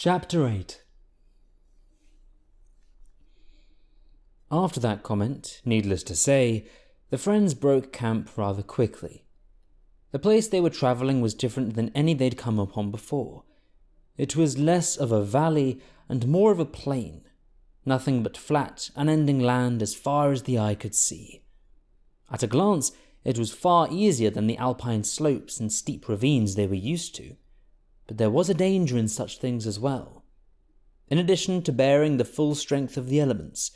Chapter 8. After that comment, needless to say, the friends broke camp rather quickly. The place they were travelling was different than any they'd come upon before. It was less of a valley and more of a plain, nothing but flat, unending land as far as the eye could see. At a glance, it was far easier than the alpine slopes and steep ravines they were used to, but there was a danger in such things as well. In addition to bearing the full strength of the elements,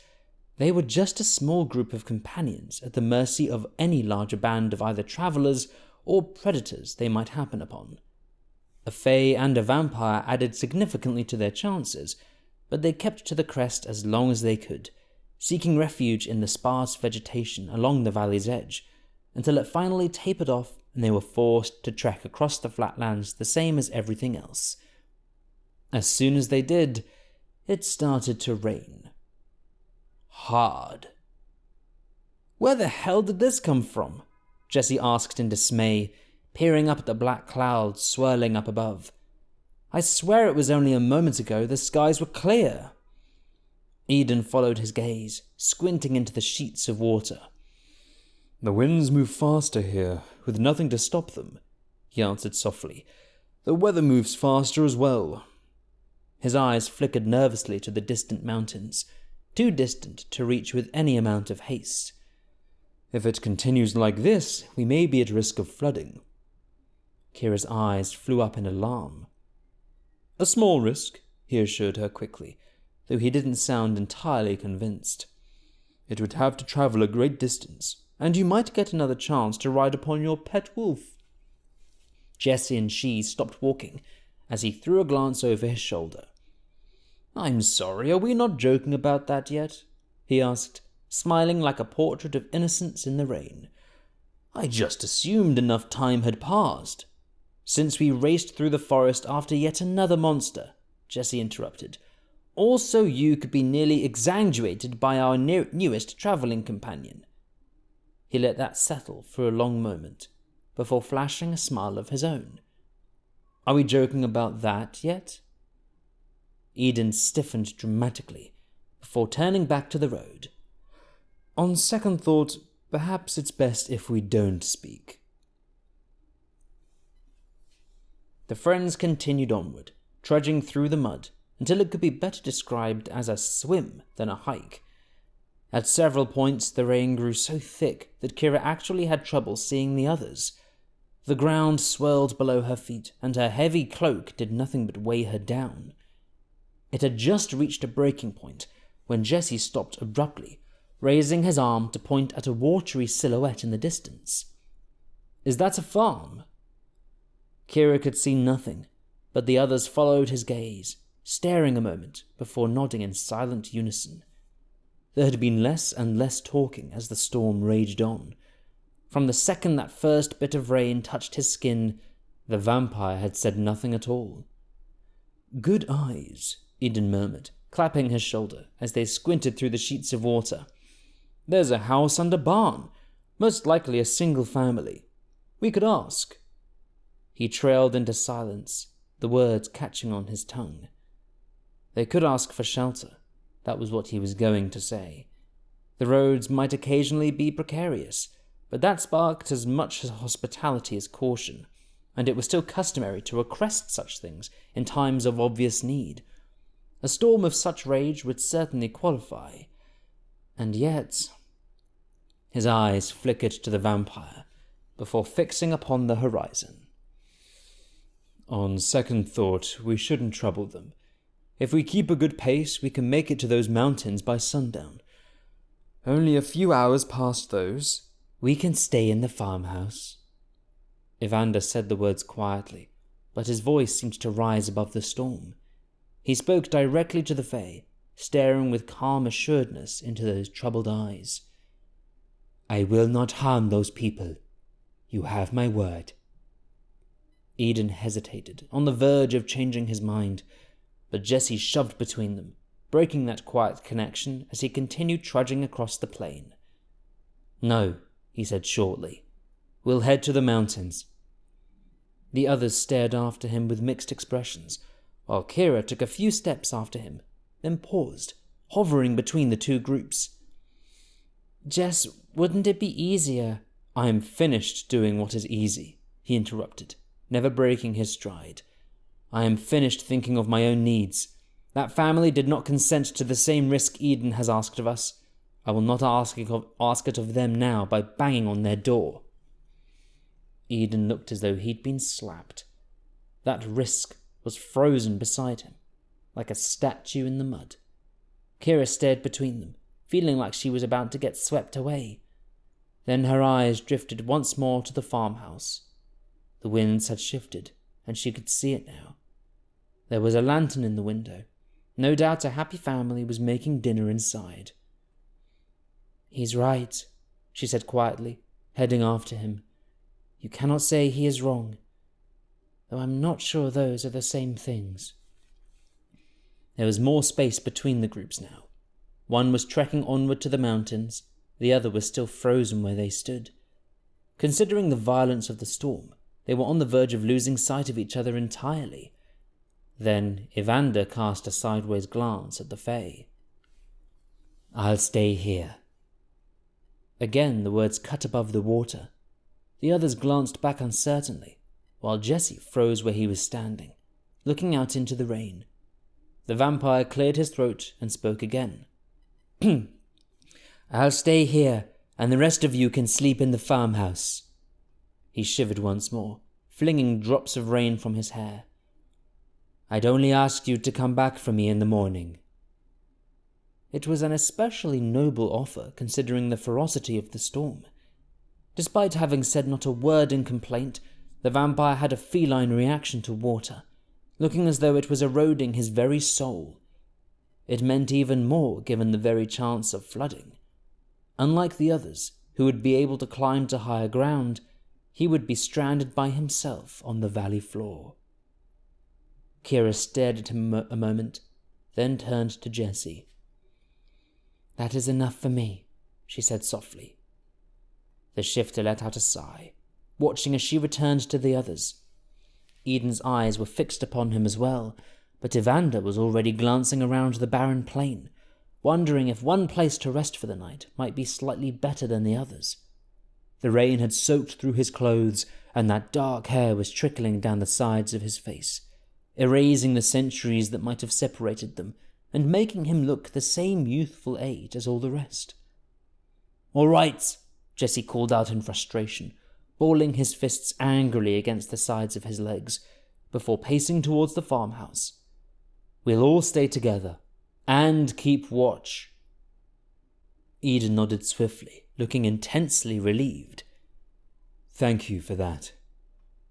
they were just a small group of companions at the mercy of any larger band of either travellers or predators they might happen upon. A fae and a vampire added significantly to their chances, but they kept to the crest as long as they could, seeking refuge in the sparse vegetation along the valley's edge, until it finally tapered off and they were forced to trek across the flatlands the same as everything else. As soon as they did, it started to rain. Hard. "Where the hell did this come from?" Jesse asked in dismay, peering up at the black clouds swirling up above. "I swear it was only a moment ago the skies were clear." Eden followed his gaze, squinting into the sheets of water. "The winds move faster here, with nothing to stop them," he answered softly. "The weather moves faster as well." His eyes flickered nervously to the distant mountains, too distant to reach with any amount of haste. "If it continues like this, we may be at risk of flooding." Kiera's eyes flew up in alarm. "A small risk," he assured her quickly, though he didn't sound entirely convinced. "It would have to travel a great distance, and you might get another chance to ride upon your pet wolf." Jesse and she stopped walking as he threw a glance over his shoulder. "I'm sorry, are we not joking about that yet?" he asked, smiling like a portrait of innocence in the rain. "I just assumed enough time had passed." "Since we raced through the forest after yet another monster," Jesse interrupted. "Also, you could be nearly exsanguated by our newest travelling companion." He let that settle for a long moment, before flashing a smile of his own. "Are we joking about that yet?" Eden stiffened dramatically, before turning back to the road. "On second thought, perhaps it's best if we don't speak." The friends continued onward, trudging through the mud, until it could be better described as a swim than a hike. At several points, the rain grew so thick that Kiera actually had trouble seeing the others. The ground swirled below her feet, and her heavy cloak did nothing but weigh her down. It had just reached a breaking point when Jesse stopped abruptly, raising his arm to point at a watery silhouette in the distance. "Is that a farm?" Kiera could see nothing, but the others followed his gaze, staring a moment before nodding in silent unison. There had been less and less talking as the storm raged on. From the second that first bit of rain touched his skin, the vampire had said nothing at all. "Good eyes," Eden murmured, clapping his shoulder as they squinted through the sheets of water. "There's a house and a barn, most likely a single family. We could ask." He trailed into silence, the words catching on his tongue. They could ask for shelter. That was what he was going to say. The roads might occasionally be precarious, but that sparked as much hospitality as caution, and it was still customary to request such things in times of obvious need. A storm of such rage would certainly qualify. And yet... His eyes flickered to the vampire, before fixing upon the horizon. "On second thought, we shouldn't trouble them. If we keep a good pace, we can make it to those mountains by sundown. Only a few hours past those, we can stay in the farmhouse." Evander said the words quietly, but his voice seemed to rise above the storm. He spoke directly to the fae, staring with calm assuredness into those troubled eyes. "I will not harm those people. You have my word." Eden hesitated, on the verge of changing his mind, but Jesse shoved between them, breaking that quiet connection as he continued trudging across the plain. "No," he said shortly. "We'll head to the mountains." The others stared after him with mixed expressions, while Kiera took a few steps after him, then paused, hovering between the two groups. "Jess, wouldn't it be easier—" "I am finished doing what is easy," he interrupted, never breaking his stride. "I am finished thinking of my own needs. That family did not consent to the same risk Eden has asked of us. I will not ask it of them now by banging on their door." Eden looked as though he'd been slapped. That risk was frozen beside him, like a statue in the mud. Kiera stared between them, feeling like she was about to get swept away. Then her eyes drifted once more to the farmhouse. The winds had shifted, and she could see it now. There was a lantern in the window. No doubt a happy family was making dinner inside. "He's right," she said quietly, heading after him. "You cannot say he is wrong, though I'm not sure those are the same things." There was more space between the groups now. One was trekking onward to the mountains, the other was still frozen where they stood. Considering the violence of the storm, they were on the verge of losing sight of each other entirely. Then Evander cast a sideways glance at the Fae. "I'll stay here." Again the words cut above the water. The others glanced back uncertainly, while Jesse froze where he was standing, looking out into the rain. The vampire cleared his throat and spoke again. "I'll stay here, and the rest of you can sleep in the farmhouse." He shivered once more, flinging drops of rain from his hair. "I'd only ask you to come back for me in the morning." It was an especially noble offer considering the ferocity of the storm. Despite having said not a word in complaint, the vampire had a feline reaction to water, looking as though it was eroding his very soul. It meant even more given the very chance of flooding. Unlike the others, who would be able to climb to higher ground, he would be stranded by himself on the valley floor. Kiera stared at him a moment, then turned to Jessie. "That is enough for me," she said softly. The shifter let out a sigh, watching as she returned to the others. Eden's eyes were fixed upon him as well, but Evander was already glancing around the barren plain, wondering if one place to rest for the night might be slightly better than the others. The rain had soaked through his clothes, and that dark hair was trickling down the sides of his face, erasing the centuries that might have separated them, and making him look the same youthful age as all the rest. "All right," Jesse called out in frustration, balling his fists angrily against the sides of his legs, before pacing towards the farmhouse. "We'll all stay together, and keep watch." Eden nodded swiftly, looking intensely relieved. "Thank you for that."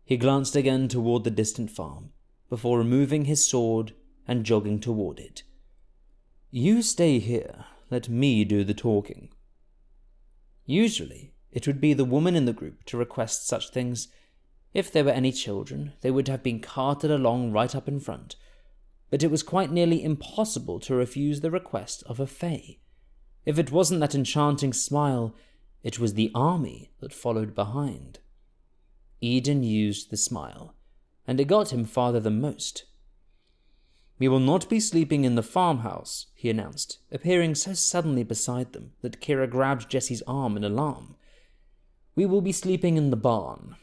He glanced again toward the distant farm, before removing his sword and jogging toward it. "You stay here, let me do the talking." Usually, it would be the woman in the group to request such things. If there were any children, they would have been carted along right up in front, but it was quite nearly impossible to refuse the request of a Fae. If it wasn't that enchanting smile, it was the army that followed behind. Eden used the smile, and it got him farther than most. "We will not be sleeping in the farmhouse," he announced, appearing so suddenly beside them that Kiera grabbed Jesse's arm in alarm. "We will be sleeping in the barn.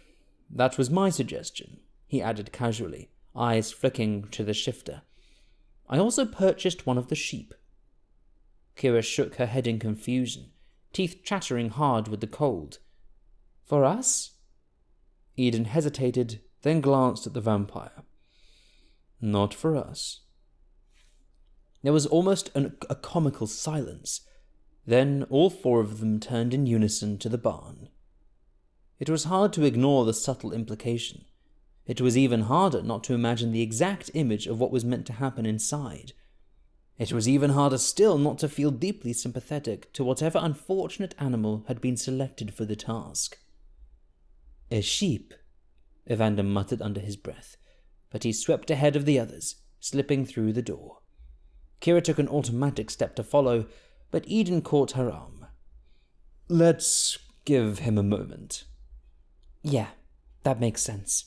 That was my suggestion," he added casually, eyes flicking to the shifter. "I also purchased one of the sheep." Kiera shook her head in confusion, teeth chattering hard with the cold. "For us?" Eden hesitated, then glanced at the vampire. "Not for us." There was almost a comical silence. Then all four of them turned in unison to the barn. It was hard to ignore the subtle implication. It was even harder not to imagine the exact image of what was meant to happen inside. It was even harder still not to feel deeply sympathetic to whatever unfortunate animal had been selected for the task. "A sheep," Evander muttered under his breath, but he swept ahead of the others, slipping through the door. Kiera took an automatic step to follow, but Eden caught her arm. "Let's give him a moment." "Yeah, that makes sense."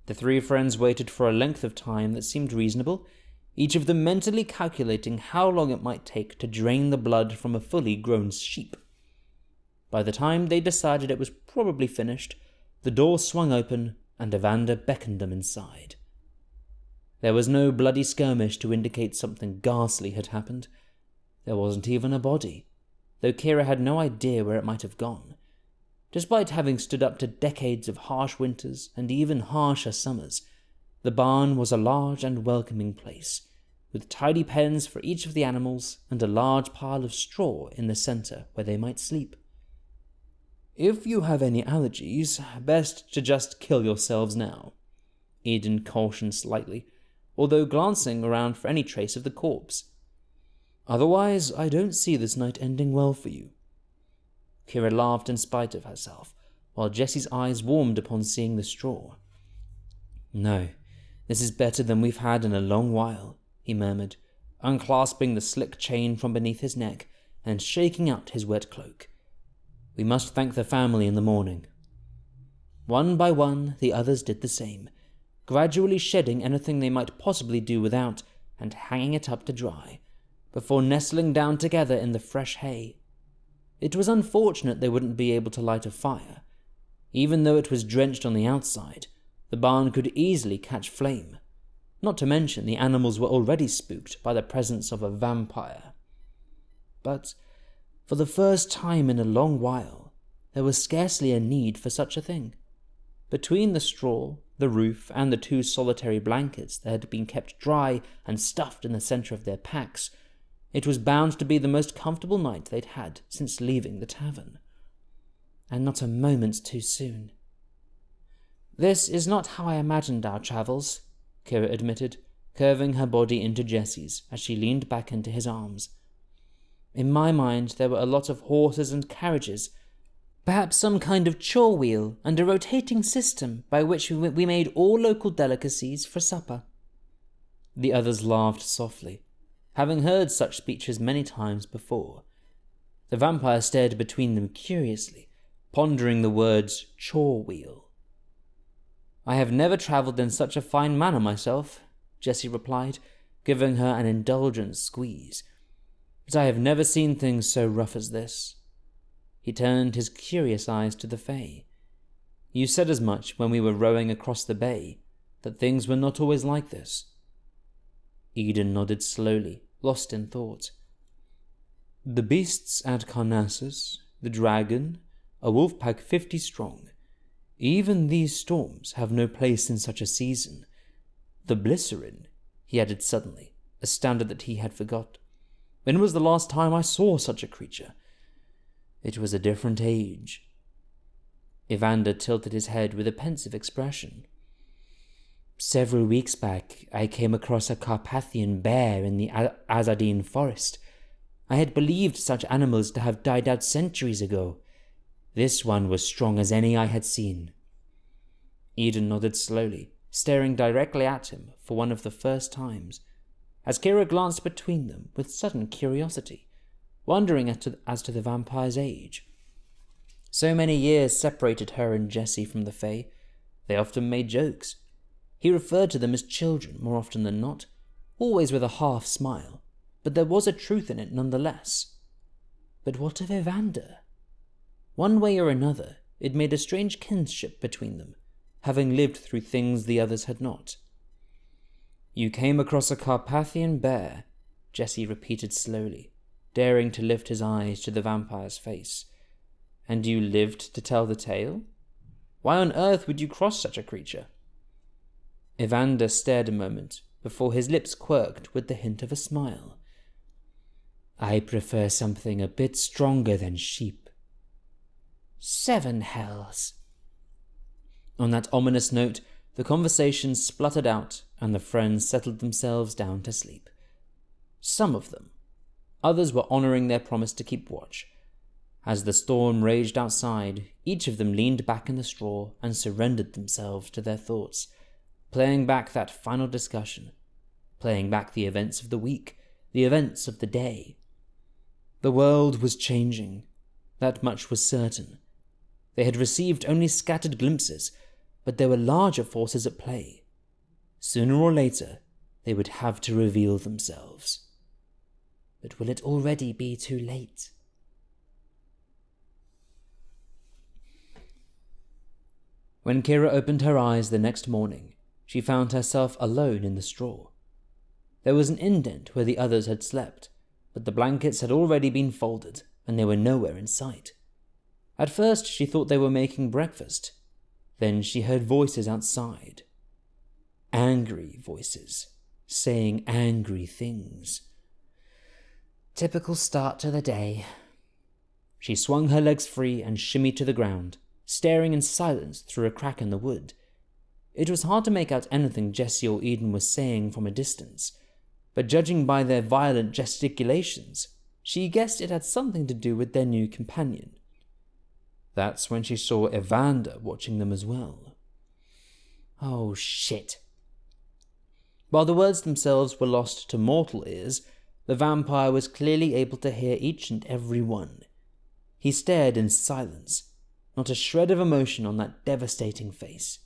The three friends waited for a length of time that seemed reasonable, each of them mentally calculating how long it might take to drain the blood from a fully grown sheep. By the time they decided it was probably finished, the door swung open and Evander beckoned them inside. There was no bloody skirmish to indicate something ghastly had happened. There wasn't even a body, though Kiera had no idea where it might have gone. Despite having stood up to decades of harsh winters and even harsher summers, the barn was a large and welcoming place, with tidy pens for each of the animals and a large pile of straw in the center where they might sleep. "If you have any allergies, best to just kill yourselves now," Eden cautioned slightly, although glancing around for any trace of the corpse. "Otherwise, I don't see this night ending well for you." Kiera laughed in spite of herself, while Jesse's eyes warmed upon seeing the straw. "No, this is better than we've had in a long while," he murmured, unclasping the slick chain from beneath his neck and shaking out his wet cloak. "We must thank the family in the morning." One by one, the others did the same, gradually shedding anything they might possibly do without and hanging it up to dry, before nestling down together in the fresh hay. It was unfortunate they wouldn't be able to light a fire. Even though it was drenched on the outside, the barn could easily catch flame. Not to mention the animals were already spooked by the presence of a vampire. But for the first time in a long while, there was scarcely a need for such a thing. Between the straw, the roof, and the two solitary blankets that had been kept dry and stuffed in the center of their packs, it was bound to be the most comfortable night they'd had since leaving the tavern. And not a moment too soon. "This is not how I imagined our travels," Kiera admitted, curving her body into Jesse's as she leaned back into his arms. "In my mind, there were a lot of horses and carriages, perhaps some kind of chore wheel and a rotating system by which we made all local delicacies for supper." The others laughed softly, having heard such speeches many times before. The vampire stared between them curiously, pondering the words chore wheel. "I have never travelled in such a fine manner myself," Jesse replied, giving her an indulgent squeeze. "But I have never seen things so rough as this." He turned his curious eyes to the Fae. "You said as much when we were rowing across the bay, that things were not always like this." Eden nodded slowly, lost in thought. "The beasts at Carnassus, the dragon, a wolf pack 50 strong. Even these storms have no place in such a season. The Glycerin," he added suddenly, astounded that he had forgot. "When was the last time I saw such a creature? It was a different age." Evander tilted his head with a pensive expression. "Several weeks back, I came across a Carpathian bear in the Azadine forest. I had believed such animals to have died out centuries ago. This one was strong as any I had seen." Eden nodded slowly, staring directly at him for one of the first times, as Kiera glanced between them with sudden curiosity, wondering as to the vampire's age. So many years separated her and Jesse from the Fae. They often made jokes. He referred to them as children more often than not, always with a half smile, but there was a truth in it nonetheless. But what of Evander? One way or another, it made a strange kinship between them, having lived through things the others had not. "You came across a Carpathian bear," Jesse repeated slowly, daring to lift his eyes to the vampire's face. "And you lived to tell the tale? Why on earth would you cross such a creature?" Evander stared a moment, before his lips quirked with the hint of a smile. "I prefer something a bit stronger than sheep." "7 hells." On that ominous note, the conversation spluttered out, and the friends settled themselves down to sleep. Some of them. Others were honoring their promise to keep watch. As the storm raged outside, each of them leaned back in the straw and surrendered themselves to their thoughts, playing back that final discussion, playing back the events of the week, the events of the day. The world was changing. That much was certain. They had received only scattered glimpses, but there were larger forces at play. Sooner or later, they would have to reveal themselves. But will it already be too late? When Kiera opened her eyes the next morning, she found herself alone in the straw. There was an indent where the others had slept, but the blankets had already been folded and they were nowhere in sight. At first she thought they were making breakfast. Then she heard voices outside. Angry voices, saying angry things. Typical start to the day. She swung her legs free and shimmied to the ground, staring in silence through a crack in the wood. It was hard to make out anything Jessie or Eden was saying from a distance, but judging by their violent gesticulations, she guessed it had something to do with their new companion. That's when she saw Evander watching them as well. Oh shit. While the words themselves were lost to mortal ears, the vampire was clearly able to hear each and every one. He stared in silence, not a shred of emotion on that devastating face.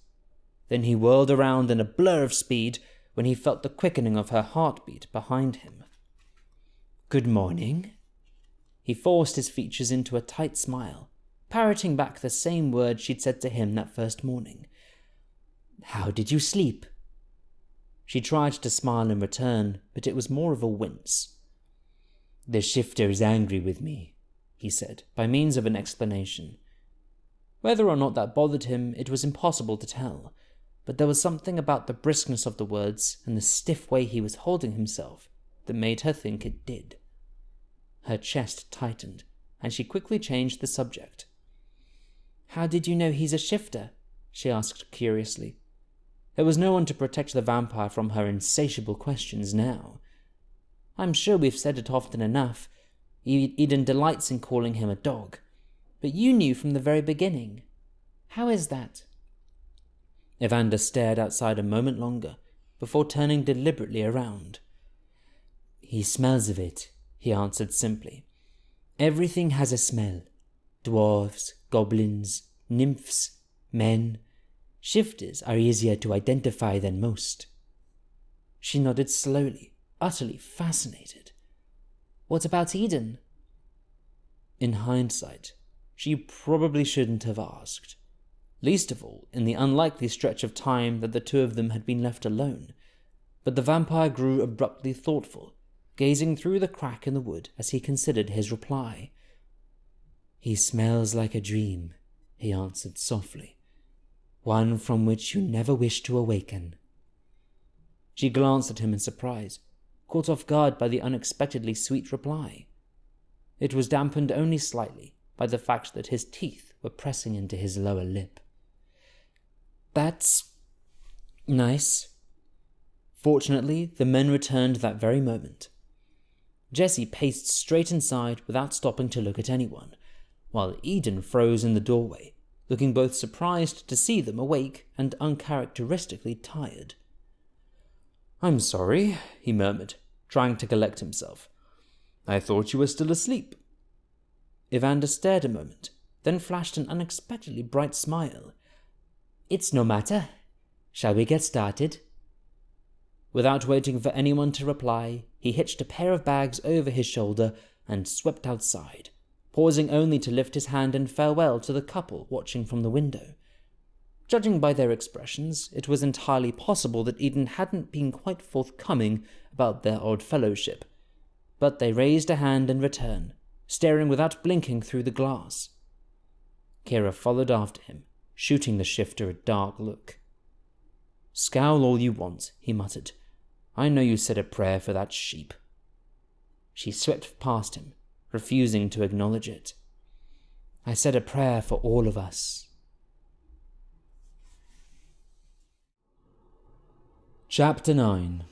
Then he whirled around in a blur of speed when he felt the quickening of her heartbeat behind him. Good morning. He forced his features into a tight smile, parroting back the same words she'd said to him that first morning. How did you sleep? She tried to smile in return, but it was more of a wince. The shifter is angry with me, he said, by means of an explanation. Whether or not that bothered him, it was impossible to tell, but there was something about the briskness of the words and the stiff way he was holding himself that made her think it did. Her chest tightened, and she quickly changed the subject. How did you know he's a shifter? She asked curiously. There was no one to protect the vampire from her insatiable questions now. I'm sure we've said it often enough. Eden delights in calling him a dog. But you knew from the very beginning. How is that? Evander stared outside a moment longer, before turning deliberately around. He smells of it, he answered simply. Everything has a smell. Dwarves, goblins, nymphs, men. Shifters are easier to identify than most. She nodded slowly, utterly fascinated. What about Eden? In hindsight, she probably shouldn't have asked. Least of all in the unlikely stretch of time that the two of them had been left alone. But the vampire grew abruptly thoughtful, gazing through the crack in the wood as he considered his reply. He smells like a dream, he answered softly. One from which you never wish to awaken. She glanced at him in surprise, caught off guard by the unexpectedly sweet reply. It was dampened only slightly by the fact that his teeth were pressing into his lower lip. That's nice. Fortunately, the men returned that very moment. Jessie paced straight inside without stopping to look at anyone, while Eden froze in the doorway, looking both surprised to see them awake and uncharacteristically tired. I'm sorry, he murmured, trying to collect himself. I thought you were still asleep. Evander stared a moment, then flashed an unexpectedly bright smile. It's no matter. Shall we get started? Without waiting for anyone to reply, he hitched a pair of bags over his shoulder and swept outside, pausing only to lift his hand in farewell to the couple watching from the window. Judging by their expressions, it was entirely possible that Eden hadn't been quite forthcoming about their odd fellowship, but they raised a hand in return, staring without blinking through the glass. Kiera followed after him, shooting the shifter a dark look. Scowl all you want, he muttered. I know you said a prayer for that sheep. She swept past him, refusing to acknowledge it. I said a prayer for all of us. Chapter 9.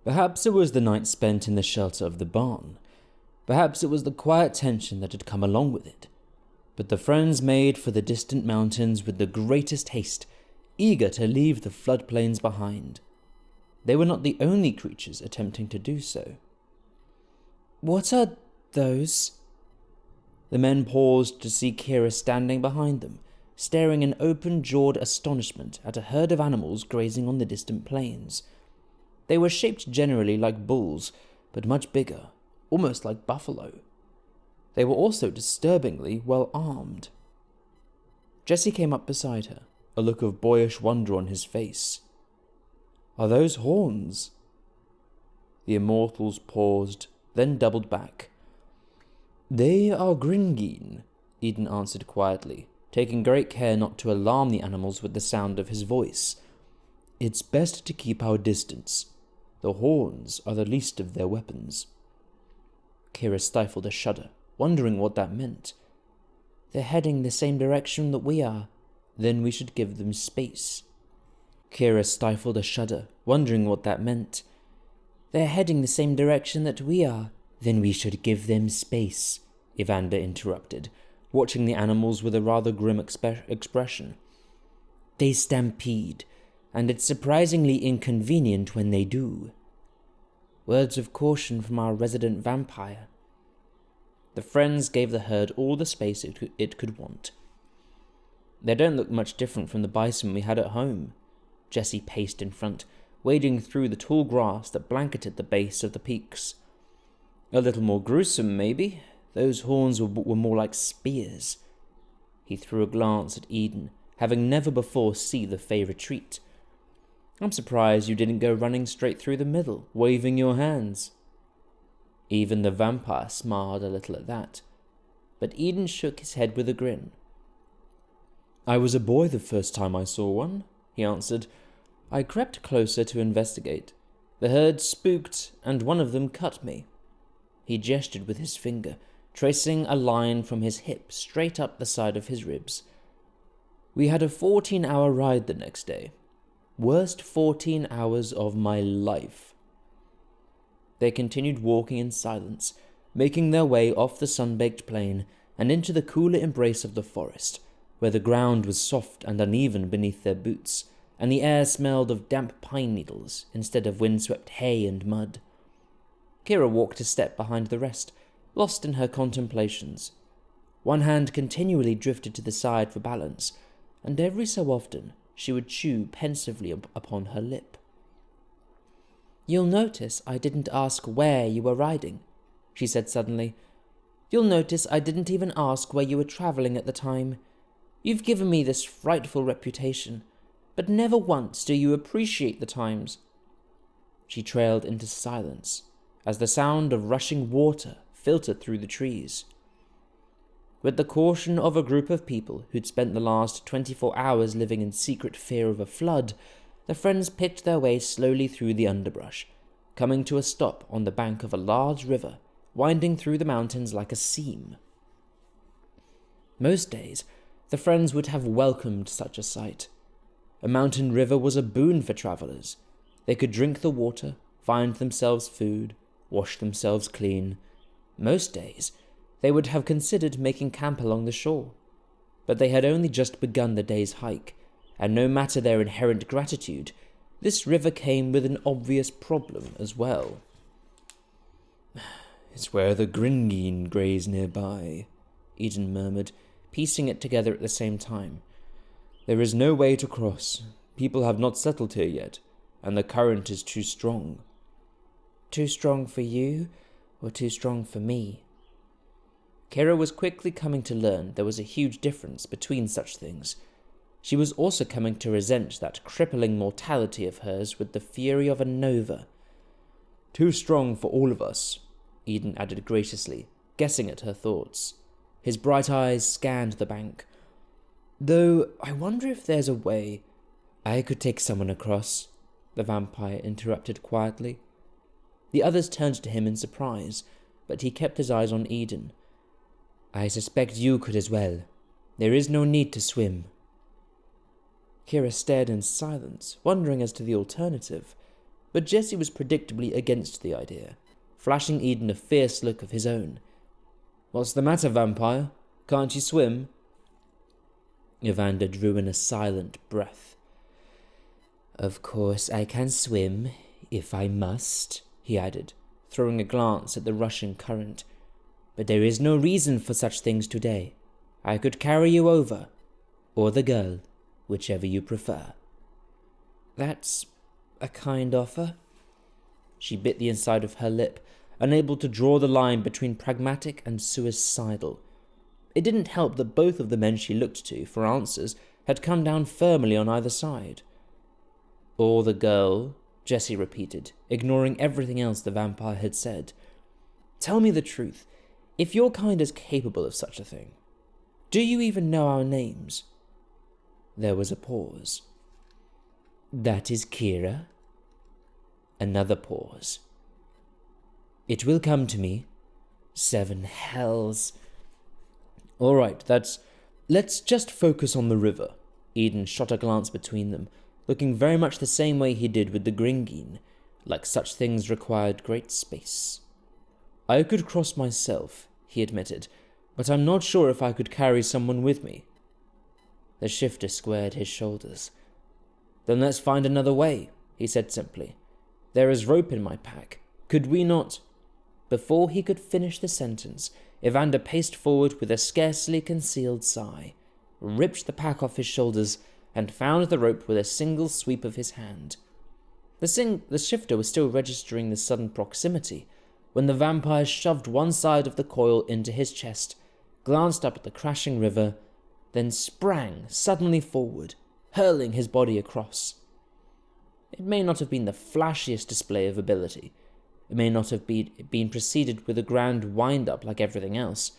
Perhaps it was the night spent in the shelter of the barn. Perhaps it was the quiet tension that had come along with it. But the friends made for the distant mountains with the greatest haste, eager to leave the floodplains behind. They were not the only creatures attempting to do so. What are those? The men paused to see Kiera standing behind them, staring in open-jawed astonishment at a herd of animals grazing on the distant plains. They were shaped generally like bulls, but much bigger, almost like buffalo. They were also disturbingly well armed. Jesse came up beside her, a look of boyish wonder on his face. "Are those horns?" The immortals paused, then doubled back. "They are Gringeen," Eden answered quietly, taking great care not to alarm the animals with the sound of his voice. "It's best to keep our distance. The horns are the least of their weapons." Kiera stifled a shudder, wondering what that meant. "They're heading the same direction that we are. Then we should give them space." Kiera stifled a shudder, wondering what that meant. "They're heading the same direction that we are. Then we should give them space," Evander interrupted, watching the animals with a rather grim expression. "They stampede, and it's surprisingly inconvenient when they do." Words of caution from our resident vampire. The friends gave the herd all the space it could want. "They don't look much different from the bison we had at home." Jesse paced in front, wading through the tall grass that blanketed the base of the peaks. "A little more gruesome, maybe. Those horns were more like spears." He threw a glance at Eden, having never before seen the Fae retreat. "I'm surprised you didn't go running straight through the middle, waving your hands." Even the vampire smiled a little at that, but Eden shook his head with a grin. "I was a boy the first time I saw one," he answered. "I crept closer to investigate. The herd spooked, and one of them cut me." He gestured with his finger, tracing a line from his hip straight up the side of his ribs. "We had a 14-hour ride the next day. Worst 14 hours of my life." They continued walking in silence, making their way off the sun-baked plain and into the cooler embrace of the forest, where the ground was soft and uneven beneath their boots, and the air smelled of damp pine needles instead of windswept hay and mud. Kiera walked a step behind the rest, lost in her contemplations. One hand continually drifted to the side for balance, and every so often she would chew pensively upon her lip. "You'll notice I didn't ask where you were riding," she said suddenly. "You'll notice I didn't even ask where you were traveling at the time. You've given me this frightful reputation, but never once do you appreciate the times." She trailed into silence, as the sound of rushing water filtered through the trees. With the caution of a group of people who'd spent the last 24 hours living in secret fear of a flood, the friends picked their way slowly through the underbrush, coming to a stop on the bank of a large river, winding through the mountains like a seam. Most days, the friends would have welcomed such a sight. A mountain river was a boon for travelers. They could drink the water, find themselves food, wash themselves clean. Most days, they would have considered making camp along the shore, but they had only just begun the day's hike, and no matter their inherent gratitude, this river came with an obvious problem as well. "It's where the Gringeen graze nearby," Eden murmured, piecing it together at the same time. "There is no way to cross. People have not settled here yet, and the current is too strong." "Too strong for you, or too strong for me?" Kiera was quickly coming to learn there was a huge difference between such things. She was also coming to resent that crippling mortality of hers with the fury of a nova. "Too strong for all of us," Eden added graciously, guessing at her thoughts. His bright eyes scanned the bank. "Though I wonder if there's a way I could take someone across," the vampire interrupted quietly. The others turned to him in surprise, but he kept his eyes on Eden. "I suspect you could as well. There is no need to swim." Kiera stared in silence, wondering as to the alternative, but Jesse was predictably against the idea, flashing Eden a fierce look of his own. "What's the matter, vampire? Can't you swim?" Evander drew in a silent breath. "Of course I can swim, if I must," he added, throwing a glance at the rushing current. But there is no reason for such things today. I could carry you over, or the girl, whichever you prefer." "That's a kind offer." She bit the inside of her lip, unable to draw the line between pragmatic and suicidal. It didn't help that both of the men she looked to for answers had come down firmly on either side. "Or the girl," Jesse repeated, ignoring everything else the vampire had said. "Tell me the truth. If your kind is capable of such a thing, do you even know our names?" There was a pause. "That is Kiera." Another pause. "It will come to me. 7 hells. All right, let's just focus on the river." Eden shot a glance between them, looking very much the same way he did with the Gringeen, like such things required great space. "I could cross myself," he admitted, "but I'm not sure if I could carry someone with me." The shifter squared his shoulders. "Then let's find another way," he said simply. "There is rope in my pack. Could we not—" Before he could finish the sentence, Evander paced forward with a scarcely concealed sigh, ripped the pack off his shoulders, and found the rope with a single sweep of his hand. The shifter was still registering the sudden proximity when the vampire shoved one side of the coil into his chest, glanced up at the crashing river, then sprang suddenly forward, hurling his body across. It may not have been the flashiest display of ability. It may not have been preceded with a grand wind-up like everything else,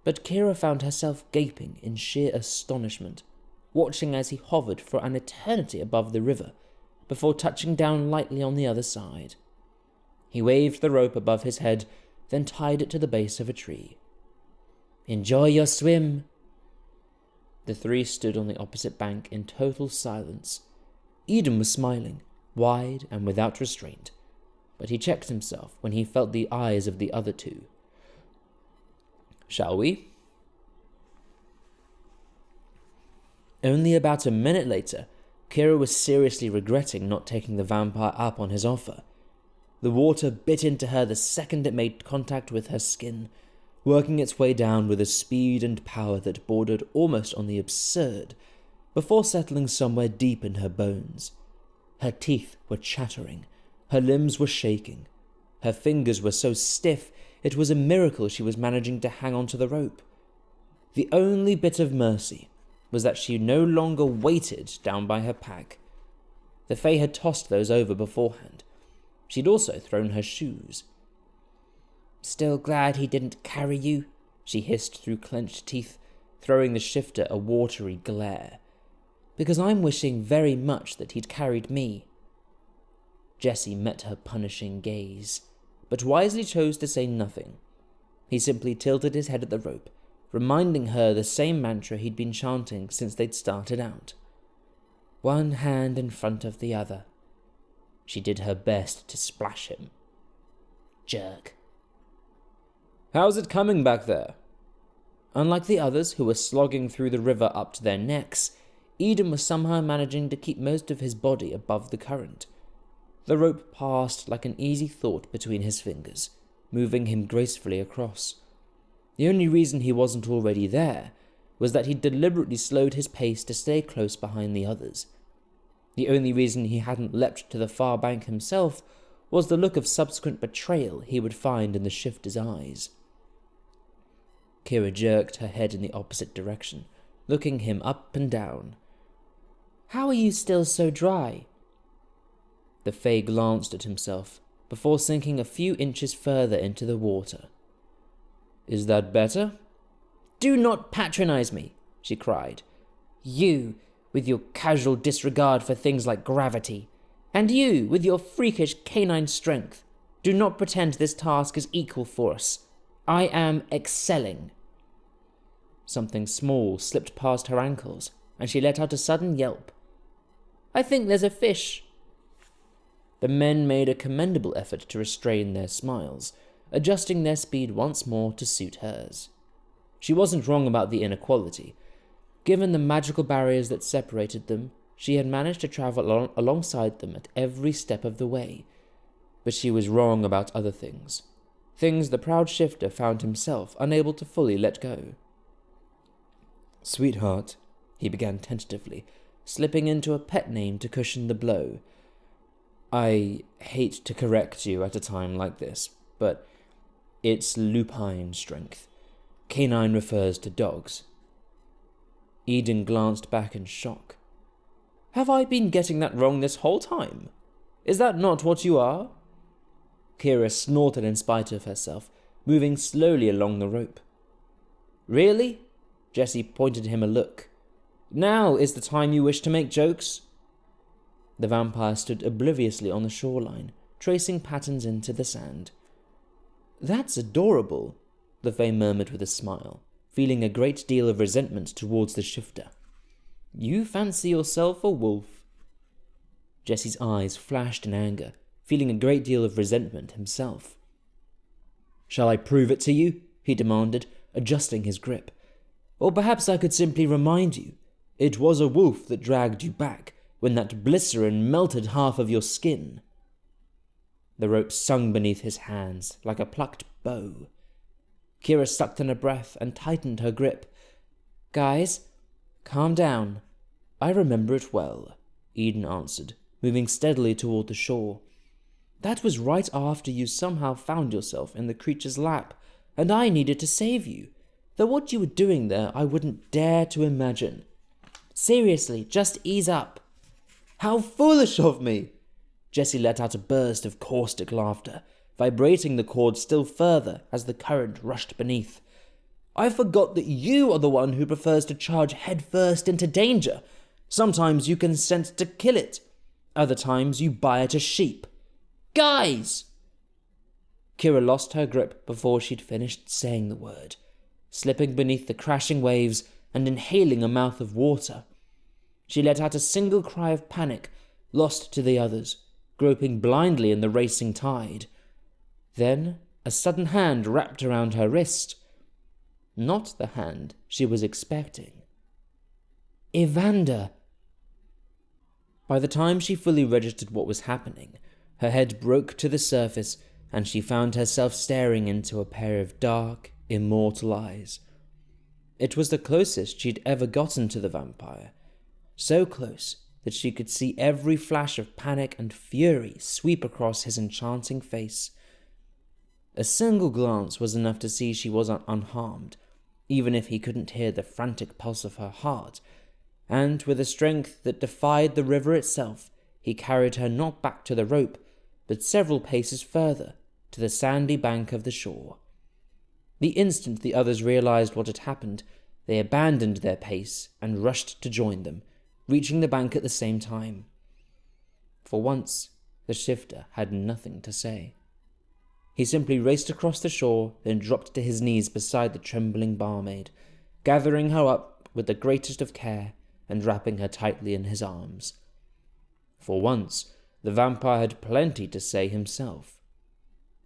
but Kiera found herself gaping in sheer astonishment, watching as he hovered for an eternity above the river, before touching down lightly on the other side. He waved the rope above his head, then tied it to the base of a tree. "Enjoy your swim." The three stood on the opposite bank in total silence. Eden was smiling, wide and without restraint, but he checked himself when he felt the eyes of the other two. "Shall we?" Only about a minute later, Kiera was seriously regretting not taking the vampire up on his offer. The water bit into her the second it made contact with her skin, working its way down with a speed and power that bordered almost on the absurd, before settling somewhere deep in her bones. Her teeth were chattering, her limbs were shaking, her fingers were so stiff it was a miracle she was managing to hang onto the rope. The only bit of mercy was that she no longer weighted down by her pack. The Fae had tossed those over beforehand. She'd also thrown her shoes. "Still glad he didn't carry you," she hissed through clenched teeth, throwing the shifter a watery glare. "Because I'm wishing very much that he'd carried me." Jesse met her punishing gaze, but wisely chose to say nothing. He simply tilted his head at the rope, reminding her the same mantra he'd been chanting since they'd started out. One hand in front of the other. She did her best to splash him. Jerk. "How's it coming back there?" Unlike the others who were slogging through the river up to their necks, Eden was somehow managing to keep most of his body above the current. The rope passed like an easy thought between his fingers, moving him gracefully across. The only reason he wasn't already there was that he deliberately slowed his pace to stay close behind the others. The only reason he hadn't leapt to the far bank himself was the look of subsequent betrayal he would find in the shifter's eyes. Kiera jerked her head in the opposite direction, looking him up and down. "How are you still so dry?" The Fae glanced at himself, before sinking a few inches further into the water. "Is that better?" "Do not patronize me," she cried. "You, with your casual disregard for things like gravity. And you, with your freakish canine strength. Do not pretend this task is equal for us. I am excelling." Something small slipped past her ankles, and she let out a sudden yelp. "I think there's a fish." The men made a commendable effort to restrain their smiles, adjusting their speed once more to suit hers. She wasn't wrong about the inequality. Given the magical barriers that separated them, she had managed to travel alongside them at every step of the way. But she was wrong about other things. things the proud shifter found himself unable to fully let go. "Sweetheart," he began tentatively, slipping into a pet name to cushion the blow. "I hate to correct you at a time like this, but it's lupine strength. Canine refers to dogs." Eden glanced back in shock. "Have I been getting that wrong this whole time? Is that not what you are?" Kiera snorted in spite of herself, moving slowly along the rope. "Really?" Jesse pointed him a look. "Now is the time you wish to make jokes?" The vampire stood obliviously on the shoreline, tracing patterns into the sand. "That's adorable," the Fae murmured with a smile, feeling a great deal of resentment towards the shifter. "You fancy yourself a wolf?" Jesse's eyes flashed in anger, feeling a great deal of resentment himself. "Shall I prove it to you?" he demanded, adjusting his grip. "Or perhaps I could simply remind you, it was a wolf that dragged you back when that glycerin melted half of your skin." The rope sung beneath his hands like a plucked bow. Kiera sucked in a breath and tightened her grip. "Guys, calm down. I remember it well," Eden answered, moving steadily toward the shore. "That was right after you somehow found yourself in the creature's lap, and I needed to save you. Though what you were doing there I wouldn't dare to imagine. Seriously, just ease up." "How foolish of me!" Jesse let out a burst of caustic laughter, vibrating the cord still further as the current rushed beneath. "I forgot that you are the one who prefers to charge headfirst into danger. Sometimes you consent to kill it. Other times you buy it a sheep. Guys!" Kiera lost her grip before she'd finished saying the word, slipping beneath the crashing waves and inhaling a mouth of water. She let out a single cry of panic, lost to the others, groping blindly in the racing tide. Then a sudden hand wrapped around her wrist. Not the hand she was expecting. "Evander!" By the time she fully registered what was happening, her head broke to the surface and she found herself staring into a pair of dark, immortal eyes. It was the closest she'd ever gotten to the vampire, so close that she could see every flash of panic and fury sweep across his enchanting face. A single glance was enough to see she was unharmed, even if he couldn't hear the frantic pulse of her heart, and with a strength that defied the river itself, he carried her not back to the rope, but several paces further, to the sandy bank of the shore. The instant the others realized what had happened, they abandoned their pace and rushed to join them, reaching the bank at the same time. For once, the shifter had nothing to say. He simply raced across the shore, then dropped to his knees beside the trembling barmaid, gathering her up with the greatest of care and wrapping her tightly in his arms. For once, the vampire had plenty to say himself.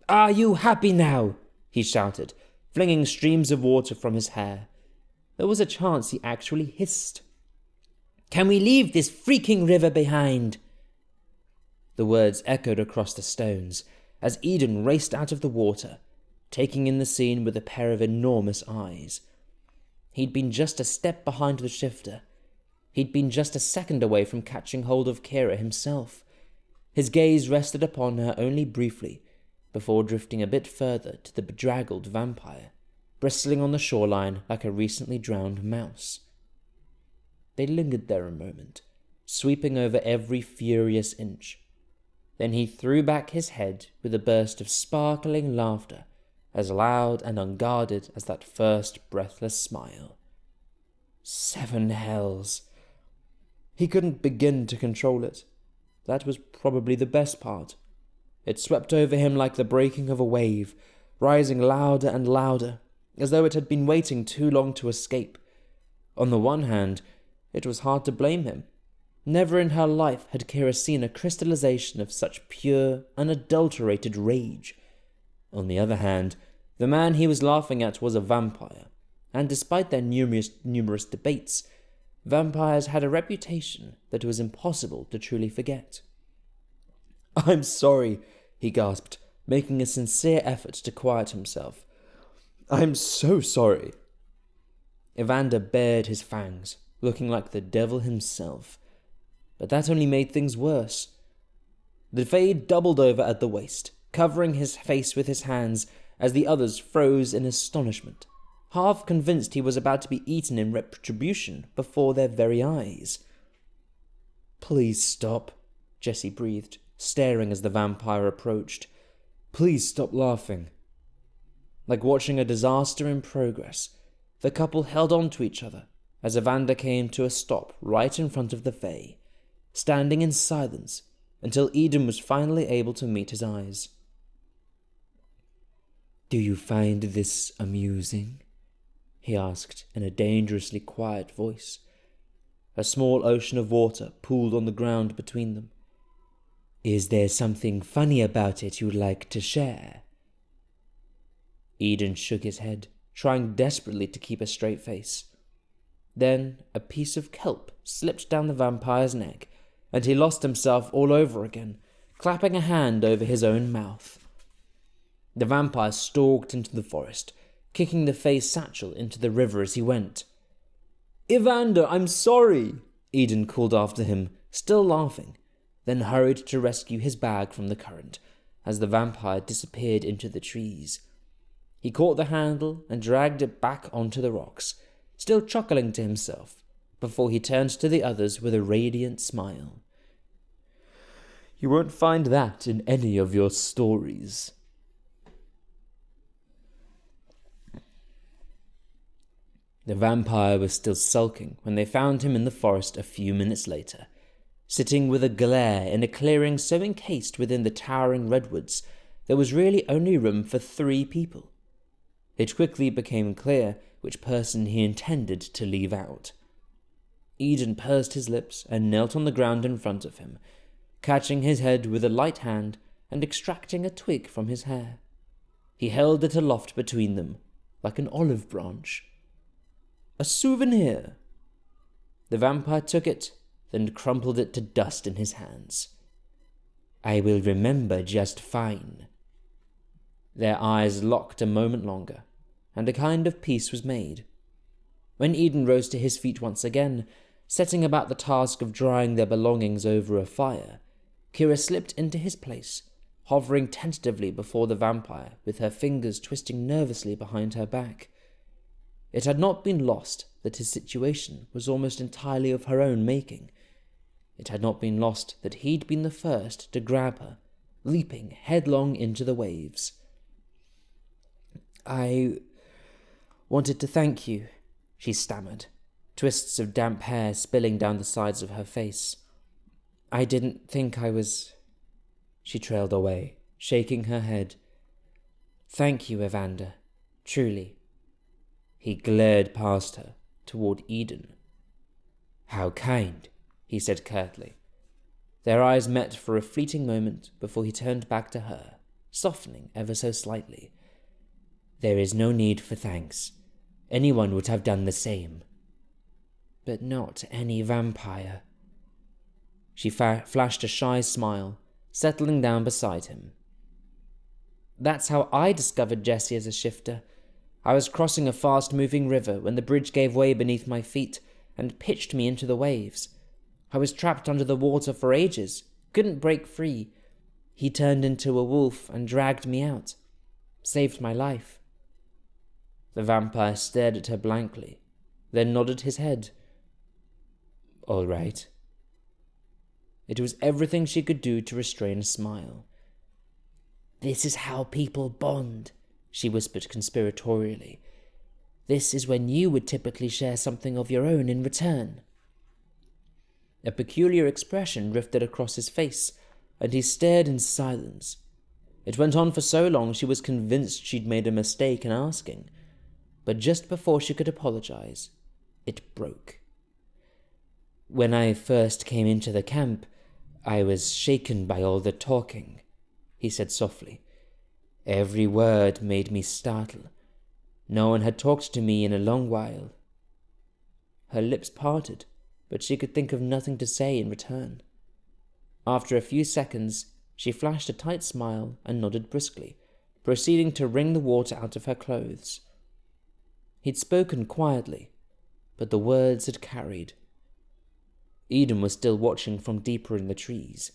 "Are you happy now?" he shouted, flinging streams of water from his hair. There was a chance he actually hissed. "Can we leave this freaking river behind?" The words echoed across the stones as Eden raced out of the water, taking in the scene with a pair of enormous eyes. He'd been just a step behind the shifter. He'd been just a second away from catching hold of Kiera himself. His gaze rested upon her only briefly, before drifting a bit further to the bedraggled vampire, bristling on the shoreline like a recently drowned mouse. They lingered there a moment, sweeping over every furious inch. Then he threw back his head with a burst of sparkling laughter, as loud and unguarded as that first breathless smile. 7 hells! He couldn't begin to control it. That was probably the best part. It swept over him like the breaking of a wave, rising louder and louder, as though it had been waiting too long to escape. On the one hand, it was hard to blame him. Never in her life had Kiera seen a crystallization of such pure, unadulterated rage. On the other hand, the man he was laughing at was a vampire, and despite their numerous debates, vampires had a reputation that it was impossible to truly forget. "I'm sorry," he gasped, making a sincere effort to quiet himself. "I'm so sorry." Evander bared his fangs, looking like the devil himself. But that only made things worse. The Fae doubled over at the waist, covering his face with his hands as the others froze in astonishment, half convinced he was about to be eaten in retribution before their very eyes. "Please stop," Jesse breathed, staring as the vampire approached. "Please stop laughing." Like watching a disaster in progress, the couple held on to each other as Evander came to a stop right in front of the Fae, standing in silence until Eden was finally able to meet his eyes. "Do you find this amusing?" he asked in a dangerously quiet voice. A small ocean of water pooled on the ground between them. "Is there something funny about it you'd like to share?" Eden shook his head, trying desperately to keep a straight face. Then a piece of kelp slipped down the vampire's neck, and he lost himself all over again, clapping a hand over his own mouth. The vampire stalked into the forest, kicking the Fae's satchel into the river as he went. "Evander, I'm sorry," Eden called after him, still laughing, then hurried to rescue his bag from the current as the vampire disappeared into the trees. He caught the handle and dragged it back onto the rocks, still chuckling to himself, before he turned to the others with a radiant smile. "You won't find that in any of your stories." The vampire was still sulking when they found him in the forest a few minutes later, sitting with a glare in a clearing so encased within the towering redwoods there was really only room for 3 people. It quickly became clear which person he intended to leave out. Eden pursed his lips and knelt on the ground in front of him, catching his head with a light hand and extracting a twig from his hair. He held it aloft between them, like an olive branch. "A souvenir." The vampire took it, then crumpled it to dust in his hands. "I will remember just fine." Their eyes locked a moment longer, and a kind of peace was made. When Eden rose to his feet once again, setting about the task of drying their belongings over a fire, Kiera slipped into his place, hovering tentatively before the vampire with her fingers twisting nervously behind her back. It had not been lost that his situation was almost entirely of her own making. It had not been lost that he'd been the first to grab her, leaping headlong into the waves. "I wanted to thank you," she stammered, twists of damp hair spilling down the sides of her face. "I didn't think I was—" She trailed away, shaking her head. "Thank you, Evander. Truly." He glared past her, toward Eden. "How kind," he said curtly. Their eyes met for a fleeting moment before he turned back to her, softening ever so slightly. "There is no need for thanks. Anyone would have done the same." "But not any vampire." She flashed a shy smile, settling down beside him. "That's how I discovered Jesse as a shifter. I was crossing a fast-moving river when the bridge gave way beneath my feet and pitched me into the waves. I was trapped under the water for ages, couldn't break free. He turned into a wolf and dragged me out. Saved my life." The vampire stared at her blankly, then nodded his head. "All right." It was everything she could do to restrain a smile. "This is how people bond," she whispered conspiratorially. "This is when you would typically share something of your own in return." A peculiar expression drifted across his face, and he stared in silence. It went on for so long she was convinced she'd made a mistake in asking, but just before she could apologize, it broke. "When I first came into the camp, I was shaken by all the talking," he said softly. "Every word made me startle. No one had talked to me in a long while." Her lips parted, but she could think of nothing to say in return. After a few seconds, She flashed a tight smile and nodded briskly, proceeding to wring the water out of her clothes. He'd spoken quietly, but the words had carried. Eden was still watching from deeper in the trees.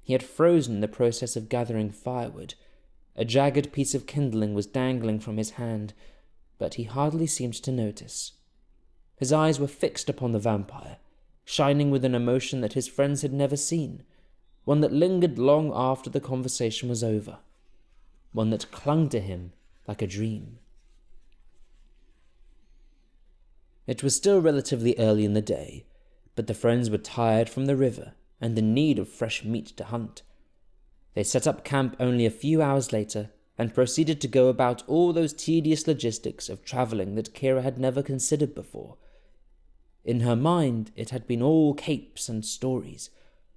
He had frozen in the process of gathering firewood. A jagged piece of kindling was dangling from his hand, but he hardly seemed to notice. His eyes were fixed upon the vampire, shining with an emotion that his friends had never seen, one that lingered long after the conversation was over, one that clung to him like a dream. It was still relatively early in the day, but the friends were tired from the river and in need of fresh meat to hunt. They set up camp only a few hours later and proceeded to go about all those tedious logistics of travelling that Kiera had never considered before. In her mind, it had been all capes and stories,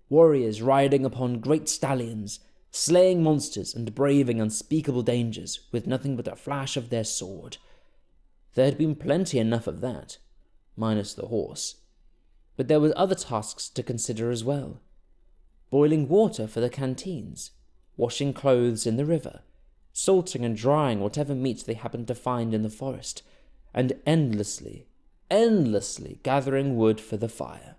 warriors riding upon great stallions, slaying monsters and braving unspeakable dangers with nothing but a flash of their sword. There had been plenty enough of that, minus the horse. But there were other tasks to consider as well. Boiling water for the canteens, washing clothes in the river, salting and drying whatever meat they happened to find in the forest, and endlessly gathering wood for the fire.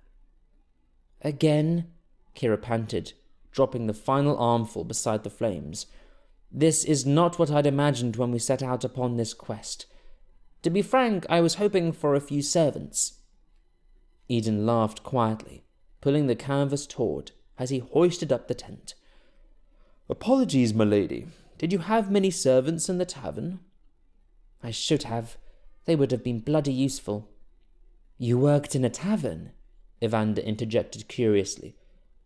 Again, Kiera panted, dropping the final armful beside the flames. This is not what I'd imagined when we set out upon this quest. To be frank, I was hoping for a few servants. Eden laughed quietly, pulling the canvas taut as he hoisted up the tent. Apologies, my lady. Did you have many servants in the tavern? I should have. They would have been bloody useful. You worked in a tavern? Evander interjected curiously,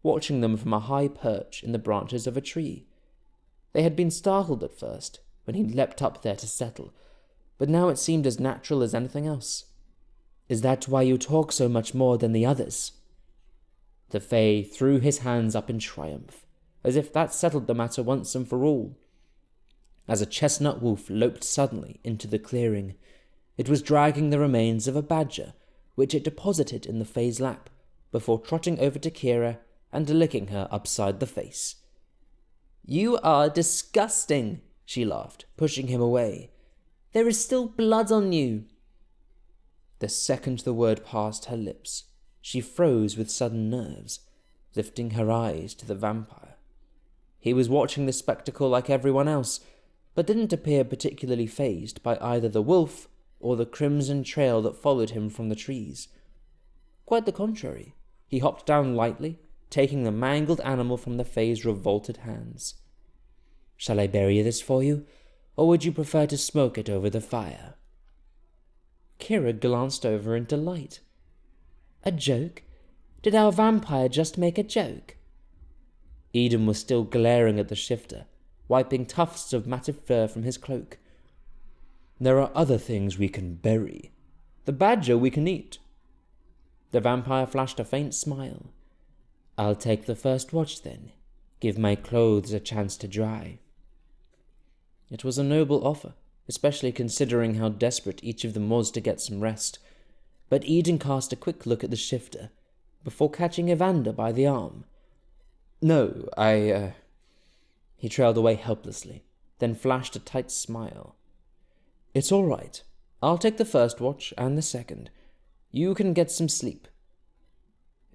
watching them from a high perch in the branches of a tree. They had been startled at first, when he'd leapt up there to settle, but now it seemed as natural as anything else. Is that why you talk so much more than the others? The Fae threw his hands up in triumph, as if that settled the matter once and for all. As a chestnut wolf loped suddenly into the clearing, it was dragging the remains of a badger, which it deposited in the Fae's lap, before trotting over to Kiera and licking her upside the face. You are disgusting, she laughed, pushing him away. There is still blood on you. The second the word passed her lips, she froze with sudden nerves, lifting her eyes to the vampire. He was watching the spectacle like everyone else, but didn't appear particularly fazed by either the wolf or the crimson trail that followed him from the trees. Quite the contrary, he hopped down lightly, taking the mangled animal from the Fae's revolted hands. Shall I bury this for you, or would you prefer to smoke it over the fire? Kiera glanced over in delight. A joke? Did our vampire just make a joke? Eden was still glaring at the shifter, wiping tufts of matted fur from his cloak. There are other things we can bury. The badger we can eat. The vampire flashed a faint smile. I'll take the first watch then. Give my clothes a chance to dry. It was a noble offer, especially considering how desperate each of them was to get some rest. But Eden cast a quick look at the shifter, before catching Evander by the arm. No, He trailed away helplessly, then flashed a tight smile. It's all right. I'll take the first watch and the second. You can get some sleep.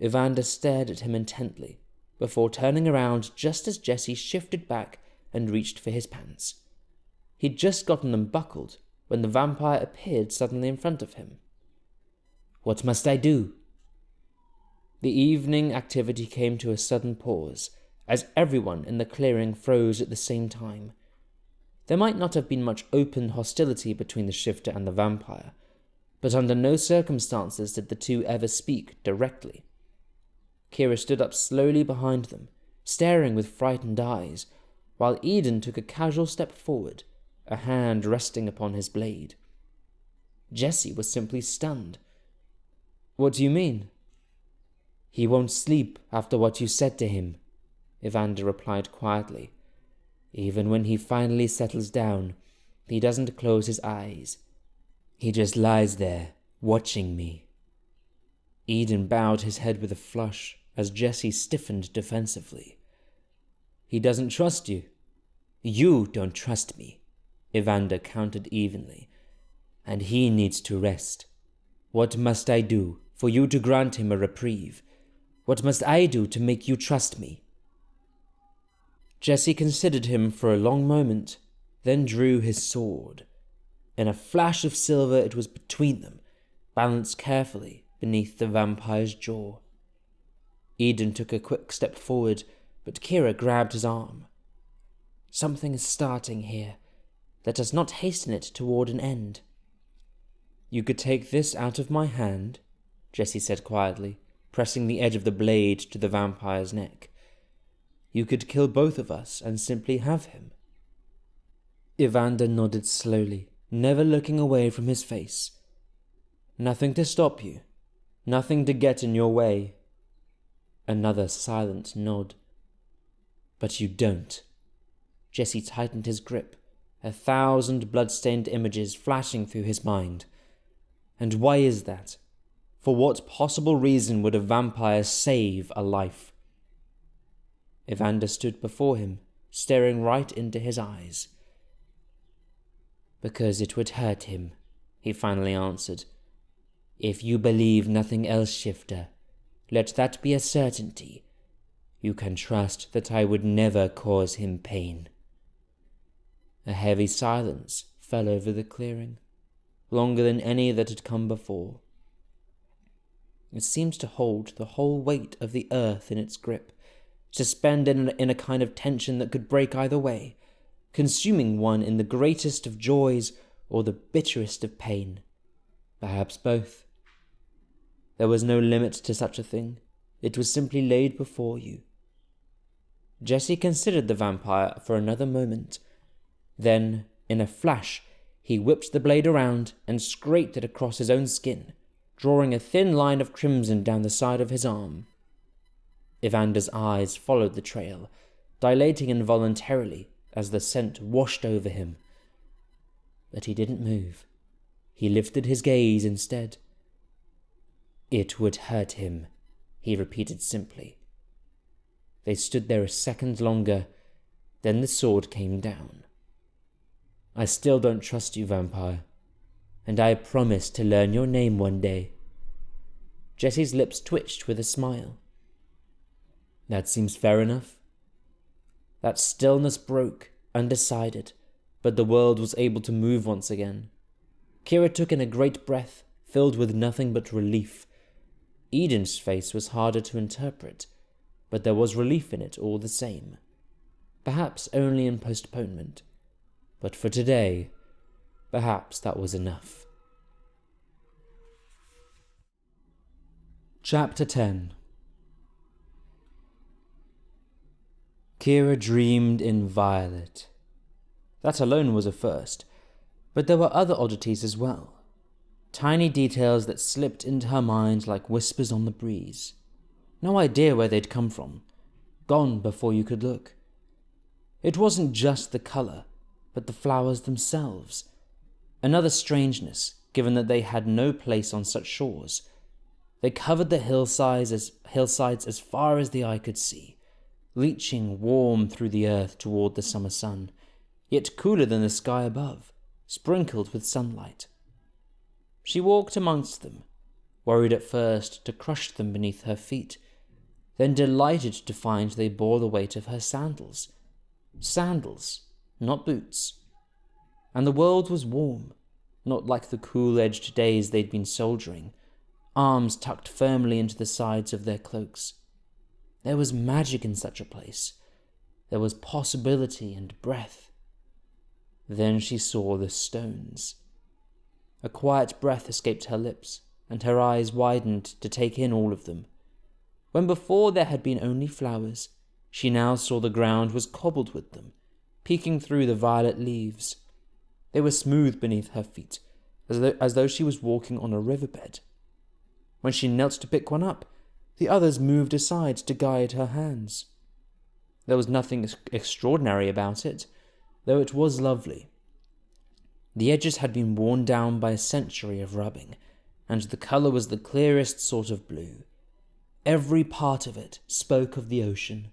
Evander stared at him intently, before turning around just as Jesse shifted back and reached for his pants. He'd just gotten them buckled when the vampire appeared suddenly in front of him. What must I do? The evening activity came to a sudden pause, as everyone in the clearing froze at the same time. There might not have been much open hostility between the shifter and the vampire, but under no circumstances did the two ever speak directly. Kiera stood up slowly behind them, staring with frightened eyes, while Eden took a casual step forward, a hand resting upon his blade. Jesse was simply stunned. What do you mean? He won't sleep after what you said to him, Evander replied quietly. Even when he finally settles down, he doesn't close his eyes. He just lies there, watching me. Eden bowed his head with a flush as Jesse stiffened defensively. He doesn't trust you. You don't trust me, Evander countered evenly. And he needs to rest. What must I do for you to grant him a reprieve? What must I do to make you trust me? Jesse considered him for a long moment, then drew his sword. In a flash of silver it was between them, balanced carefully beneath the vampire's jaw. Eden took a quick step forward, but Kiera grabbed his arm. Something is starting here. Let us not hasten it toward an end. You could take this out of my hand, Jesse said quietly, pressing the edge of the blade to the vampire's neck. You could kill both of us and simply have him. Evander nodded slowly, never looking away from his face. Nothing to stop you. Nothing to get in your way. Another silent nod. But you don't. Jesse tightened his grip, 1,000 blood-stained images flashing through his mind. And why is that? For what possible reason would a vampire save a life? Evander stood before him, staring right into his eyes. Because it would hurt him, he finally answered. If you believe nothing else, Shifter, let that be a certainty. You can trust that I would never cause him pain. A heavy silence fell over the clearing, longer than any that had come before. It seemed to hold the whole weight of the earth in its grip, suspended in a kind of tension that could break either way, consuming one in the greatest of joys or the bitterest of pain. Perhaps both. There was no limit to such a thing. It was simply laid before you. Jesse considered the vampire for another moment. Then, in a flash, he whipped the blade around and scraped it across his own skin, drawing a thin line of crimson down the side of his arm. Evander's eyes followed the trail, dilating involuntarily as the scent washed over him. But he didn't move. He lifted his gaze instead. It would hurt him, he repeated simply. They stood there a second longer, then the sword came down. I still don't trust you, vampire, and I promise to learn your name one day. Jesse's lips twitched with a smile. That seems fair enough. That stillness broke, undecided, but the world was able to move once again. Kiera took in a great breath, filled with nothing but relief. Eden's face was harder to interpret, but there was relief in it all the same. Perhaps only in postponement. But for today, perhaps that was enough. Chapter 10. Kiera dreamed in violet. That alone was a first, but there were other oddities as well. Tiny details that slipped into her mind like whispers on the breeze. No idea where they'd come from. Gone before you could look. It wasn't just the colour, but the flowers themselves. Another strangeness, given that they had no place on such shores. They covered the hillsides as far as the eye could see, reaching warm through the earth toward the summer sun, yet cooler than the sky above, sprinkled with sunlight. She walked amongst them, worried at first to crush them beneath her feet, then delighted to find they bore the weight of her sandals. Sandals, not boots. And the world was warm, not like the cool-edged days they'd been soldiering, arms tucked firmly into the sides of their cloaks. There was magic in such a place. There was possibility and breath. Then she saw the stones. A quiet breath escaped her lips, and her eyes widened to take in all of them. When before there had been only flowers, she now saw the ground was cobbled with them, peeking through the violet leaves. They were smooth beneath her feet, as though she was walking on a riverbed. When she knelt to pick one up, the others moved aside to guide her hands. There was nothing extraordinary about it, though it was lovely. The edges had been worn down by a century of rubbing, and the colour was the clearest sort of blue. Every part of it spoke of the ocean.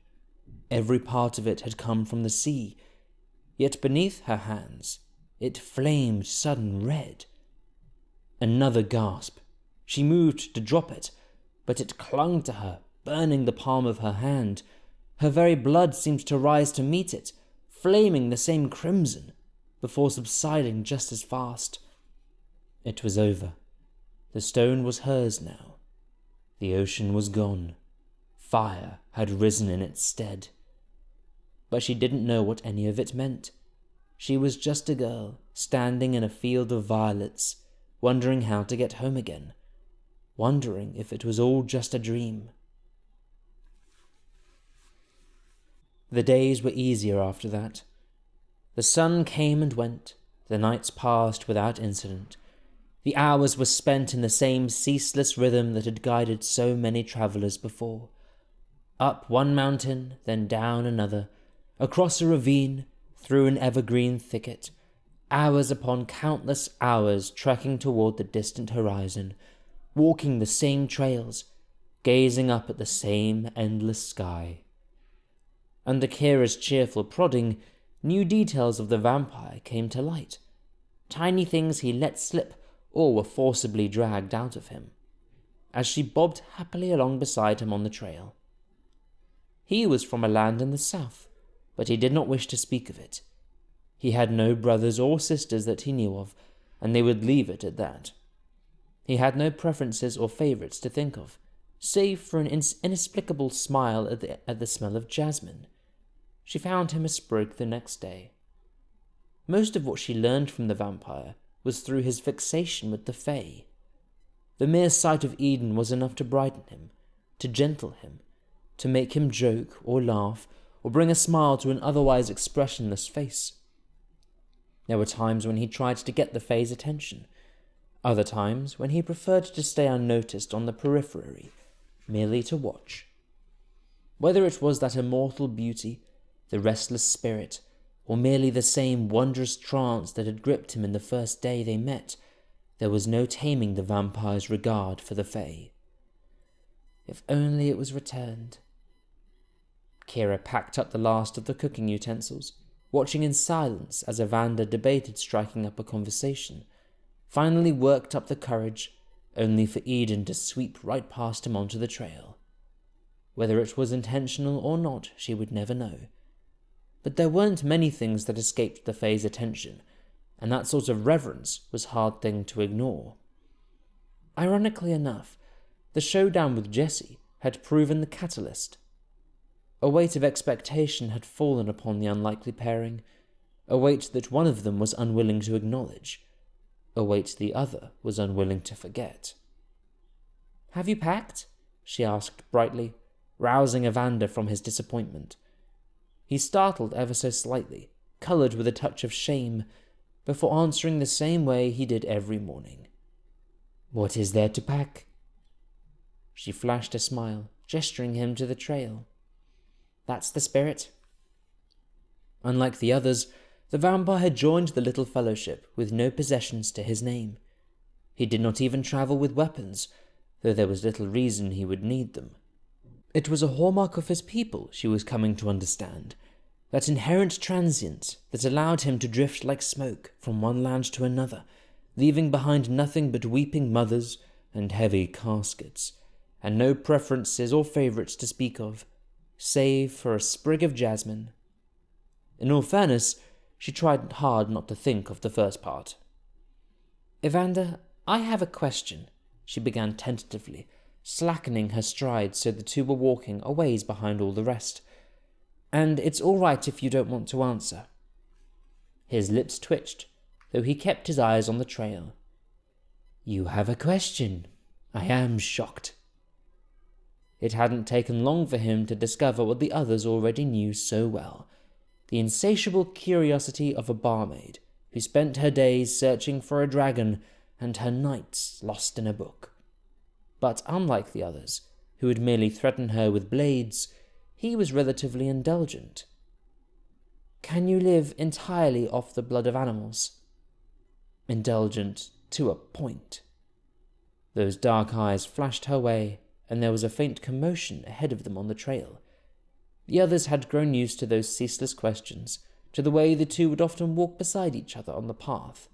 Every part of it had come from the sea, yet beneath her hands it flamed sudden red. Another gasp. She moved to drop it, but it clung to her, burning the palm of her hand. Her very blood seemed to rise to meet it, flaming the same crimson, before subsiding just as fast. It was over. The stone was hers now. The ocean was gone. Fire had risen in its stead. But she didn't know what any of it meant. She was just a girl, standing in a field of violets, wondering how to get home again, wondering if it was all just a dream. The days were easier after that. The sun came and went, the nights passed without incident. The hours were spent in the same ceaseless rhythm that had guided so many travellers before. Up one mountain, then down another, across a ravine, through an evergreen thicket, hours upon countless hours trekking toward the distant horizon, walking the same trails, gazing up at the same endless sky. Under Kiera's cheerful prodding, new details of the vampire came to light. Tiny things he let slip or were forcibly dragged out of him, as she bobbed happily along beside him on the trail. He was from a land in the south, but he did not wish to speak of it. He had no brothers or sisters that he knew of, and they would leave it at that. He had no preferences or favourites to think of, save for an inexplicable smile at the smell of jasmine. She found him a sprig the next day. Most of what she learned from the vampire was through his fixation with the Fae. The mere sight of Eden was enough to brighten him, to gentle him, to make him joke or laugh or bring a smile to an otherwise expressionless face. There were times when he tried to get the Fae's attention, other times when he preferred to stay unnoticed on the periphery, merely to watch. Whether it was that immortal beauty, the restless spirit, or merely the same wondrous trance that had gripped him in the first day they met, there was no taming the vampire's regard for the Fae. If only it was returned. Kiera packed up the last of the cooking utensils, watching in silence as Evander debated striking up a conversation, finally worked up the courage, only for Eden to sweep right past him onto the trail. Whether it was intentional or not, she would never know. But there weren't many things that escaped the Fae's attention, and that sort of reverence was a hard thing to ignore. Ironically enough, the showdown with Jessie had proven the catalyst. A weight of expectation had fallen upon the unlikely pairing, a weight that one of them was unwilling to acknowledge, a weight the other was unwilling to forget. "Have you packed?" she asked brightly, rousing Evander from his disappointment. He startled ever so slightly, coloured with a touch of shame, before answering the same way he did every morning. "What is there to pack?" She flashed a smile, gesturing him to the trail. "That's the spirit." Unlike the others, the vampire had joined the little fellowship with no possessions to his name. He did not even travel with weapons, though there was little reason he would need them. It was a hallmark of his people, she was coming to understand, that inherent transience that allowed him to drift like smoke from one land to another, leaving behind nothing but weeping mothers and heavy caskets, and no preferences or favourites to speak of, save for a sprig of jasmine. In all fairness, she tried hard not to think of the first part. "Evander, I have a question," she began tentatively, slackening her stride so the two were walking a ways behind all the rest. "And it's all right if you don't want to answer." His lips twitched, though he kept his eyes on the trail. "You have a question. I am shocked." It hadn't taken long for him to discover what the others already knew so well, the insatiable curiosity of a barmaid who spent her days searching for a dragon and her nights lost in a book. But unlike the others, who would merely threaten her with blades, he was relatively indulgent. "Can you live entirely off the blood of animals?" Indulgent to a point. Those dark eyes flashed her way, and there was a faint commotion ahead of them on the trail. The others had grown used to those ceaseless questions, to the way the two would often walk beside each other on the path.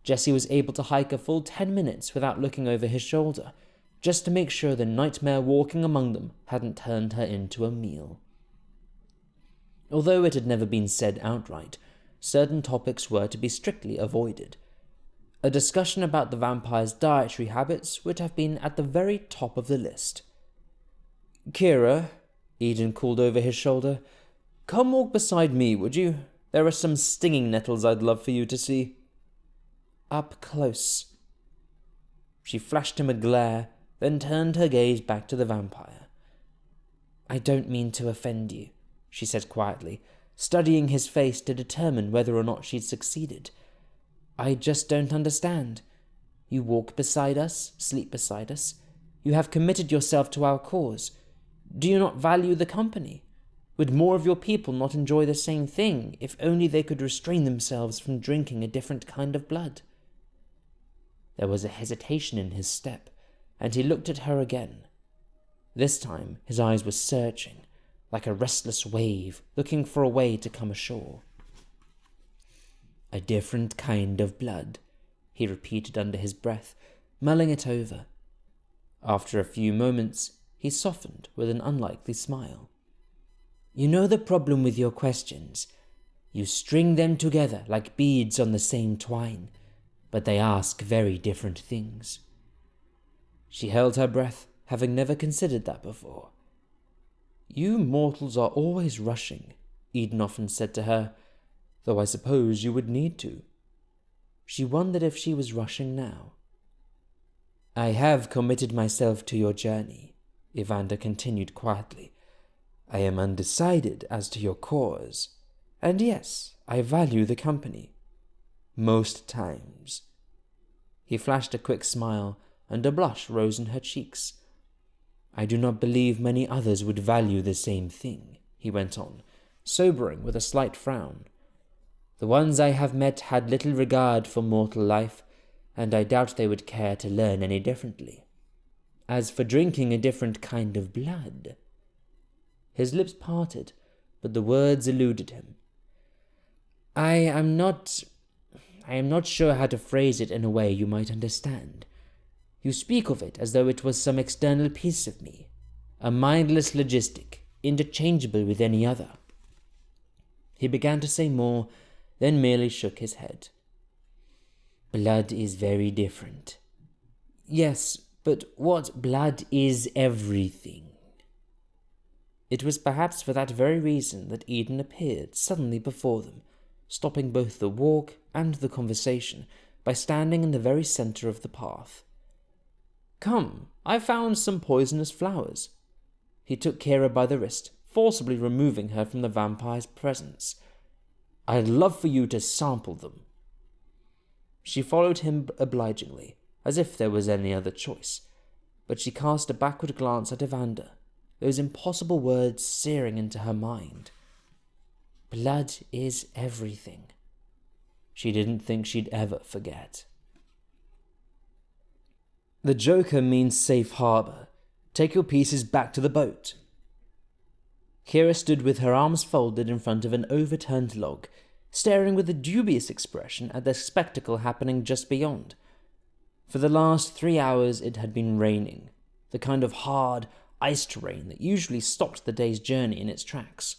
Jesse was able to hike a full 10 minutes without looking over his shoulder, just to make sure the nightmare walking among them hadn't turned her into a meal. Although it had never been said outright, certain topics were to be strictly avoided. A discussion about the vampire's dietary habits would have been at the very top of the list. "Kiera," Eden called over his shoulder, "come walk beside me, would you? There are some stinging nettles I'd love for you to see." "Up close." She flashed him a glare, then turned her gaze back to the vampire. "I don't mean to offend you," she said quietly, studying his face to determine whether or not she'd succeeded. "I just don't understand. You walk beside us, sleep beside us. You have committed yourself to our cause. Do you not value the company? Would more of your people not enjoy the same thing if only they could restrain themselves from drinking a different kind of blood?" There was a hesitation in his step, and he looked at her again. This time his eyes were searching, like a restless wave looking for a way to come ashore. "A different kind of blood," he repeated under his breath, mulling it over. After a few moments, he softened with an unlikely smile. "You know the problem with your questions. You string them together like beads on the same twine, but they ask very different things." She held her breath, having never considered that before. "You mortals are always rushing," Eden often said to her, "though I suppose you would need to." She wondered if she was rushing now. "I have committed myself to your journey," Evander continued quietly. "I am undecided as to your cause, and yes, I value the company. Most times." He flashed a quick smile, and a blush rose in her cheeks. "I do not believe many others would value the same thing," he went on, sobering with a slight frown. "The ones I have met had little regard for mortal life, and I doubt they would care to learn any differently. As for drinking a different kind of blood..." His lips parted, but the words eluded him. I am not sure how to phrase it in a way you might understand. You speak of it as though it was some external piece of me, a mindless logistic, interchangeable with any other." He began to say more, then merely shook his head. "Blood is very different." "Yes, but what blood is everything?" It was perhaps for that very reason that Eden appeared suddenly before them, stopping both the walk and the conversation by standing in the very centre of the path. "Come, I found some poisonous flowers." He took Kiera by the wrist, forcibly removing her from the vampire's presence. "I'd love for you to sample them." She followed him obligingly, as if there was any other choice, but she cast a backward glance at Evander, those impossible words searing into her mind. Blood is everything. She didn't think she'd ever forget. "The Joker means safe harbor. Take your pieces back to the boat." Kiera stood with her arms folded in front of an overturned log, staring with a dubious expression at the spectacle happening just beyond. For the last 3 hours it had been raining, the kind of hard, iced rain that usually stopped the day's journey in its tracks.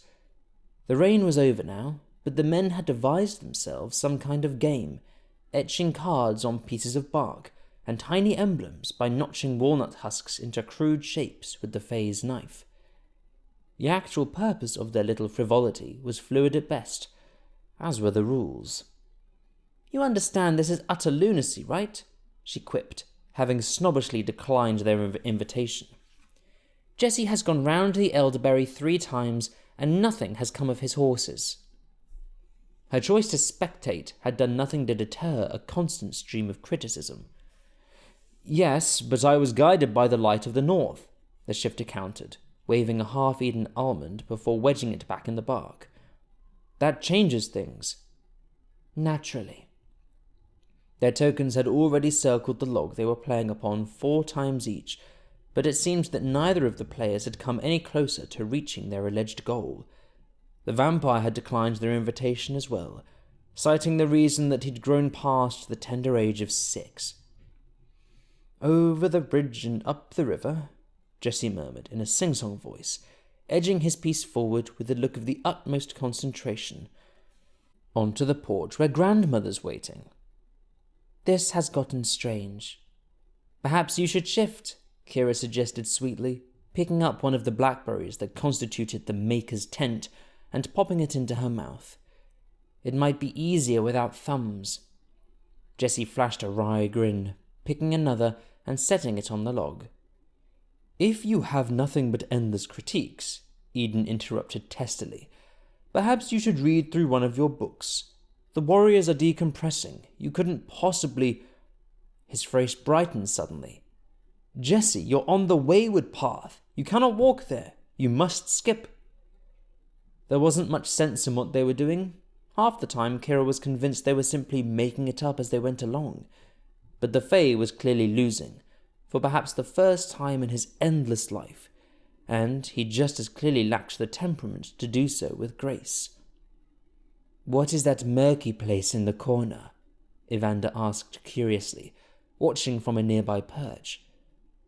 The rain was over now, but the men had devised themselves some kind of game, etching cards on pieces of bark and tiny emblems by notching walnut husks into crude shapes with the Fae's knife. The actual purpose of their little frivolity was fluid at best, as were the rules. "You understand this is utter lunacy, right?" she quipped, having snobbishly declined their invitation. "Jesse has gone round the elderberry 3 times, and nothing has come of his horses." Her choice to spectate had done nothing to deter a constant stream of criticism. "Yes, but I was guided by the light of the north," the shifter countered, waving a half-eaten almond before wedging it back in the bark. "That changes things." "Naturally." Their tokens had already circled the log they were playing upon 4 times each, but it seemed that neither of the players had come any closer to reaching their alleged goal. The vampire had declined their invitation as well, citing the reason that he'd grown past the tender age of 6. "Over the bridge and up the river," Jesse murmured in a sing-song voice, edging his piece forward with a look of the utmost concentration. "Onto the porch where grandmother's waiting." "This has gotten strange. Perhaps you should shift," Kiera suggested sweetly, picking up one of the blackberries that constituted the maker's tent and popping it into her mouth. "It might be easier without thumbs." Jesse flashed a wry grin, picking another and setting it on the log. "If you have nothing but endless critiques," Eden interrupted testily, "perhaps you should read through one of your books. The warriors are decompressing. You couldn't possibly—" His face brightened suddenly. "Jesse, you're on the wayward path. You cannot walk there. You must skip." There wasn't much sense in what they were doing. Half the time, Kiera was convinced they were simply making it up as they went along. But the Fae was clearly losing, for perhaps the first time in his endless life, and he just as clearly lacked the temperament to do so with grace. "What is that murky place in the corner?" Evander asked curiously, watching from a nearby perch.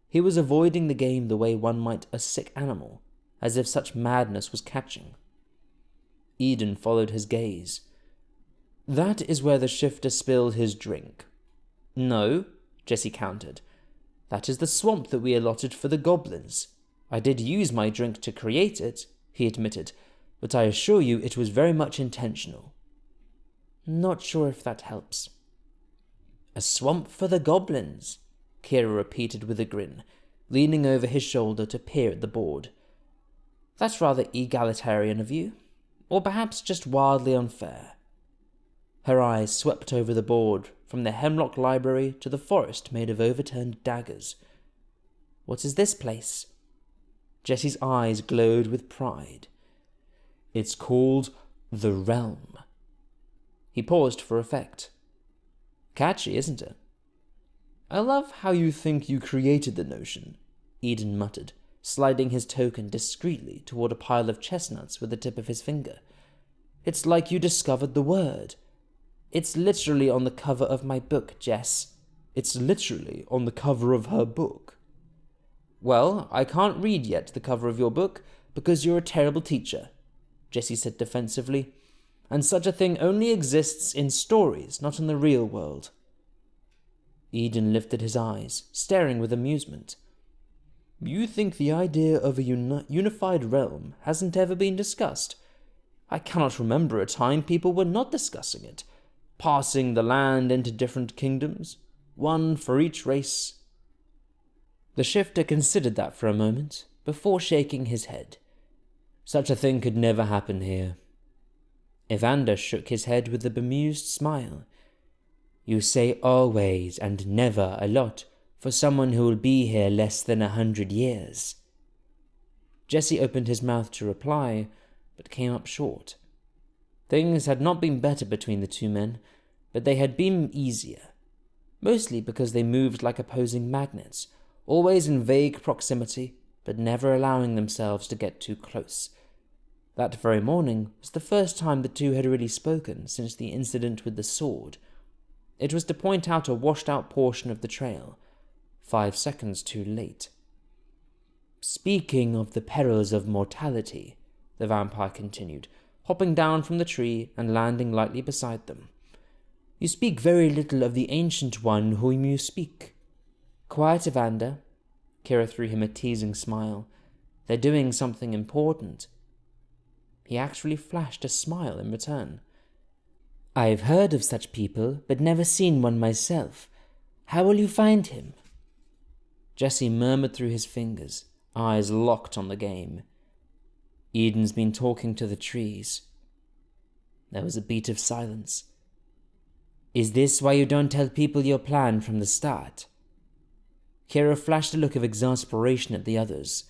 He was avoiding the game the way one might a sick animal, as if such madness was catching. Eden followed his gaze. "That is where the shifter spilled his drink." "No," Jesse countered. "That is the swamp that we allotted for the goblins. I did use my drink to create it," he admitted, "but I assure you it was very much intentional." "Not sure if that helps." "A swamp for the goblins," Kiera repeated with a grin, leaning over his shoulder to peer at the board. "That's rather egalitarian of you, or perhaps just wildly unfair." Her eyes swept over the board, from the hemlock library to the forest made of overturned daggers. "What is this place?" Jesse's eyes glowed with pride. "It's called the Realm." He paused for effect. "Catchy, isn't it?" "I love how you think you created the notion," Eden muttered, sliding his token discreetly toward a pile of chestnuts with the tip of his finger. "It's like you discovered the word. It's literally on the cover of my book, Jess." "It's literally on the cover of her book." "Well, I can't read yet the cover of your book because you're a terrible teacher," Jesse said defensively, "and such a thing only exists in stories, not in the real world." Eden lifted his eyes, staring with amusement. "You think the idea of a unified realm hasn't ever been discussed? I cannot remember a time people were not discussing it. Passing the land into different kingdoms, one for each race." The shifter considered that for a moment, before shaking his head. "Such a thing could never happen here." Evander shook his head with a bemused smile. "You say always and never a lot for someone who will be here less than 100 years. Jesse opened his mouth to reply, but came up short. Things had not been better between the two men, but they had been easier, mostly because they moved like opposing magnets, always in vague proximity, but never allowing themselves to get too close. That very morning was the first time the two had really spoken since the incident with the sword. It was to point out a washed-out portion of the trail, 5 seconds too late. "Speaking of the perils of mortality," the vampire continued, hopping down from the tree and landing lightly beside them. "You speak very little of the Ancient One whom you speak." "Quiet, Evander." Kiera threw him a teasing smile. "They're doing something important." He actually flashed a smile in return. "I've heard of such people, but never seen one myself. How will you find him?" Jesse murmured through his fingers, eyes locked on the game. "Eden's been talking to the trees." There was a beat of silence. "Is this why you don't tell people your plan from the start?" Kiera flashed a look of exasperation at the others.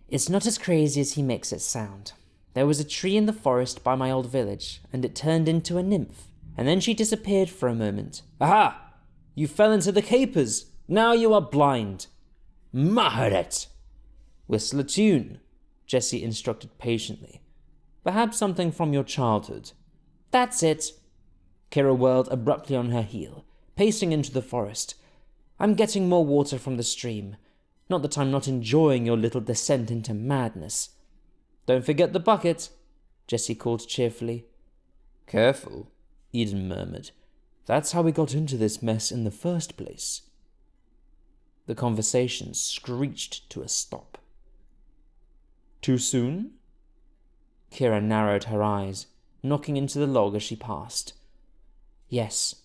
"It's not as crazy as he makes it sound. There was a tree in the forest by my old village, and it turned into a nymph, and then she disappeared for a moment." "Aha! You fell into the capers! Now you are blind!" Maharet! Whistle a tune, Jessie instructed patiently. Perhaps something from your childhood. That's it. Kiera whirled abruptly on her heel, pacing into the forest. I'm getting more water from the stream. Not that I'm not enjoying your little descent into madness. Don't forget the bucket, Jessie called cheerfully. Careful, Eden murmured. That's how we got into this mess in the first place. The conversation screeched to a stop. Too soon? Kiera narrowed her eyes, knocking into the log as she passed. Yes,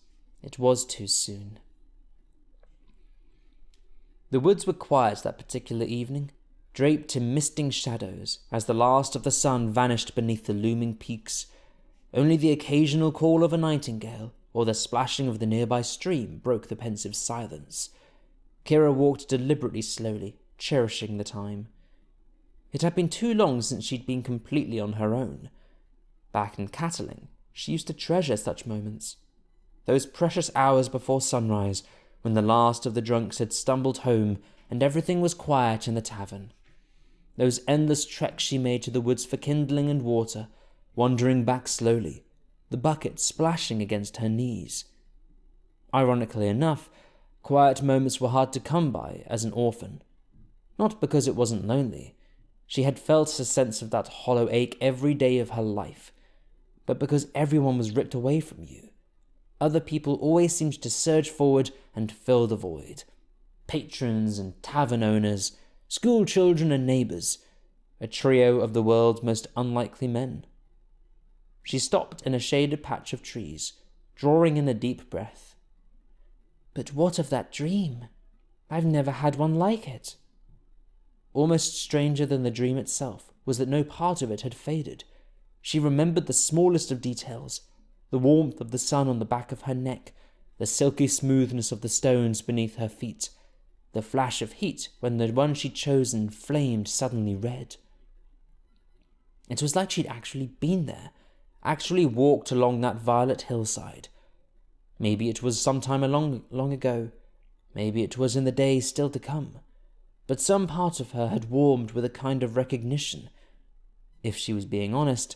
it was too soon. The woods were quiet that particular evening, draped in misting shadows as the last of the sun vanished beneath the looming peaks. Only the occasional call of a nightingale or the splashing of the nearby stream broke the pensive silence. Kiera walked deliberately slowly, cherishing the time. It had been too long since she'd been completely on her own. Back in Cateling, she used to treasure such moments. Those precious hours before sunrise, when the last of the drunks had stumbled home and everything was quiet in the tavern. Those endless treks she made to the woods for kindling and water, wandering back slowly, the bucket splashing against her knees. Ironically enough, quiet moments were hard to come by as an orphan. Not because it wasn't lonely. She had felt a sense of that hollow ache every day of her life, but because everyone was ripped away from you. Other people always seemed to surge forward and fill the void. Patrons and tavern owners, school children and neighbours, a trio of the world's most unlikely men. She stopped in a shaded patch of trees, drawing in a deep breath. But what of that dream? I've never had one like it. Almost stranger than the dream itself was that no part of it had faded. She remembered the smallest of details, the warmth of the sun on the back of her neck, the silky smoothness of the stones beneath her feet, the flash of heat when the one she'd chosen flamed suddenly red. It was like she'd actually been there, actually walked along that violet hillside. Maybe it was some time long ago, maybe it was in the days still to come, but some part of her had warmed with a kind of recognition. If she was being honest,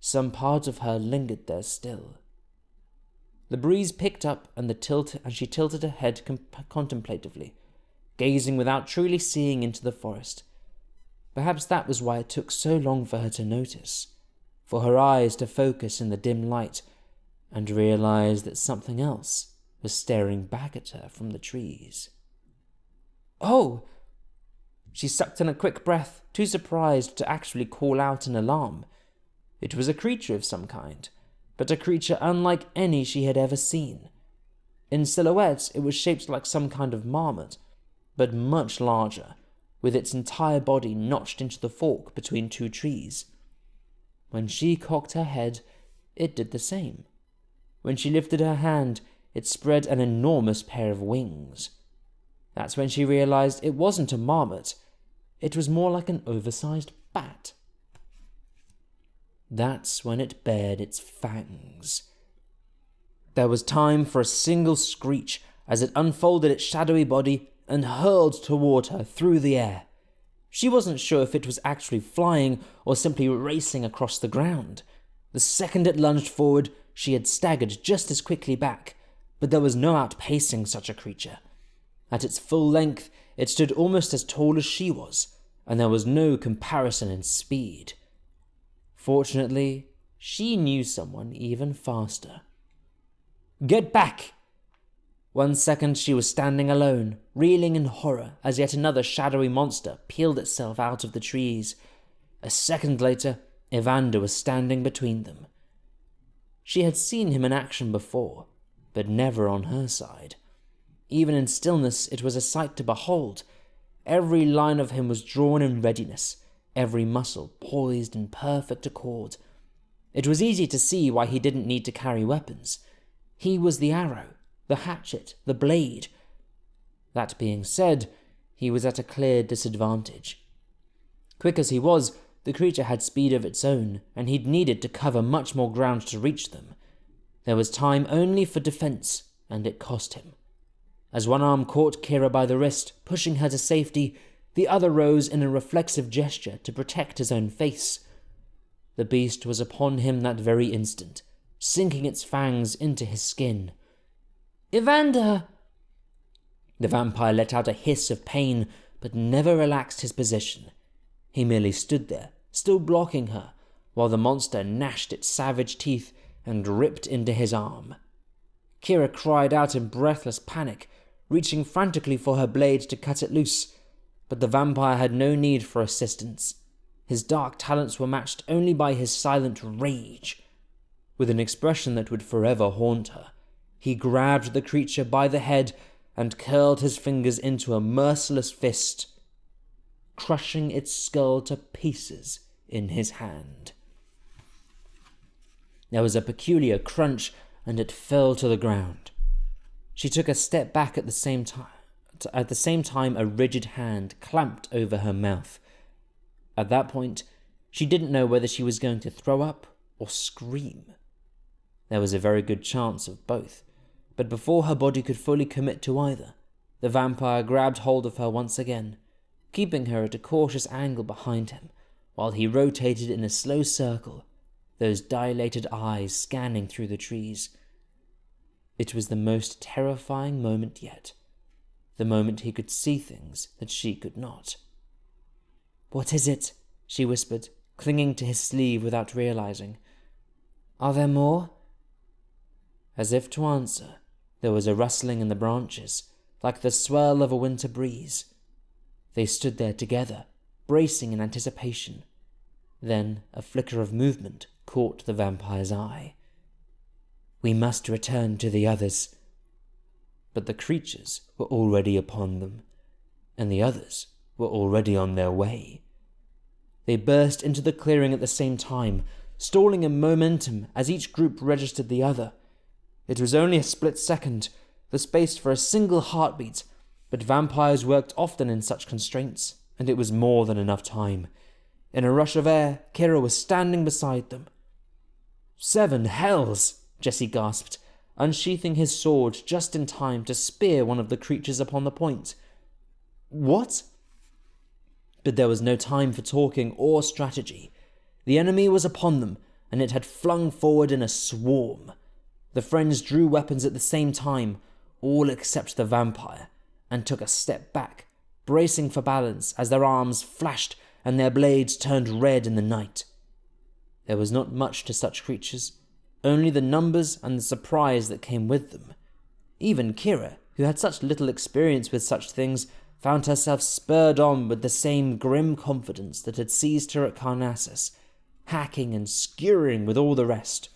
some part of her lingered there still. The breeze picked up and she tilted her head contemplatively, gazing without truly seeing into the forest. Perhaps that was why it took so long for her to notice, for her eyes to focus in the dim light and realize that something else was staring back at her from the trees. Oh! She sucked in a quick breath, too surprised to actually call out in alarm. It was a creature of some kind, but a creature unlike any she had ever seen. In silhouette, it was shaped like some kind of marmot, but much larger, with its entire body notched into the fork between two trees. When she cocked her head, it did the same. When she lifted her hand, it spread an enormous pair of wings. That's when she realized it wasn't a marmot. It was more like an oversized bat. That's when it bared its fangs. There was time for a single screech as it unfolded its shadowy body and hurled toward her through the air. She wasn't sure if it was actually flying or simply racing across the ground. The second it lunged forward, she had staggered just as quickly back, but there was no outpacing such a creature. At its full length, it stood almost as tall as she was, and there was no comparison in speed. Fortunately, she knew someone even faster. Get back! 1 second she was standing alone, reeling in horror as yet another shadowy monster peeled itself out of the trees. A second later, Evander was standing between them. She had seen him in action before, but never on her side. Even in stillness, it was a sight to behold. Every line of him was drawn in readiness, every muscle poised in perfect accord. It was easy to see why he didn't need to carry weapons. He was the arrow, the hatchet, the blade. That being said, he was at a clear disadvantage. Quick as he was, the creature had speed of its own, and he'd needed to cover much more ground to reach them. There was time only for defense, and it cost him. As one arm caught Kiera by the wrist, pushing her to safety, the other rose in a reflexive gesture to protect his own face. The beast was upon him that very instant, sinking its fangs into his skin. "Evander!" The vampire let out a hiss of pain, but never relaxed his position. He merely stood there, still blocking her, while the monster gnashed its savage teeth and ripped into his arm. Kiera cried out in breathless panic, reaching frantically for her blade to cut it loose, but the vampire had no need for assistance. His dark talents were matched only by his silent rage. With an expression that would forever haunt her, he grabbed the creature by the head and curled his fingers into a merciless fist, crushing its skull to pieces in his hand. There was a peculiar crunch, and it fell to the ground. She took a step back at the same time a rigid hand clamped over her mouth. At that point, she didn't know whether she was going to throw up or scream. There was a very good chance of both, but before her body could fully commit to either, the vampire grabbed hold of her once again, keeping her at a cautious angle behind him, while he rotated in a slow circle, those dilated eyes scanning through the trees. It was the most terrifying moment yet, the moment he could see things that she could not. "What is it?" she whispered, clinging to his sleeve without realizing. "Are there more?" As if to answer, there was a rustling in the branches, like the swirl of a winter breeze. They stood there together, bracing in anticipation. Then a flicker of movement caught the vampire's eye. "We must return to the others." But the creatures were already upon them, and the others were already on their way. They burst into the clearing at the same time, stalling in momentum as each group registered the other. It was only a split second, the space for a single heartbeat, but vampires worked often in such constraints, and it was more than enough time. In a rush of air, Kiera was standing beside them. "Seven hells!" Jesse gasped, unsheathing his sword just in time to spear one of the creatures upon the point. "What?" But there was no time for talking or strategy. The enemy was upon them, and it had flung forward in a swarm. The friends drew weapons at the same time, all except the vampire, and took a step back, bracing for balance as their arms flashed and their blades turned red in the night. There was not much to such creatures, only the numbers and the surprise that came with them. Even Kiera, who had such little experience with such things, found herself spurred on with the same grim confidence that had seized her at Carnassus, hacking and skewering with all the rest.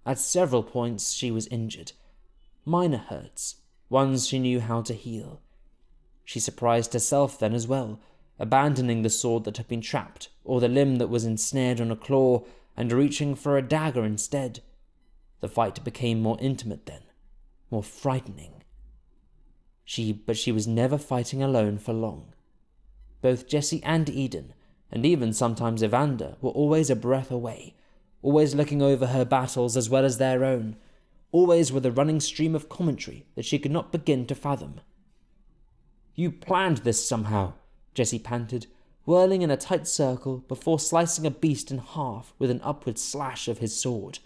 At several points she was injured. Minor hurts, ones she knew how to heal. She surprised herself then as well, abandoning the sword that had been trapped, or the limb that was ensnared on a claw, and reaching for a dagger instead. The fight became more intimate then, more frightening. But she was never fighting alone for long. Both Jesse and Eden, and even sometimes Evander, were always a breath away, always looking over her battles as well as their own, always with a running stream of commentary that she could not begin to fathom. "You planned this somehow," Jesse panted, whirling in a tight circle before slicing a beast in half with an upward slash of his sword.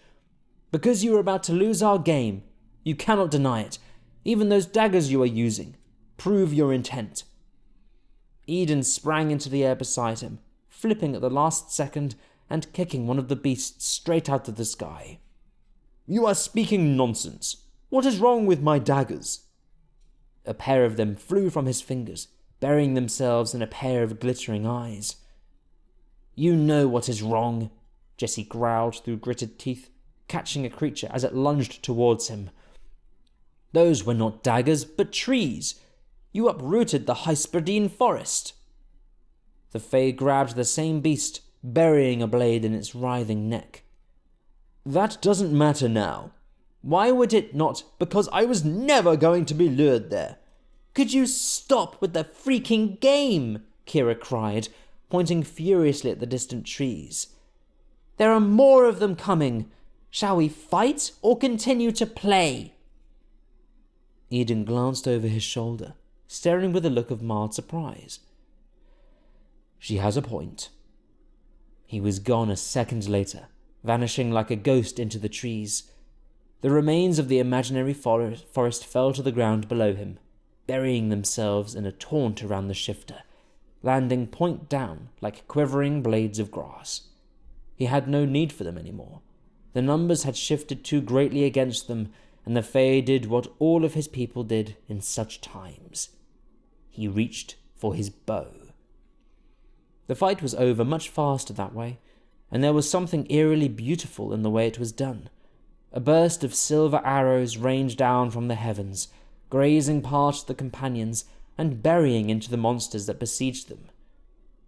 "Because you were about to lose our game. You cannot deny it. Even those daggers you are using prove your intent." Eden sprang into the air beside him, flipping at the last second and kicking one of the beasts straight out of the sky. "You are speaking nonsense. What is wrong with my daggers?" A pair of them flew from his fingers, burying themselves in a pair of glittering eyes. "You know what is wrong," Jesse growled through gritted teeth, catching a creature as it lunged towards him. "Those were not daggers, but trees. You uprooted the Hysperdine forest." The Fae grabbed the same beast, burying a blade in its writhing neck. "That doesn't matter now. Why would it not? Because I was never going to be lured there." "Could you stop with the freaking game?" Kiera cried, pointing furiously at the distant trees. "There are more of them coming. Shall we fight or continue to play?" Eden glanced over his shoulder, staring with a look of mild surprise. She has a point. He was gone a second later, vanishing like a ghost into the trees. The remains of the imaginary forest fell to the ground below him, burying themselves in a taunt around the shifter, landing point down like quivering blades of grass. He had no need for them anymore. The numbers had shifted too greatly against them, and the Fae did what all of his people did in such times. He reached for his bow. The fight was over much faster that way, and there was something eerily beautiful in the way it was done. A burst of silver arrows rained down from the heavens, grazing past the companions and burying into the monsters that besieged them.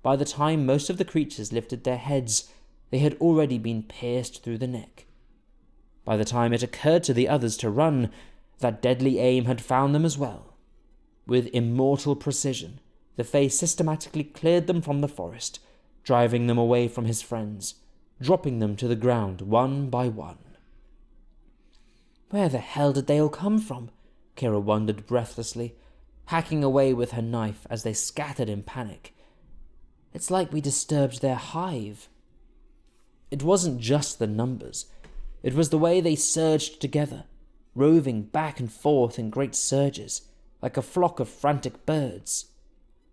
By the time most of the creatures lifted their heads, they had already been pierced through the neck. By the time it occurred to the others to run, that deadly aim had found them as well. With immortal precision, the Fae systematically cleared them from the forest, driving them away from his friends, dropping them to the ground one by one. Where the hell did they all come from? Kiera wondered breathlessly, hacking away with her knife as they scattered in panic. It's like we disturbed their hive. It wasn't just the numbers. It was the way they surged together, roving back and forth in great surges, like a flock of frantic birds.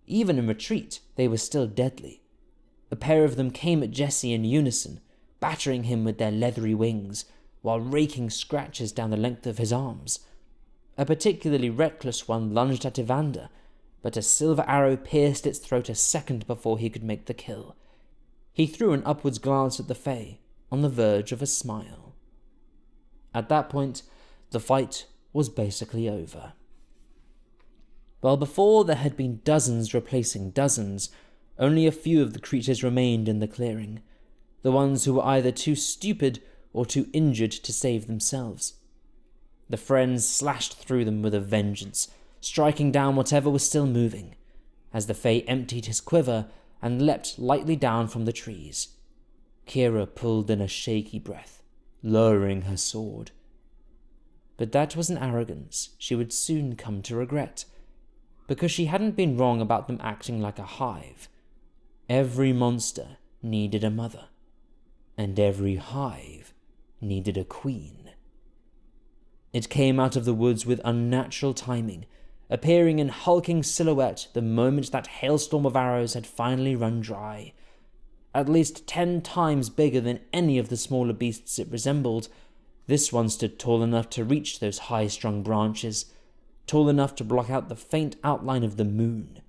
Even in retreat, they were still deadly. A pair of them came at Jesse in unison, battering him with their leathery wings, while raking scratches down the length of his arms. A particularly reckless one lunged at Evander, but a silver arrow pierced its throat a second before he could make the kill. He threw an upwards glance at the Fae, on the verge of a smile. At that point, the fight was basically over. While before there had been dozens replacing dozens, only a few of the creatures remained in the clearing, the ones who were either too stupid or too injured to save themselves. The Friends slashed through them with a vengeance, striking down whatever was still moving, as the Fae emptied his quiver and leapt lightly down from the trees. Kiera pulled in a shaky breath, lowering her sword. But that was an arrogance she would soon come to regret, because she hadn't been wrong about them acting like a hive. Every monster needed a mother, and every hive needed a queen. It came out of the woods with unnatural timing, appearing in hulking silhouette the moment that hailstorm of arrows had finally run dry. At least 10 times bigger than any of the smaller beasts it resembled, this one stood tall enough to reach those high-strung branches, tall enough to block out the faint outline of the moon.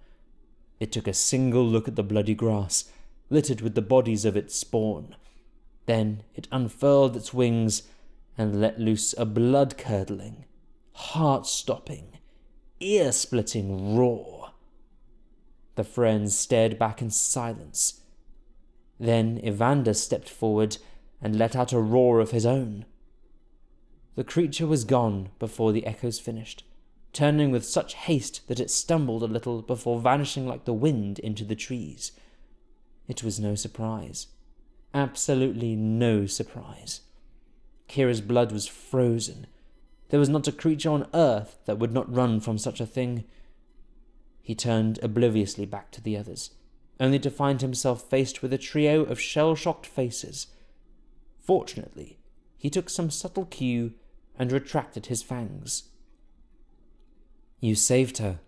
It took a single look at the bloody grass, littered with the bodies of its spawn. Then it unfurled its wings and let loose a blood-curdling, heart-stopping, ear-splitting roar. The Friends stared back in silence. Then Evander stepped forward and let out a roar of his own. The creature was gone before the echoes finished, turning with such haste that it stumbled a little before vanishing like the wind into the trees. It was no surprise. Absolutely no surprise. Kiera's blood was frozen. There was not a creature on earth that would not run from such a thing. He turned obliviously back to the others, only to find himself faced with a trio of shell-shocked faces. Fortunately, he took some subtle cue and retracted his fangs. You saved her.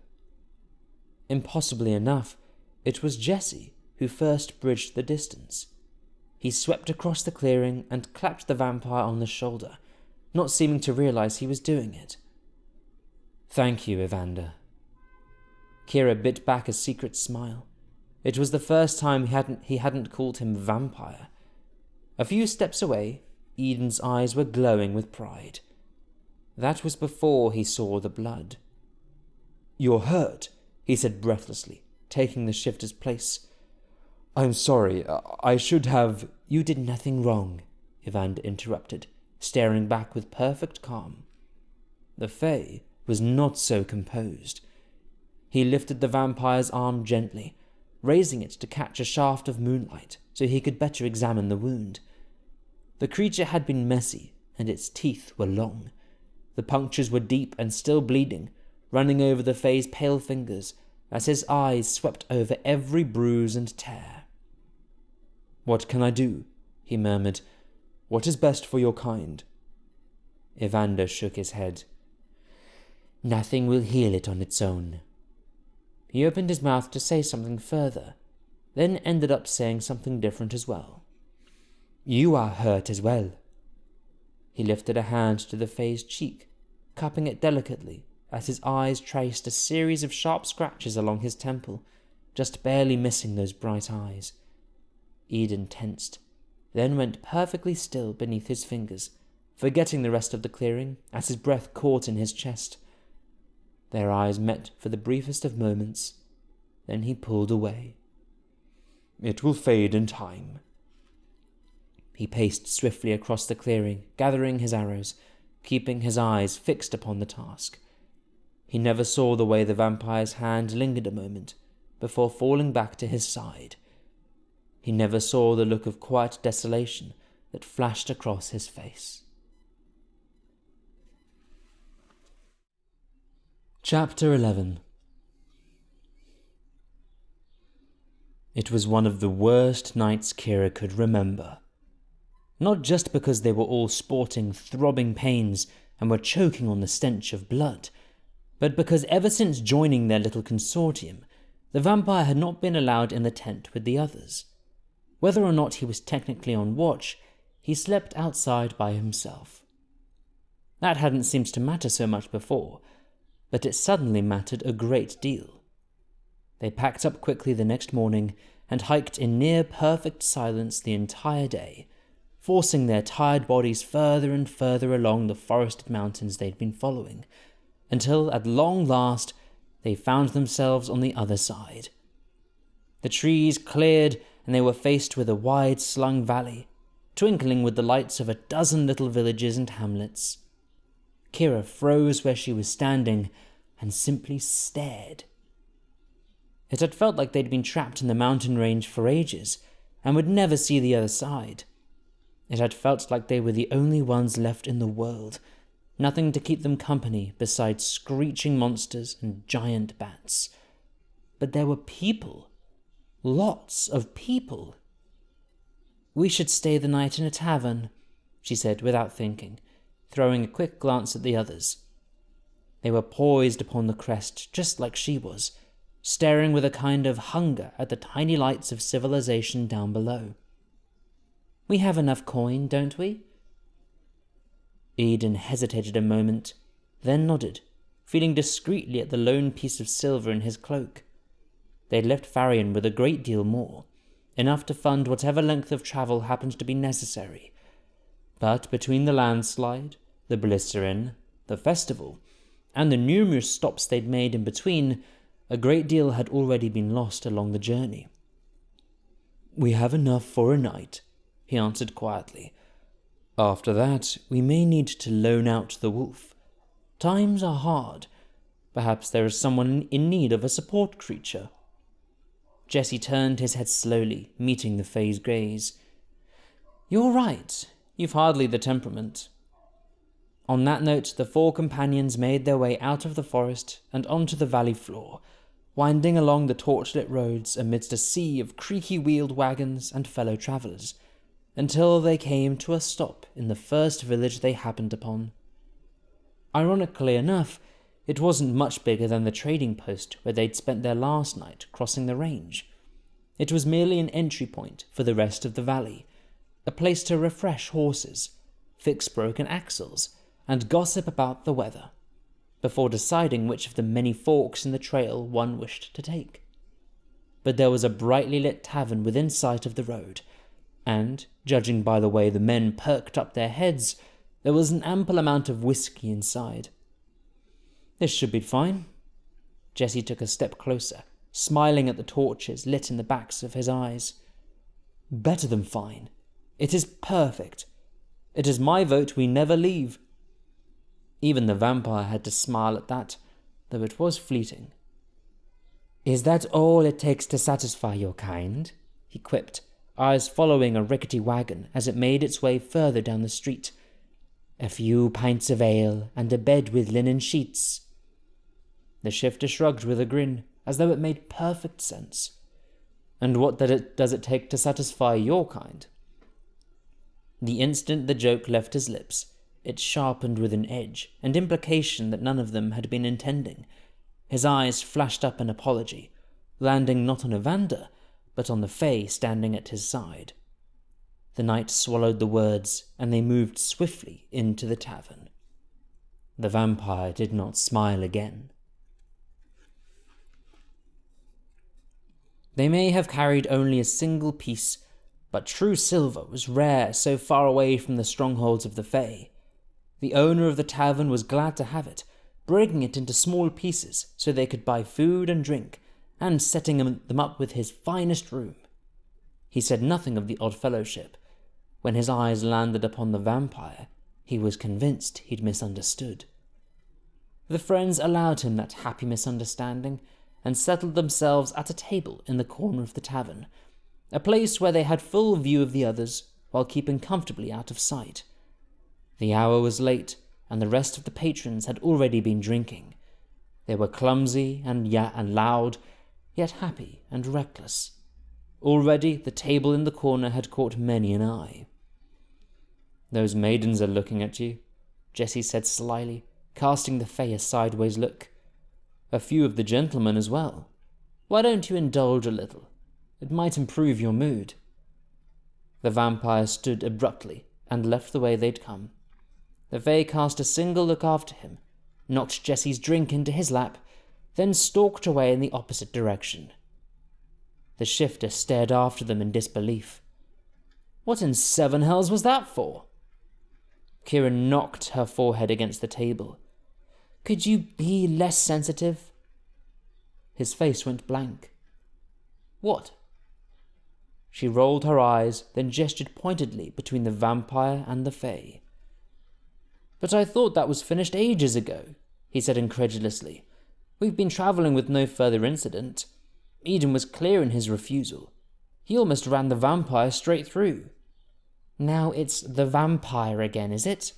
Impossibly enough, it was Jesse who first bridged the distance. He swept across the clearing and clapped the vampire on the shoulder, not seeming to realize he was doing it. Thank you, Evander. Kiera bit back a secret smile. It was the first time he hadn't called him vampire. A few steps away, Eden's eyes were glowing with pride. That was before he saw the blood. You're hurt, he said breathlessly, taking the shifter's place. I'm sorry, I should have... You did nothing wrong, Evander interrupted, staring back with perfect calm. The Fae was not so composed. He lifted the vampire's arm gently, raising it to catch a shaft of moonlight so he could better examine the wound. The creature had been messy, and its teeth were long. The punctures were deep and still bleeding, running over the Fae's pale fingers as his eyes swept over every bruise and tear. "What can I do?" he murmured. "What is best for your kind?" Evander shook his head. "Nothing will heal it on its own." He opened his mouth to say something further, then ended up saying something different as well. "You are hurt as well." He lifted a hand to the Fae's cheek, cupping it delicately as his eyes traced a series of sharp scratches along his temple, just barely missing those bright eyes. Eden tensed, then went perfectly still beneath his fingers, forgetting the rest of the clearing as his breath caught in his chest. Their eyes met for the briefest of moments, then he pulled away. "It will fade in time." He paced swiftly across the clearing, gathering his arrows, keeping his eyes fixed upon the task. He never saw the way the vampire's hand lingered a moment before falling back to his side. He never saw the look of quiet desolation that flashed across his face. Chapter 11. It was one of the worst nights Kiera could remember. Not just because they were all sporting throbbing pains and were choking on the stench of blood, but because ever since joining their little consortium, the vampire had not been allowed in the tent with the others. Whether or not he was technically on watch, he slept outside by himself. That hadn't seemed to matter so much before, but it suddenly mattered a great deal. They packed up quickly the next morning and hiked in near-perfect silence the entire day, forcing their tired bodies further and further along the forested mountains they'd been following, until at long last they found themselves on the other side. The trees cleared and they were faced with a wide-slung valley, twinkling with the lights of a dozen little villages and hamlets. Kiera froze where she was standing and simply stared. It had felt like they'd been trapped in the mountain range for ages and would never see the other side. It had felt like they were the only ones left in the world, nothing to keep them company besides screeching monsters and giant bats. But there were people. Lots of people. "We should stay the night in a tavern," she said without thinking, throwing a quick glance at the others. They were poised upon the crest just like she was, staring with a kind of hunger at the tiny lights of civilization down below. "We have enough coin, don't we?" Eden hesitated a moment, then nodded, feeling discreetly at the lone piece of silver in his cloak. They'd left Farion with a great deal more, enough to fund whatever length of travel happened to be necessary. But between the landslide, the Blisterin, the festival, and the numerous stops they'd made in between, a great deal had already been lost along the journey. "We have enough for a night," he answered quietly. "After that, we may need to loan out the wolf. Times are hard. Perhaps there is someone in need of a support creature." Jesse turned his head slowly, meeting the Fae's gaze. "You're right. You've hardly the temperament." On that note, the four companions made their way out of the forest and onto the valley floor, winding along the torchlit roads amidst a sea of creaky-wheeled wagons and fellow travellers, until they came to a stop in the first village they happened upon. Ironically enough, it wasn't much bigger than the trading post where they'd spent their last night crossing the range. It was merely an entry point for the rest of the valley, a place to refresh horses, fix broken axles, and gossip about the weather, before deciding which of the many forks in the trail one wished to take. But there was a brightly lit tavern within sight of the road, and, judging by the way the men perked up their heads, there was an ample amount of whiskey inside. "This should be fine." Jesse took a step closer, smiling at the torches lit in the backs of his eyes. "Better than fine. It is perfect. It is my vote we never leave." Even the vampire had to smile at that, though it was fleeting. "Is that all it takes to satisfy your kind?" he quipped, eyes following a rickety wagon as it made its way further down the street. A few pints of ale and a bed with linen sheets." The shifter shrugged with a grin, as though it made perfect sense. "And what does it take to satisfy your kind?" The instant the joke left his lips, it sharpened with an edge and implication that none of them had been intending. His eyes flashed up an apology, landing not on Evander, but on the Fae standing at his side. The knight swallowed the words, and they moved swiftly into the tavern. The vampire did not smile again. They may have carried only a single piece, but true silver was rare so far away from the strongholds of the Fae. The owner of the tavern was glad to have it, breaking it into small pieces so they could buy food and drink, and setting them up with his finest room. He said nothing of the odd fellowship. When his eyes landed upon the vampire, he was convinced he'd misunderstood. The friends allowed him that happy misunderstanding, and settled themselves at a table in the corner of the tavern, a place where they had full view of the others, while keeping comfortably out of sight. The hour was late, and the rest of the patrons had already been drinking. They were clumsy and loud, yet happy and reckless. Already the table in the corner had caught many an eye. "Those maidens are looking at you," Jesse said slyly, casting the Fae a sideways look. "A few of the gentlemen as well. Why don't you indulge a little? It might improve your mood." The vampire stood abruptly and left the way they'd come. The Fae cast a single look after him, knocked Jesse's drink into his lap, then stalked away in the opposite direction. The shifter stared after them in disbelief. "What in seven hells was that for?" Kiera knocked her forehead against the table. "Could you be less sensitive?" His face went blank. "What?" She rolled her eyes, then gestured pointedly between the vampire and the Fae. "But I thought that was finished ages ago," he said incredulously. "We've been travelling with no further incident. Eden was clear in his refusal. He almost ran the vampire straight through. Now it's the vampire again, is it?"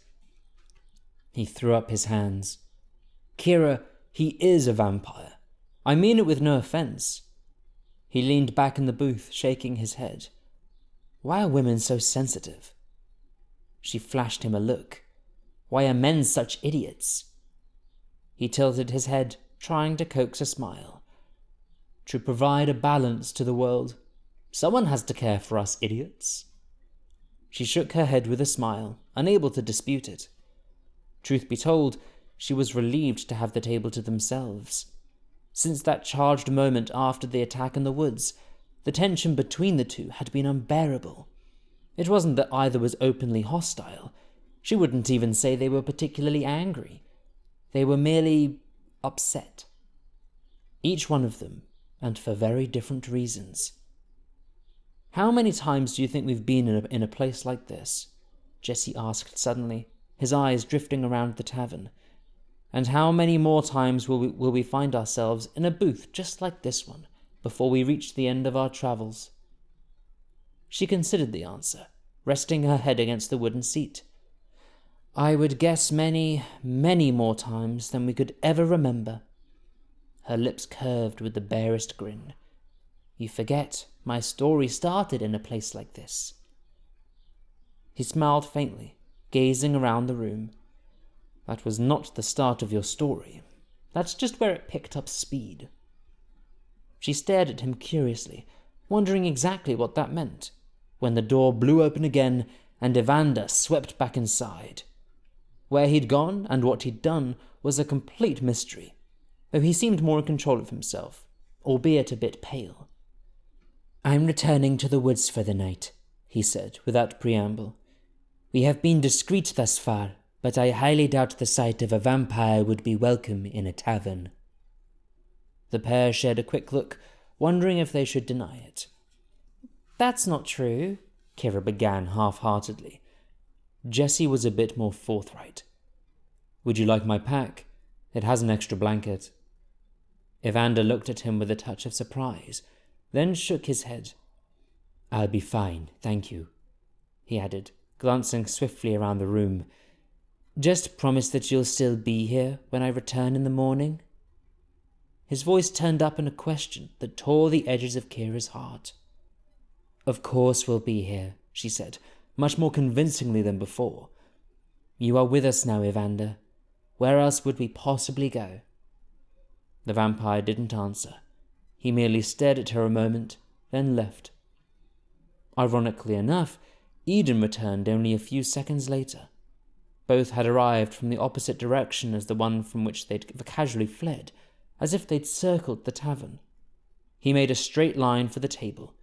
He threw up his hands. "Kiera, he is a vampire. I mean it with no offense." He leaned back in the booth, shaking his head. "Why are women so sensitive?" She flashed him a look. "Why are men such idiots?" He tilted his head, trying to coax a smile. "To provide a balance to the world, someone has to care for us idiots." She shook her head with a smile, unable to dispute it. Truth be told, she was relieved to have the table to themselves. Since that charged moment after the attack in the woods, the tension between the two had been unbearable. It wasn't that either was openly hostile. She wouldn't even say they were particularly angry. They were merely upset. Each one of them, and for very different reasons. "How many times do you think we've been in a place like this?" Jesse asked suddenly, his eyes drifting around the tavern. "And how many more times will we find ourselves in a booth just like this one before we reach the end of our travels?" She considered the answer, resting her head against the wooden seat. "I would guess many, many more times than we could ever remember." Her lips curved with the barest grin. "You forget, my story started in a place like this." He smiled faintly, gazing around the room. "That was not the start of your story. That's just where it picked up speed." She stared at him curiously, wondering exactly what that meant, when the door blew open again and Evander swept back inside. Where he'd gone and what he'd done was a complete mystery, though he seemed more in control of himself, albeit a bit pale. "I'm returning to the woods for the night," he said, without preamble. "We have been discreet thus far, but I highly doubt the sight of a vampire would be welcome in a tavern." The pair shared a quick look, wondering if they should deny it. "That's not true," Kiera began half-heartedly. Jesse was a bit more forthright. "Would you like my pack? It has an extra blanket." Evander looked at him with a touch of surprise, then shook his head. "I'll be fine, thank you," he added, glancing swiftly around the room. Just promise that you'll still be here when I return in the morning." His voice turned up in a question that tore the edges of Kiera's heart. "Of course we'll be here," she said, much more convincingly than before. "You are with us now, Evander. Where else would we possibly go?" The vampire didn't answer. He merely stared at her a moment, then left. Ironically enough, Eden returned only a few seconds later. Both had arrived from the opposite direction as the one from which they'd casually fled, as if they'd circled the tavern. He made a straight line for the table,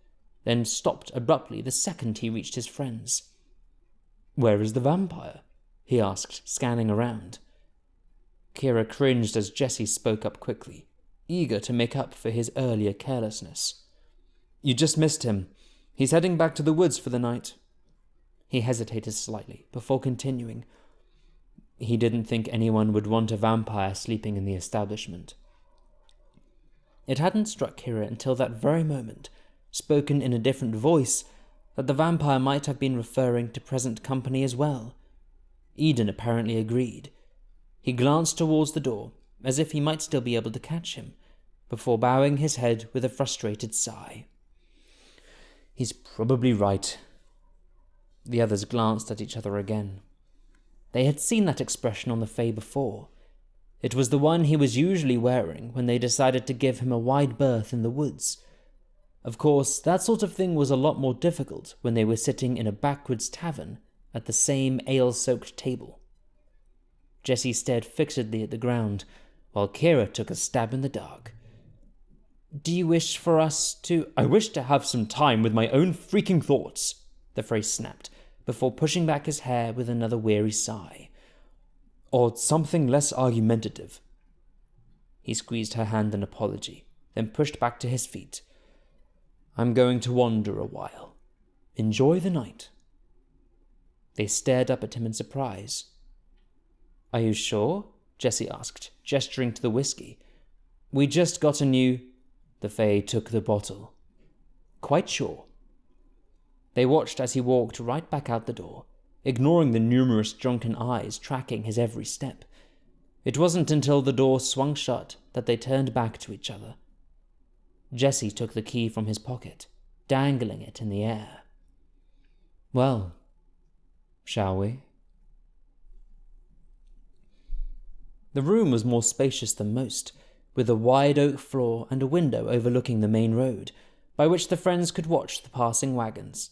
then stopped abruptly the second he reached his friends. "Where is the vampire?" he asked, scanning around. Kiera cringed as Jesse spoke up quickly, eager to make up for his earlier carelessness. "You just missed him. He's heading back to the woods for the night." He hesitated slightly before continuing. He didn't think anyone would want a vampire sleeping in the establishment. It hadn't struck Kiera until that very moment, spoken in a different voice, that the vampire might have been referring to present company as well. Eden apparently agreed. He glanced towards the door, as if he might still be able to catch him, before bowing his head with a frustrated sigh. "He's probably right." The others glanced at each other again. They had seen that expression on the Fae before. It was the one he was usually wearing when they decided to give him a wide berth in the woods. Of course, that sort of thing was a lot more difficult when they were sitting in a backwoods tavern at the same ale-soaked table. Jesse stared fixedly at the ground, while Kiera took a stab in the dark. "Do you wish for us to—" "I wish to have some time with my own freaking thoughts," the Fae snapped, before pushing back his hair with another weary sigh. "Or something less argumentative." He squeezed her hand in apology, then pushed back to his feet. "I'm going to wander a while. Enjoy the night." They stared up at him in surprise. "Are you sure?" Jesse asked, gesturing to the whiskey. "We just got a new—" The Fae took the bottle. "Quite sure." They watched as he walked right back out the door, ignoring the numerous drunken eyes tracking his every step. It wasn't until the door swung shut that they turned back to each other. Jesse took the key from his pocket, dangling it in the air. "Well, shall we?" The room was more spacious than most, with a wide oak floor and a window overlooking the main road, by which the friends could watch the passing wagons.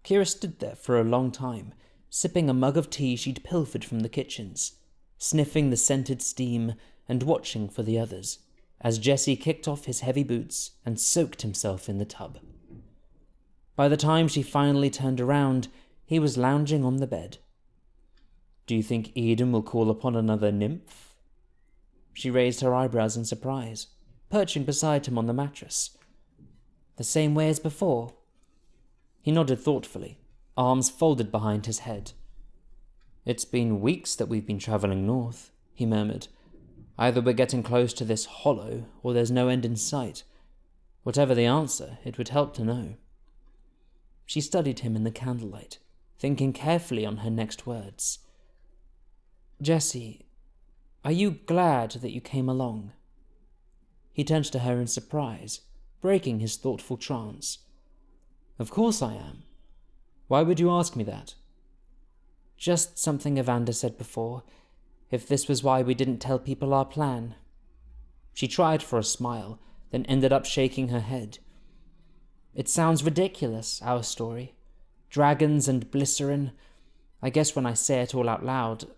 Kiera stood there for a long time, sipping a mug of tea she'd pilfered from the kitchens, sniffing the scented steam and watching for the others, as Jesse kicked off his heavy boots and soaked himself in the tub. By the time she finally turned around, he was lounging on the bed. "Do you think Eden will call upon another nymph?" She raised her eyebrows in surprise, perching beside him on the mattress. "The same way as before?" He nodded thoughtfully, arms folded behind his head. "It's been weeks that we've been travelling north," he murmured. "Either we're getting close to this hollow, or there's no end in sight. Whatever the answer, it would help to know." She studied him in the candlelight, thinking carefully on her next words. "Jesse, are you glad that you came along?" He turned to her in surprise, breaking his thoughtful trance. "Of course I am. Why would you ask me that?" "Just something Evander said before, if this was why we didn't tell people our plan." She tried for a smile, then ended up shaking her head. "It sounds ridiculous, our story. Dragons and glycerin. I guess when I say it all out loud,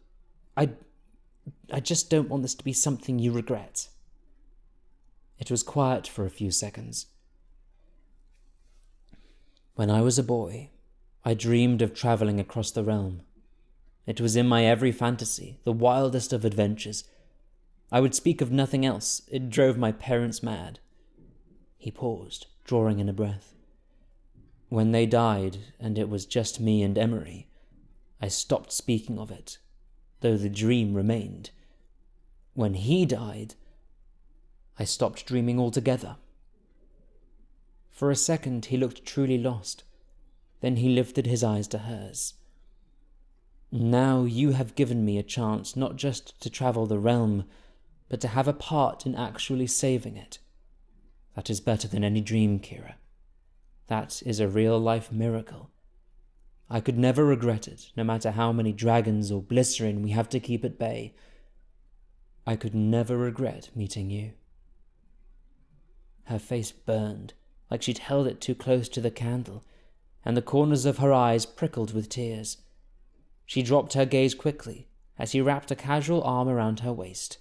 I just don't want this to be something you regret." It was quiet for a few seconds. "When I was a boy, I dreamed of travelling across the realm. It was in my every fantasy, the wildest of adventures. I would speak of nothing else. It drove my parents mad." He paused, drawing in a breath. "When they died, and it was just me and Emery, I stopped speaking of it, though the dream remained. When he died, I stopped dreaming altogether." For a second he looked truly lost. Then he lifted his eyes to hers. Now you have given me a chance not just to travel the realm, but to have a part in actually saving it. That is better than any dream, Kiera. That is a real-life miracle. I could never regret it, no matter how many dragons or glycerin we have to keep at bay. I could never regret meeting you." Her face burned, like she'd held it too close to the candle, and the corners of her eyes prickled with tears. She dropped her gaze quickly as he wrapped a casual arm around her waist.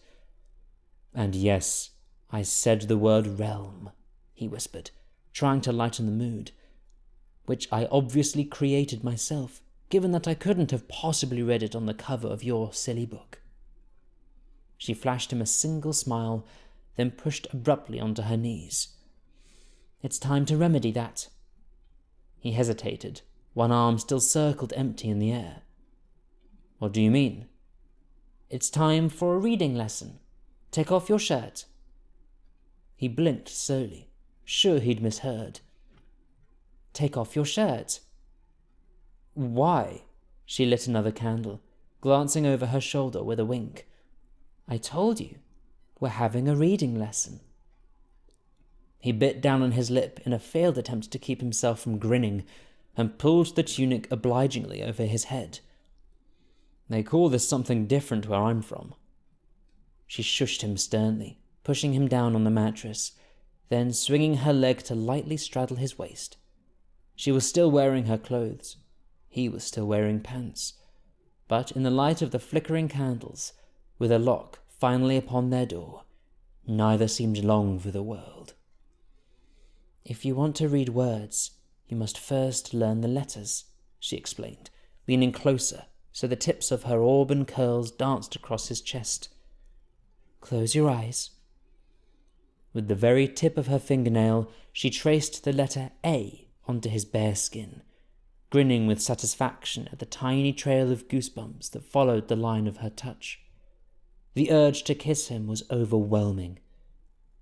"And yes, I said the word realm," he whispered, trying to lighten the mood. "Which I obviously created myself, given that I couldn't have possibly read it on the cover of your silly book." She flashed him a single smile, then pushed abruptly onto her knees. "It's time to remedy that." He hesitated, one arm still circled empty in the air. "What do you mean?" "It's time for a reading lesson. Take off your shirt." He blinked slowly, sure he'd misheard. "Take off your shirt." "Why?" She lit another candle, glancing over her shoulder with a wink. "I told you, we're having a reading lesson." He bit down on his lip in a failed attempt to keep himself from grinning, and pulled the tunic obligingly over his head. "They call this something different where I'm from." She shushed him sternly, pushing him down on the mattress, then swinging her leg to lightly straddle his waist. She was still wearing her clothes. He was still wearing pants. But in the light of the flickering candles, with a lock finally upon their door, neither seemed long for the world. "If you want to read words, you must first learn the letters," she explained, leaning closer so the tips of her auburn curls danced across his chest. "Close your eyes." With the very tip of her fingernail, she traced the letter A onto his bare skin, grinning with satisfaction at the tiny trail of goosebumps that followed the line of her touch. The urge to kiss him was overwhelming.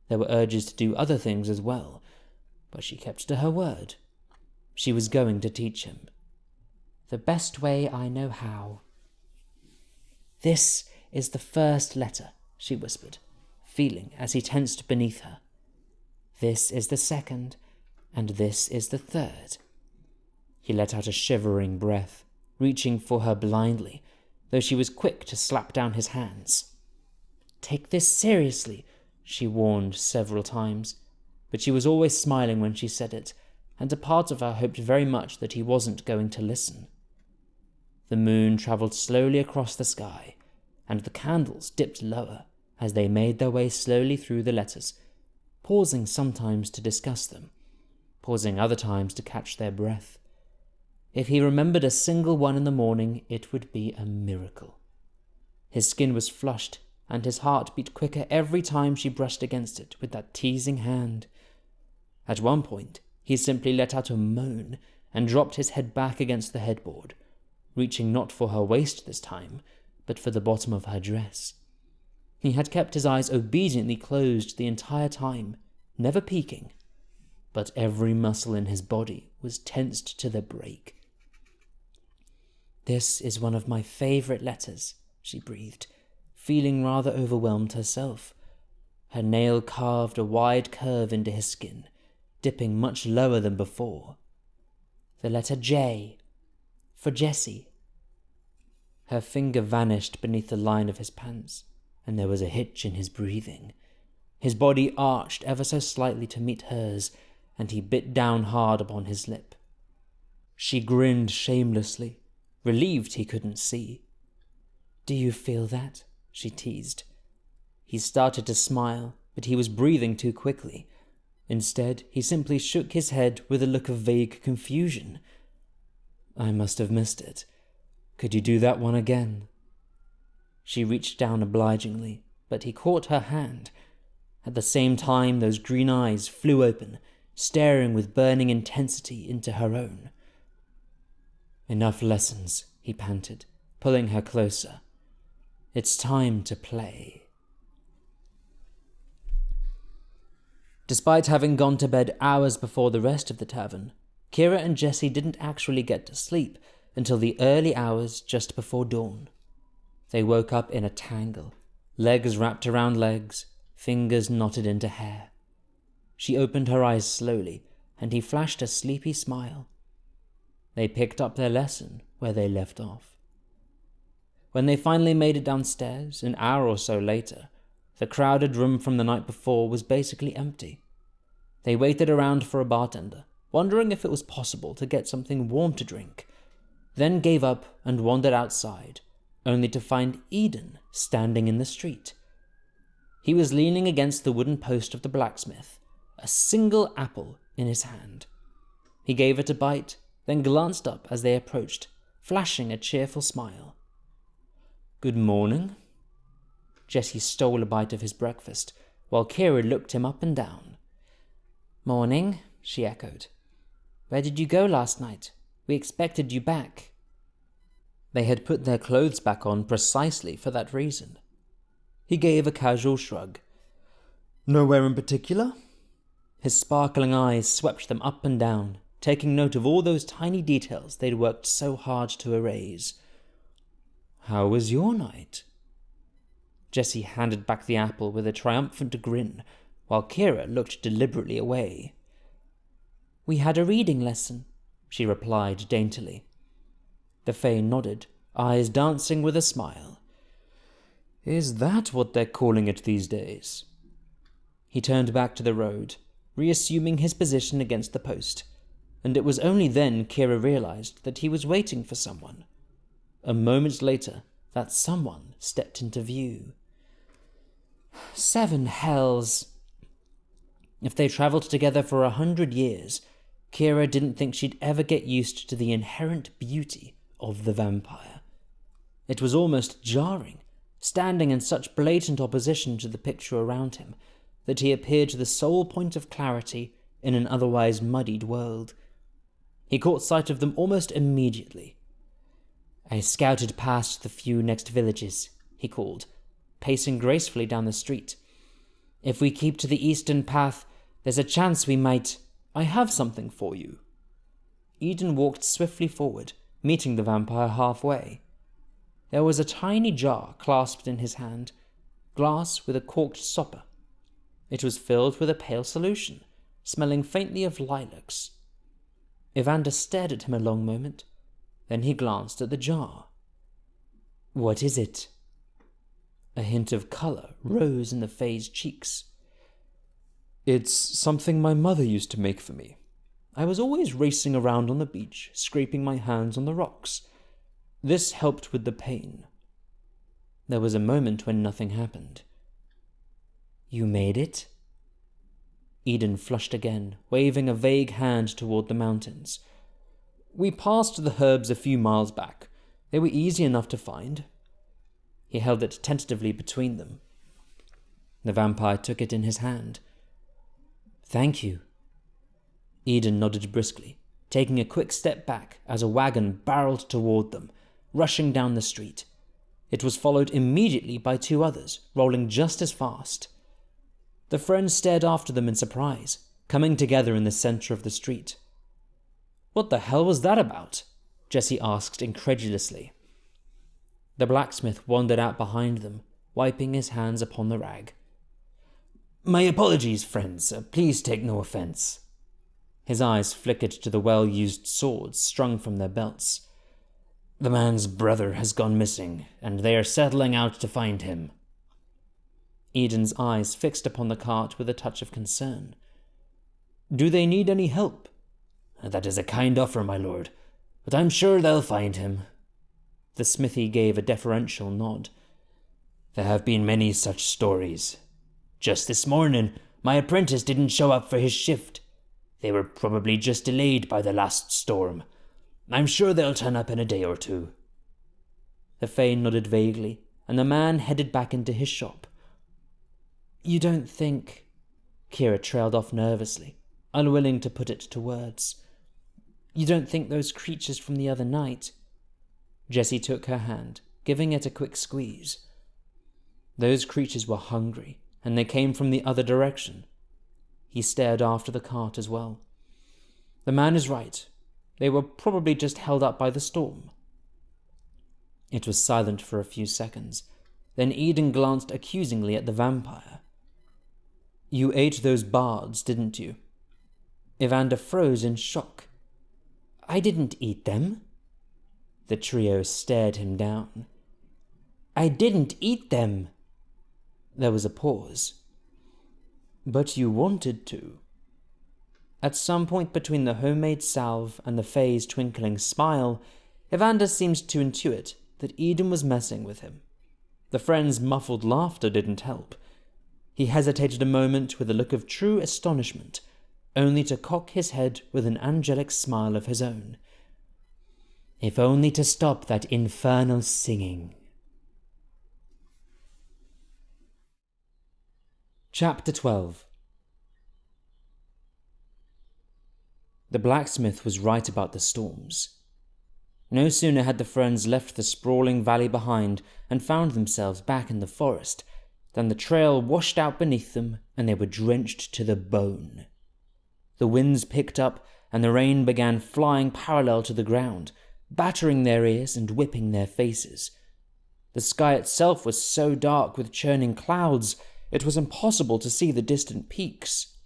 There were urges to do other things as well, but she kept to her word. She was going to teach him. "The best way I know how." "This is the first letter," she whispered, feeling as he tensed beneath her. "This is the second, and this is the third." He let out a shivering breath, reaching for her blindly, though she was quick to slap down his hands. "Take this seriously," she warned several times, but she was always smiling when she said it, and a part of her hoped very much that he wasn't going to listen. The moon travelled slowly across the sky, and the candles dipped lower as they made their way slowly through the letters, pausing sometimes to discuss them, pausing other times to catch their breath. If he remembered a single one in the morning, it would be a miracle. His skin was flushed, and his heart beat quicker every time she brushed against it with that teasing hand. At one point, he simply let out a moan and dropped his head back against the headboard, reaching not for her waist this time, but for the bottom of her dress. He had kept his eyes obediently closed the entire time, never peeking, but every muscle in his body was tensed to the break. "This is one of my favorite letters," she breathed, feeling rather overwhelmed herself. Her nail carved a wide curve into his skin, dipping much lower than before. "The letter J, for Jessie." Her finger vanished beneath the line of his pants, and there was a hitch in his breathing. His body arched ever so slightly to meet hers, and he bit down hard upon his lip. She grinned shamelessly, relieved he couldn't see. "Do you feel that?" she teased. He started to smile, but he was breathing too quickly. Instead, he simply shook his head with a look of vague confusion. "I must have missed it. Could you do that one again?" She reached down obligingly, but he caught her hand. At the same time, those green eyes flew open, staring with burning intensity into her own. "Enough lessons," he panted, pulling her closer. "It's time to play." Despite having gone to bed hours before the rest of the tavern, Kiera and Jessie didn't actually get to sleep until the early hours just before dawn. They woke up in a tangle, legs wrapped around legs, fingers knotted into hair. She opened her eyes slowly, and he flashed a sleepy smile. They picked up their lesson where they left off. When they finally made it downstairs, an hour or so later, the crowded room from the night before was basically empty. They waited around for a bartender, wondering if it was possible to get something warm to drink, then gave up and wandered outside, only to find Eden standing in the street. He was leaning against the wooden post of the blacksmith, a single apple in his hand. He gave it a bite, then glanced up as they approached, flashing a cheerful smile. "Good morning." Jessie stole a bite of his breakfast, while Kiera looked him up and down. "Morning," she echoed. "Where did you go last night? We expected you back." They had put their clothes back on precisely for that reason. He gave a casual shrug. "Nowhere in particular?" His sparkling eyes swept them up and down, taking note of all those tiny details they'd worked so hard to erase. "How was your night?" Jessie handed back the apple with a triumphant grin, while Kiera looked deliberately away. "We had a reading lesson," she replied daintily. The Fae nodded, eyes dancing with a smile. "Is that what they're calling it these days?" He turned back to the road, reassuming his position against the post, and it was only then Kiera realized that he was waiting for someone. A moment later, that someone stepped into view. 7 hells! If they travelled together for 100 years, Kiera didn't think she'd ever get used to the inherent beauty of the vampire. It was almost jarring, standing in such blatant opposition to the picture around him, that he appeared the sole point of clarity in an otherwise muddied world. He caught sight of them almost immediately. "I scouted past the few next villages," he called, pacing gracefully down the street. "If we keep to the eastern path, there's a chance we might... I have something for you." Eden walked swiftly forward, meeting the vampire halfway. There was a tiny jar clasped in his hand, glass with a corked stopper. It was filled with a pale solution, smelling faintly of lilacs. Evander stared at him a long moment, then he glanced at the jar. "What is it?" A hint of colour rose in the Fae's cheeks. "It's something my mother used to make for me. I was always racing around on the beach, scraping my hands on the rocks. This helped with the pain." There was a moment when nothing happened. "You made it?" Eden flushed again, waving a vague hand toward the mountains. "We passed the herbs a few miles back. They were easy enough to find." He held it tentatively between them. The vampire took it in his hand. "Thank you." Eden nodded briskly, taking a quick step back as a wagon barreled toward them, rushing down the street. It was followed immediately by 2 others, rolling just as fast. The friends stared after them in surprise, coming together in the center of the street. "What the hell was that about?" Jessie asked incredulously. The blacksmith wandered out behind them, wiping his hands upon the rag. "My apologies, friends. Please take no offense." His eyes flickered to the well-used swords strung from their belts. "The man's brother has gone missing, and they are settling out to find him." Eden's eyes fixed upon the cart with a touch of concern. "Do they need any help?" "That is a kind offer, my lord, but I'm sure they'll find him." The smithy gave a deferential nod. "There have been many such stories. Just this morning, my apprentice didn't show up for his shift. They were probably just delayed by the last storm. I'm sure they'll turn up in a day or 2. The Fae nodded vaguely, and the man headed back into his shop. "You don't think..." Kiera trailed off nervously, unwilling to put it to words. "You don't think those creatures from the other night..." Jessie took her hand, giving it a quick squeeze. "Those creatures were hungry, and they came from the other direction." He stared after the cart as well. "The man is right. They were probably just held up by the storm. It was silent for a few seconds. Then Eden glanced accusingly at the vampire. "You ate those bards, didn't you?" Evander froze in shock. "I didn't eat them." The trio stared him down. "I didn't eat them." There was a pause. "But you wanted to." At some point between the homemade salve and the Fae's twinkling smile, Evander seemed to intuit that Eden was messing with him. The friend's muffled laughter didn't help. He hesitated a moment with a look of true astonishment, only to cock his head with an angelic smile of his own. "If only to stop that infernal singing." Chapter 12. The blacksmith was right about the storms. No sooner had the friends left the sprawling valley behind and found themselves back in the forest than the trail washed out beneath them and they were drenched to the bone. The winds picked up and the rain began flying parallel to the ground, battering their ears and whipping their faces. The sky itself was so dark with churning clouds, it was impossible to see the distant peaks.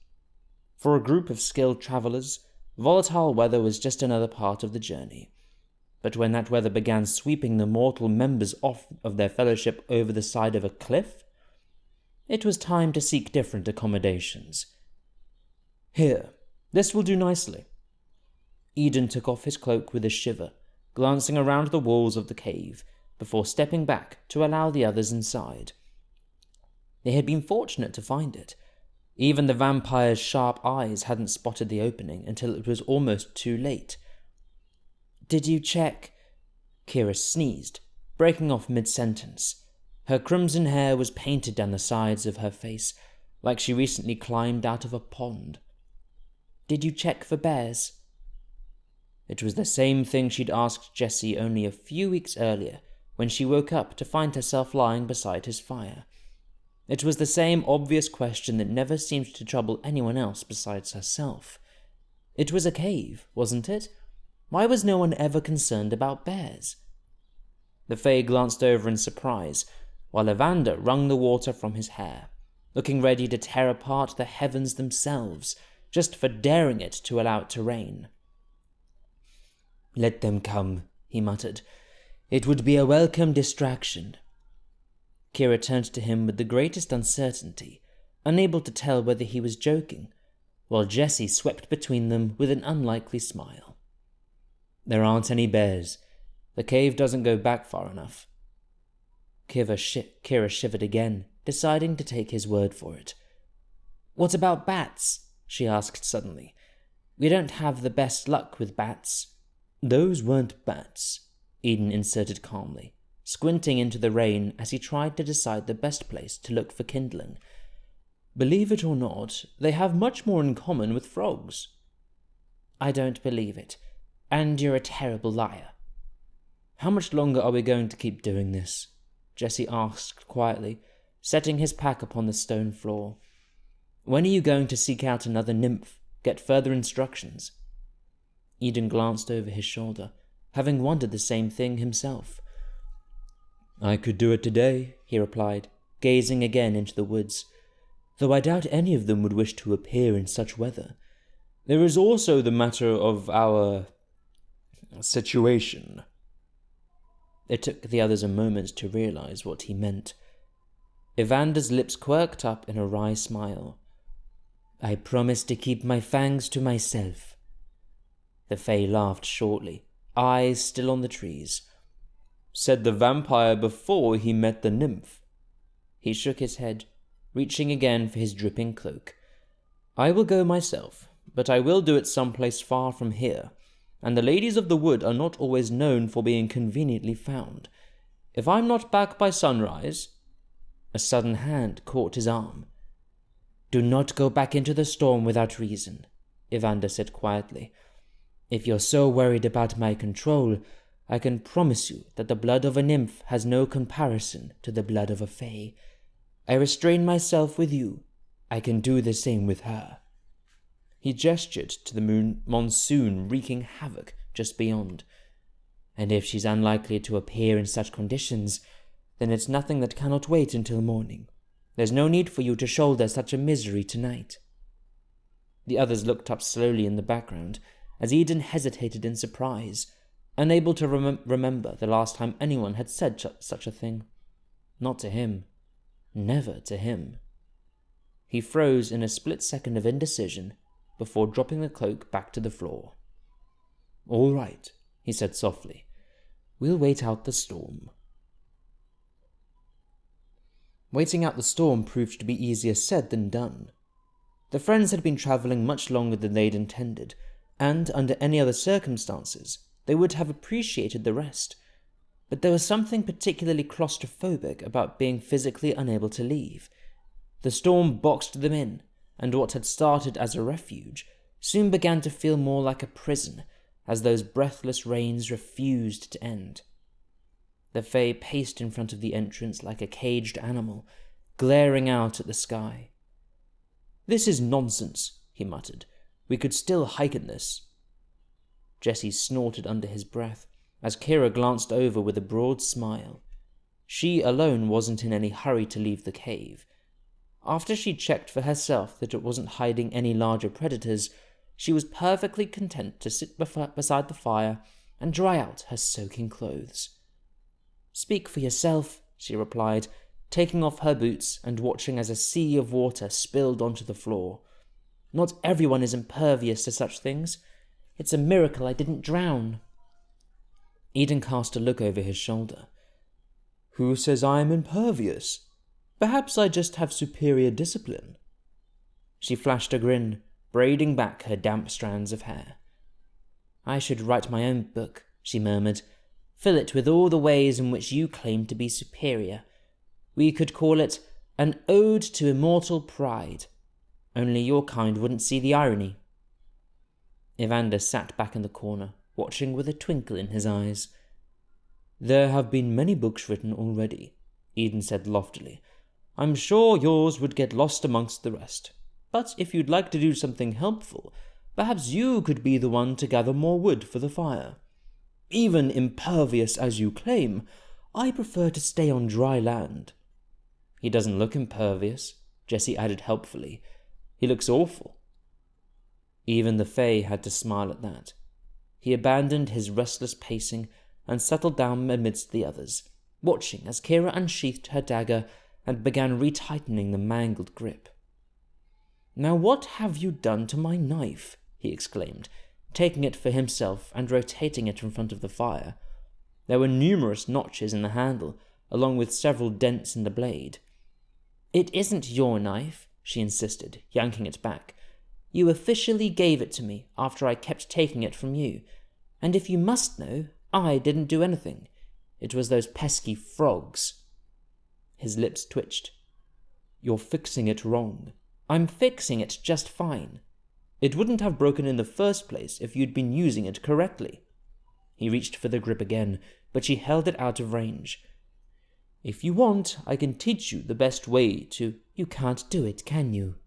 For a group of skilled travelers, volatile weather was just another part of the journey. But when that weather began sweeping the mortal members off of their fellowship over the side of a cliff, it was time to seek different accommodations. "Here, this will do nicely." Eden took off his cloak with a shiver, glancing around the walls of the cave, before stepping back to allow the others inside. They had been fortunate to find it. Even the vampire's sharp eyes hadn't spotted the opening until it was almost too late. "Did you check?" Kiera sneezed, breaking off mid-sentence. Her crimson hair was painted down the sides of her face, like she recently climbed out of a pond. "Did you check for bears?" It was the same thing she'd asked Jesse only a few weeks earlier, when she woke up to find herself lying beside his fire. It was the same obvious question that never seemed to trouble anyone else besides herself. It was a cave, wasn't it? Why was no one ever concerned about bears? The Fae glanced over in surprise, while Evander wrung the water from his hair, looking ready to tear apart the heavens themselves, just for daring it to allow it to rain. "Let them come," he muttered. "It would be a welcome distraction." Kiera turned to him with the greatest uncertainty, unable to tell whether he was joking, while Jesse swept between them with an unlikely smile. "There aren't any bears. The cave doesn't go back far enough." Kiera shivered again, deciding to take his word for it. "What about bats?" she asked suddenly. "We don't have the best luck with bats." "Those weren't bats," Eden inserted calmly, squinting into the rain as he tried to decide the best place to look for kindling. "Believe it or not, they have much more in common with frogs." "I don't believe it. And you're a terrible liar." "How much longer are we going to keep doing this?" Jesse asked quietly, setting his pack upon the stone floor. "When are you going to seek out another nymph, get further instructions?" Eden glanced over his shoulder, having wondered the same thing himself. "I could do it today," he replied, gazing again into the woods, "though I doubt any of them would wish to appear in such weather. There is also the matter of our situation." It took the others a moment to realize what he meant. Evander's lips quirked up in a wry smile. "I promise to keep my fangs to myself." The Fae laughed shortly, eyes still on the trees. "Said the vampire before he met the nymph." He shook his head, reaching again for his dripping cloak. "I will go myself, but I will do it someplace far from here, and the ladies of the wood are not always known for being conveniently found. If I'm not back by sunrise—" A sudden hand caught his arm. "Do not go back into the storm without reason," Evander said quietly. "If you're so worried about my control, I can promise you that the blood of a nymph has no comparison to the blood of a fae. I restrain myself with you. I can do the same with her." He gestured to the monsoon wreaking havoc just beyond. And if she's unlikely to appear in such conditions, then it's nothing that cannot wait until morning. There's no need for you to shoulder such a misery tonight." The others looked up slowly in the background, as Eden hesitated in surprise, unable to remember the last time anyone had said such a thing. Not to him. Never to him. He froze in a split second of indecision before dropping the cloak back to the floor. "All right," he said softly. "We'll wait out the storm." Waiting out the storm proved to be easier said than done. The friends had been travelling much longer than they'd intended, and under any other circumstances, they would have appreciated the rest. But there was something particularly claustrophobic about being physically unable to leave. The storm boxed them in, and what had started as a refuge soon began to feel more like a prison, as those breathless rains refused to end. The Fae paced in front of the entrance like a caged animal, glaring out at the sky. "This is nonsense," he muttered. "We could still hike in this." Jesse snorted under his breath, as Kiera glanced over with a broad smile. She alone wasn't in any hurry to leave the cave. After she checked for herself that it wasn't hiding any larger predators, she was perfectly content to sit beside the fire and dry out her soaking clothes. "Speak for yourself," she replied, taking off her boots and watching as a sea of water spilled onto the floor. "Not everyone is impervious to such things. It's a miracle I didn't drown." Eden cast a look over his shoulder. "Who says I am impervious? Perhaps I just have superior discipline." She flashed a grin, braiding back her damp strands of hair. "I should write my own book," she murmured. "Fill it with all the ways in which you claim to be superior. We could call it An Ode to Immortal Pride. Only your kind wouldn't see the irony." Evander sat back in the corner, watching with a twinkle in his eyes. "There have been many books written already," Eden said loftily. "I'm sure yours would get lost amongst the rest. But if you'd like to do something helpful, perhaps you could be the one to gather more wood for the fire. Even impervious as you claim, I prefer to stay on dry land." "He doesn't look impervious," Jesse added helpfully. "He looks awful." Even the Fae had to smile at that. He abandoned his restless pacing and settled down amidst the others, watching as Kiera unsheathed her dagger and began retightening the mangled grip. "Now what have you done to my knife?" he exclaimed, taking it for himself and rotating it in front of the fire. There were numerous notches in the handle, along with several dents in the blade. "It isn't your knife," she insisted, yanking it back. "You officially gave it to me after I kept taking it from you. And if you must know, I didn't do anything. It was those pesky frogs." His lips twitched. "You're fixing it wrong." "I'm fixing it just fine." "It wouldn't have broken in the first place if you'd been using it correctly." He reached for the grip again, but she held it out of range. "If you want, I can teach you the best way to—" "You can't do it, can you?"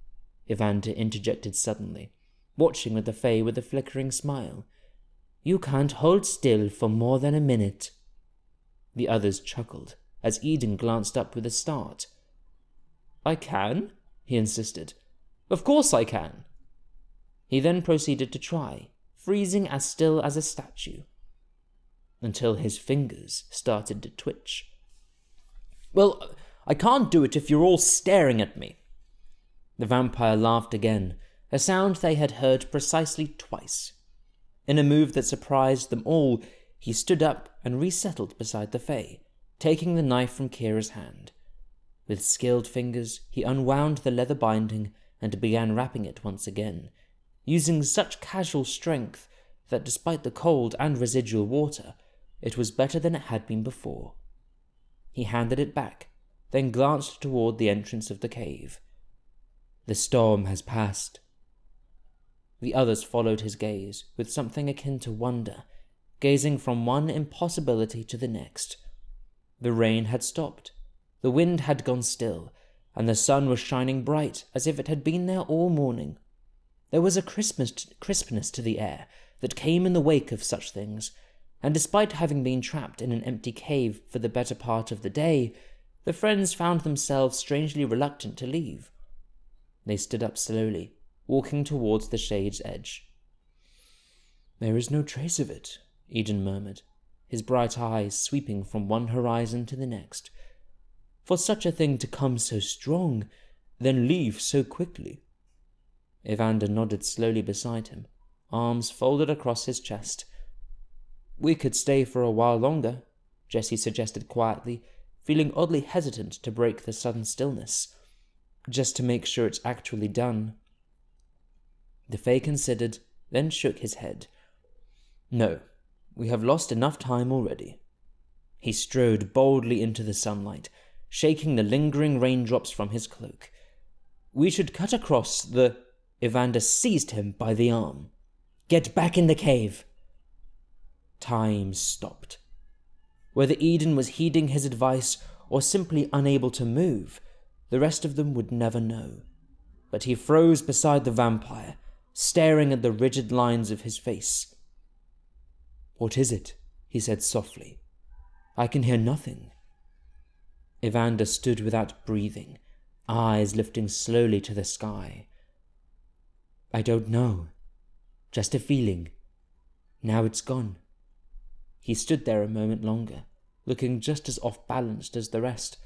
Evander interjected suddenly, watching with the Fae with a flickering smile. "You can't hold still for more than a minute." The others chuckled, as Eden glanced up with a start. "I can?" he insisted. "Of course I can." He then proceeded to try, freezing as still as a statue, until his fingers started to twitch. "Well, I can't do it if you're all staring at me." The vampire laughed again, a sound they had heard precisely twice. In a move that surprised them all, he stood up and resettled beside the Fae, taking the knife from Kiera's hand. With skilled fingers, he unwound the leather binding and began wrapping it once again, using such casual strength that despite the cold and residual water, it was better than it had been before. He handed it back, then glanced toward the entrance of the cave. "The storm has passed." The others followed his gaze with something akin to wonder, gazing from one impossibility to the next. The rain had stopped, the wind had gone still, and the sun was shining bright as if it had been there all morning. There was a crispness to the air that came in the wake of such things, and despite having been trapped in an empty cave for the better part of the day, the friends found themselves strangely reluctant to leave. They stood up slowly, walking towards the shade's edge. "There is no trace of it," Eden murmured, his bright eyes sweeping from one horizon to the next. "For such a thing to come so strong, then leave so quickly." Evander nodded slowly beside him, arms folded across his chest. "We could stay for a while longer," Jesse suggested quietly, feeling oddly hesitant to break the sudden stillness, "just to make sure it's actually done." The Fae considered, then shook his head. "No, we have lost enough time already." He strode boldly into the sunlight, shaking the lingering raindrops from his cloak. "We should cut across the—" Evander seized him by the arm. "Get back in the cave!" Time stopped. Whether Eden was heeding his advice or simply unable to move, the rest of them would never know. But he froze beside the vampire, staring at the rigid lines of his face. "What is it?" he said softly. "I can hear nothing." Evander stood without breathing, eyes lifting slowly to the sky. "I don't know. Just a feeling. Now it's gone." He stood there a moment longer, looking just as off-balanced as the rest,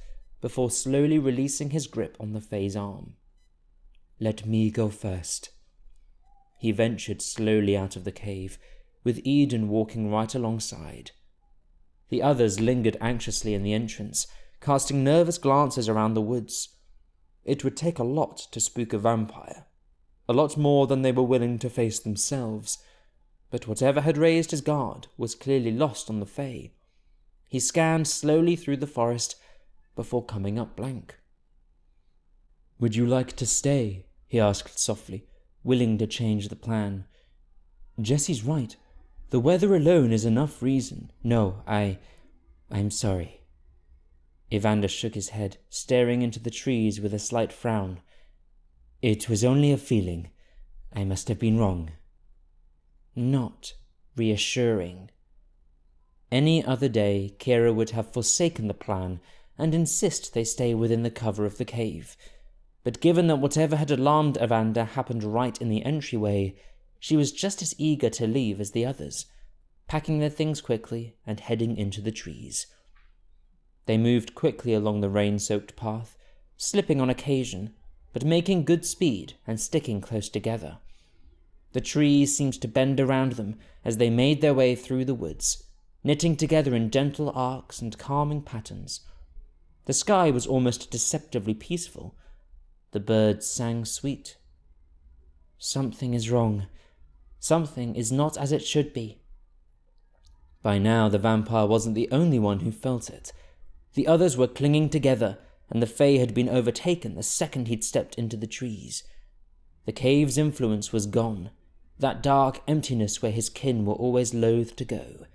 before slowly releasing his grip on the Fae's arm. "Let me go first." He ventured slowly out of the cave, with Eden walking right alongside. The others lingered anxiously in the entrance, casting nervous glances around the woods. It would take a lot to spook a vampire, a lot more than they were willing to face themselves, but whatever had raised his guard was clearly lost on the Fae. He scanned slowly through the forest before coming up blank. "Would you like to stay?" he asked softly, willing to change the plan. "Jesse's right. The weather alone is enough reason." "No, I'm sorry." Evander shook his head, staring into the trees with a slight frown. "It was only a feeling. I must have been wrong." Not reassuring. Any other day, Kiera would have forsaken the plan and insist they stay within the cover of the cave. But given that whatever had alarmed Evander happened right in the entryway, she was just as eager to leave as the others, packing their things quickly and heading into the trees. They moved quickly along the rain-soaked path, slipping on occasion, but making good speed and sticking close together. The trees seemed to bend around them as they made their way through the woods, knitting together in gentle arcs and calming patterns. The sky was almost deceptively peaceful. The birds sang sweet. Something is wrong. Something is not as it should be. By now, the vampire wasn't the only one who felt it. The others were clinging together, and the Fae had been overtaken the second he'd stepped into the trees. The cave's influence was gone, that dark emptiness where his kin were always loath to go.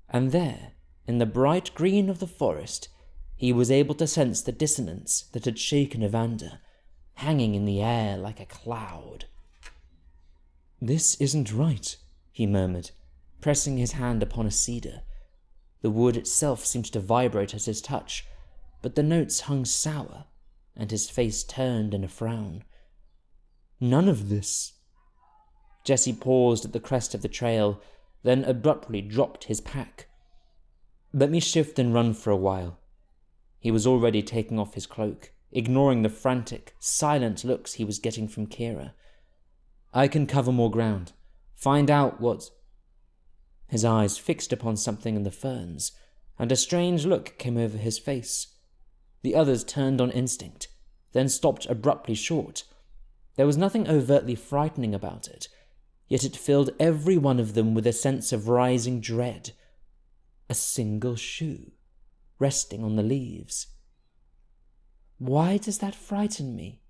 And there, in the bright green of the forest, he was able to sense the dissonance that had shaken Evander, hanging in the air like a cloud. "This isn't right," he murmured, pressing his hand upon a cedar. The wood itself seemed to vibrate at his touch, but the notes hung sour, and his face turned in a frown. "None of this." Jesse paused at the crest of the trail, then abruptly dropped his pack. "Let me shift and run for a while." He was already taking off his cloak, ignoring the frantic, silent looks he was getting from Kiera. "I can cover more ground. Find out what—" His eyes fixed upon something in the ferns, and a strange look came over his face. The others turned on instinct, then stopped abruptly short. There was nothing overtly frightening about it, yet it filled every one of them with a sense of rising dread. A single shoe, resting on the leaves. "Why does that frighten me?"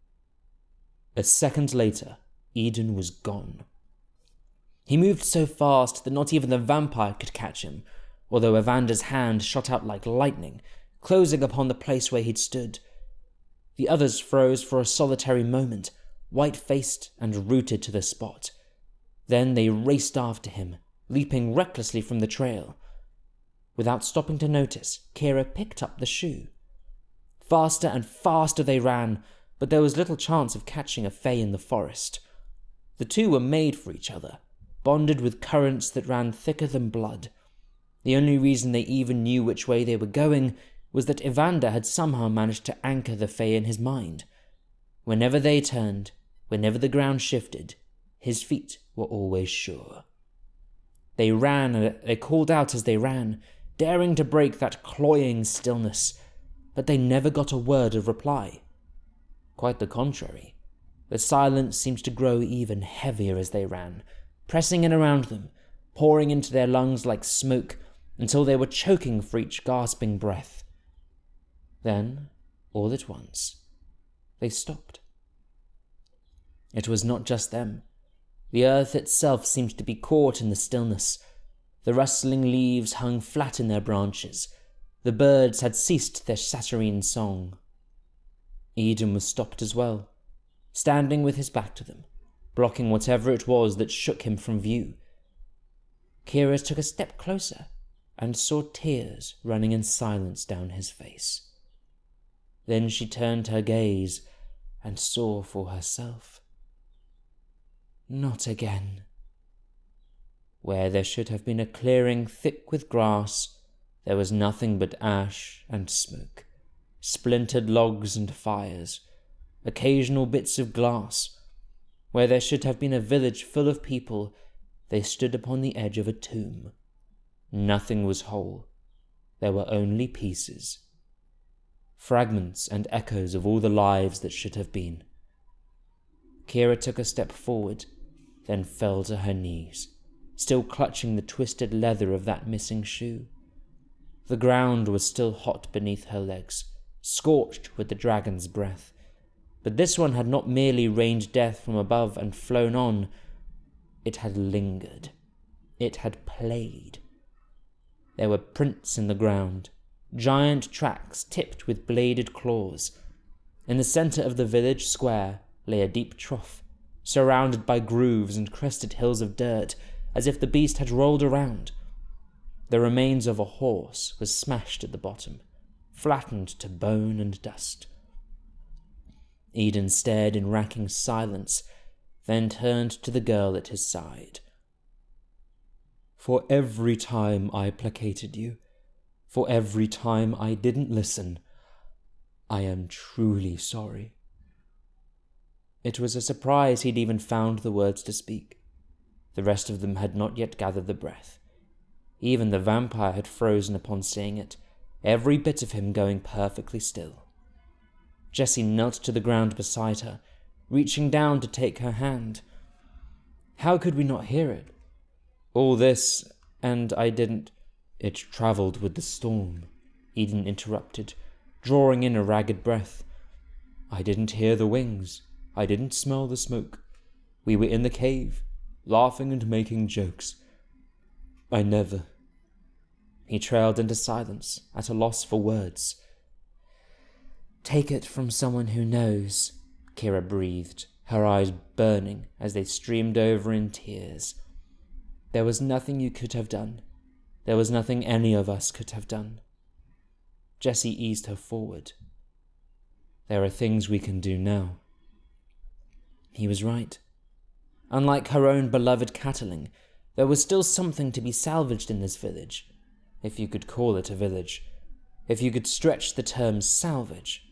A second later, Eden was gone. He moved so fast that not even the vampire could catch him, although Evander's hand shot out like lightning, closing upon the place where he'd stood. The others froze for a solitary moment, white-faced and rooted to the spot. Then they raced after him, leaping recklessly from the trail. Without stopping to notice, Kiera picked up the shoe. Faster and faster they ran, but there was little chance of catching a fae in the forest. The two were made for each other, bonded with currents that ran thicker than blood. The only reason they even knew which way they were going was that Evander had somehow managed to anchor the fae in his mind. Whenever they turned, whenever the ground shifted, his feet were always sure. They ran and they called out as they ran, daring to break that cloying stillness, but they never got a word of reply. Quite the contrary. The silence seemed to grow even heavier as they ran, pressing in around them, pouring into their lungs like smoke, until they were choking for each gasping breath. Then, all at once, they stopped. It was not just them. The earth itself seemed to be caught in the stillness. The rustling leaves hung flat in their branches. The birds had ceased their saturine song. Eden was stopped as well, standing with his back to them, blocking whatever it was that shook him from view. Kiera took a step closer and saw tears running in silence down his face. Then she turned her gaze and saw for herself. Not again. Where there should have been a clearing thick with grass, there was nothing but ash and smoke, splintered logs and fires, occasional bits of glass. Where there should have been a village full of people, they stood upon the edge of a tomb. Nothing was whole. There were only pieces. Fragments and echoes of all the lives that should have been. Kiera took a step forward, then fell to her knees, still clutching the twisted leather of that missing shoe. The ground was still hot beneath her legs, scorched with the dragon's breath. But this one had not merely rained death from above and flown on. It had lingered. It had played. There were prints in the ground, giant tracks tipped with bladed claws. In the center of the village square lay a deep trough, surrounded by grooves and crested hills of dirt, as if the beast had rolled around. The remains of a horse was smashed at the bottom, flattened to bone and dust. Eden stared in racking silence, then turned to the girl at his side. For every time I placated you, for every time I didn't listen, I am truly sorry. It was a surprise he'd even found the words to speak. The rest of them had not yet gathered the breath. Even the vampire had frozen upon seeing it, every bit of him going perfectly still. Jessie knelt to the ground beside her, reaching down to take her hand. How could we not hear it? All this, and I didn't... It travelled with the storm, Eden interrupted, drawing in a ragged breath. I didn't hear the wings. I didn't smell the smoke. We were in the cave, laughing and making jokes. I never... He trailed into silence, at a loss for words. Take it from someone who knows, Kiera breathed, her eyes burning as they streamed over in tears. There was nothing you could have done. There was nothing any of us could have done. Jessie eased her forward. There are things we can do now. He was right. Unlike her own beloved Catelyn, there was still something to be salvaged in this village, if you could call it a village, if you could stretch the term salvage.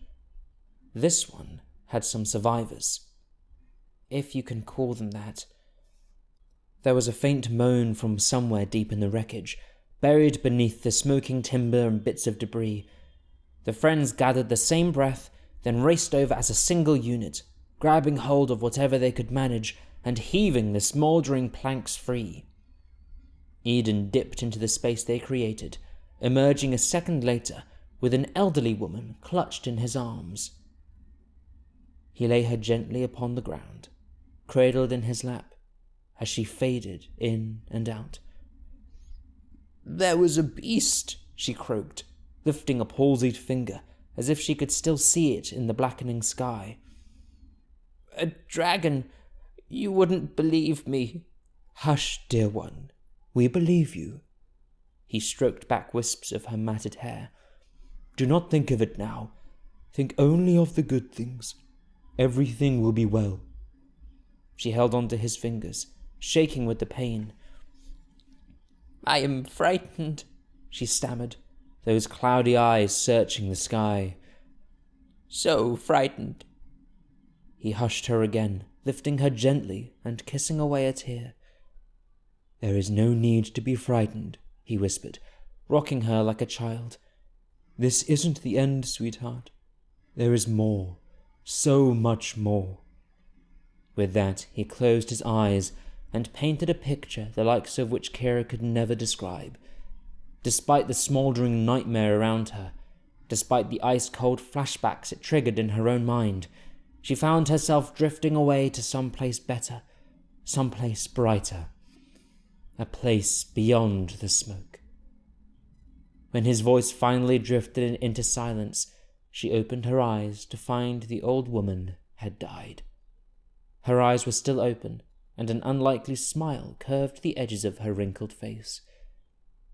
This one had some survivors, if you can call them that. There was a faint moan from somewhere deep in the wreckage, buried beneath the smoking timber and bits of debris. The friends gathered the same breath, then raced over as a single unit, grabbing hold of whatever they could manage and heaving the smouldering planks free. Eden dipped into the space they created, emerging a second later with an elderly woman clutched in his arms. He lay her gently upon the ground, cradled in his lap, as she faded in and out. There was a beast, she croaked, lifting a palsied finger, as if she could still see it in the blackening sky. A dragon. You wouldn't believe me. Hush, dear one. We believe you. He stroked back wisps of her matted hair. Do not think of it now. Think only of the good things. Everything will be well. She held on to his fingers, shaking with the pain. I am frightened, she stammered, those cloudy eyes searching the sky. So frightened. He hushed her again, lifting her gently and kissing away a tear. There is no need to be frightened, he whispered, rocking her like a child. This isn't the end, sweetheart. There is more, so much more. With that, he closed his eyes and painted a picture the likes of which Kiera could never describe. Despite the smouldering nightmare around her, despite the ice-cold flashbacks it triggered in her own mind, she found herself drifting away to someplace better, someplace brighter, a place beyond the smoke. When his voice finally drifted into silence, she opened her eyes to find the old woman had died. Her eyes were still open, and an unlikely smile curved the edges of her wrinkled face.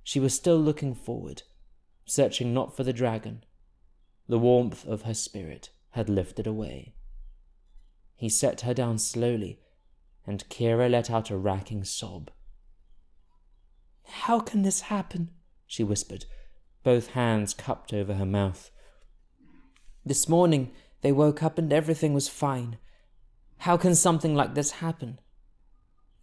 She was still looking forward, searching not for the dragon. The warmth of her spirit had lifted away. He set her down slowly, and Kiera let out a racking sob. How can this happen? She whispered, both hands cupped over her mouth. This morning they woke up and everything was fine. How can something like this happen?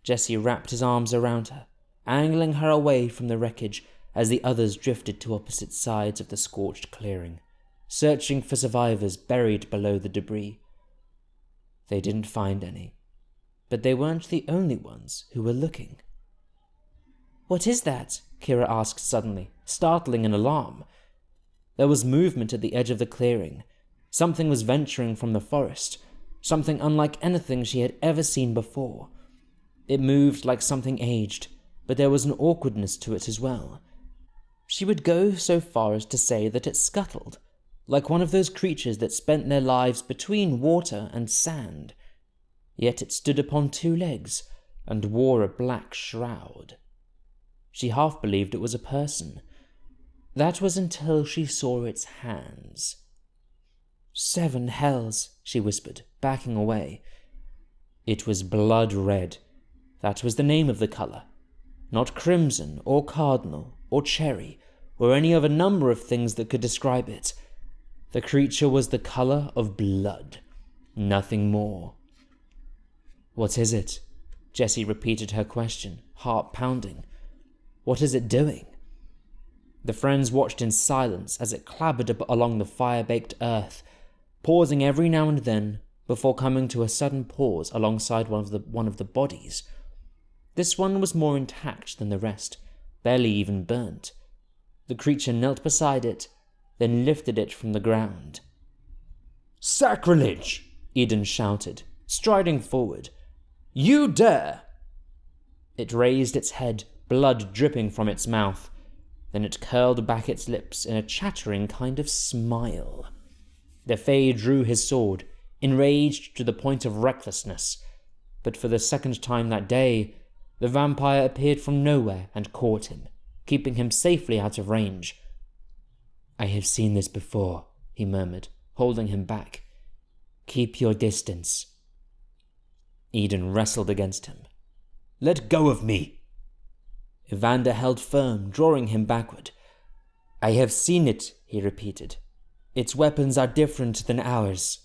Jesse wrapped his arms around her, angling her away from the wreckage as the others drifted to opposite sides of the scorched clearing, searching for survivors buried below the debris. They didn't find any, but they weren't the only ones who were looking. What is that? Kiera asked suddenly, startling in alarm. There was movement at the edge of the clearing. Something was venturing from the forest, something unlike anything she had ever seen before. It moved like something aged, but there was an awkwardness to it as well. She would go so far as to say that it scuttled, like one of those creatures that spent their lives between water and sand. Yet it stood upon two legs and wore a black shroud. She half believed it was a person. That was until she saw its hands. 7 hells, she whispered, backing away. It was blood red. That was the name of the colour. Not crimson, or cardinal, or cherry, or any of a number of things that could describe it. The creature was the colour of blood. Nothing more. What is it? Jessie repeated her question, heart pounding. What is it doing? The friends watched in silence as it clambered along the fire-baked earth, pausing every now and then before coming to a sudden pause alongside one of the bodies. This one was more intact than the rest, barely even burnt. The creature knelt beside it, then lifted it from the ground. Sacrilege! Eden shouted, striding forward. You dare! It raised its head, blood dripping from its mouth. Then it curled back its lips in a chattering kind of smile. The Fae drew his sword, enraged to the point of recklessness. But for the second time that day, the vampire appeared from nowhere and caught him, keeping him safely out of range. I have seen this before, he murmured, holding him back. Keep your distance. Eden wrestled against him. Let go of me! Evander held firm, drawing him backward. I have seen it, he repeated. Its weapons are different than ours.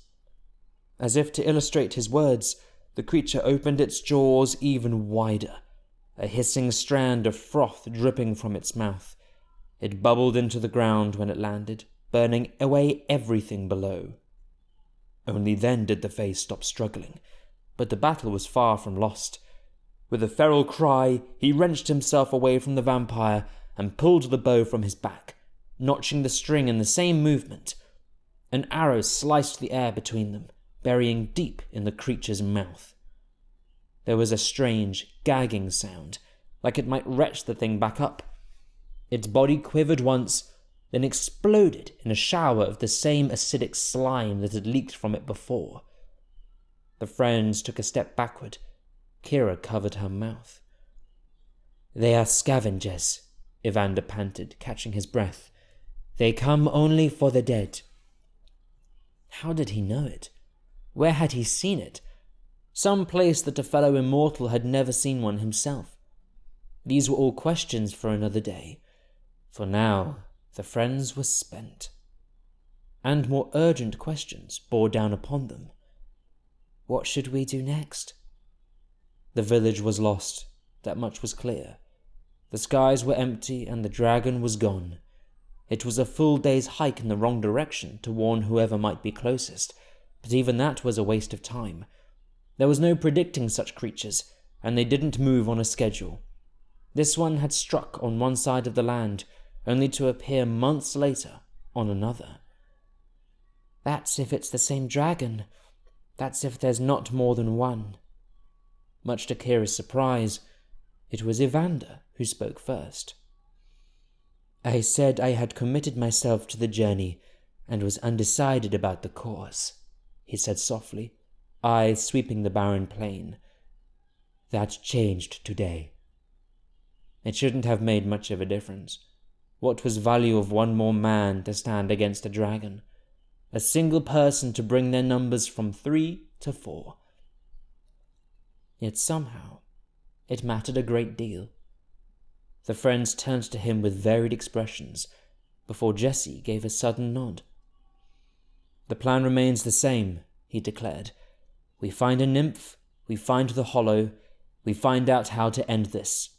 As if to illustrate his words, the creature opened its jaws even wider, a hissing strand of froth dripping from its mouth. It bubbled into the ground when it landed, burning away everything below. Only then did the Fae stop struggling, but the battle was far from lost. With a feral cry, he wrenched himself away from the vampire and pulled the bow from his back, notching the string in the same movement. An arrow sliced the air between them, burying deep in the creature's mouth. There was a strange, gagging sound, like it might retch the thing back up. Its body quivered once, then exploded in a shower of the same acidic slime that had leaked from it before. The friends took a step backward. Kiera covered her mouth. They are scavengers, Evander panted, catching his breath. They come only for the dead. How did he know it? Where had he seen it? Some place that a fellow immortal had never seen one himself. These were all questions for another day. For now, the friends were spent. And more urgent questions bore down upon them. What should we do next? The village was lost, that much was clear. The skies were empty and the dragon was gone. It was a full day's hike in the wrong direction to warn whoever might be closest, but even that was a waste of time. There was no predicting such creatures, and they didn't move on a schedule. This one had struck on one side of the land, only to appear months later on another. That's if it's the same dragon. That's if there's not more than one. Much to Kiera's surprise, it was Evander who spoke first. I said I had committed myself to the journey and was undecided about the course, he said softly, eyes sweeping the barren plain. That changed today. It shouldn't have made much of a difference. What was value of one more man to stand against a dragon? A single person to bring their numbers from 3 to 4. Yet somehow, it mattered a great deal. The friends turned to him with varied expressions, before Jesse gave a sudden nod. The plan remains the same, he declared. We find a nymph, we find the hollow, we find out how to end this.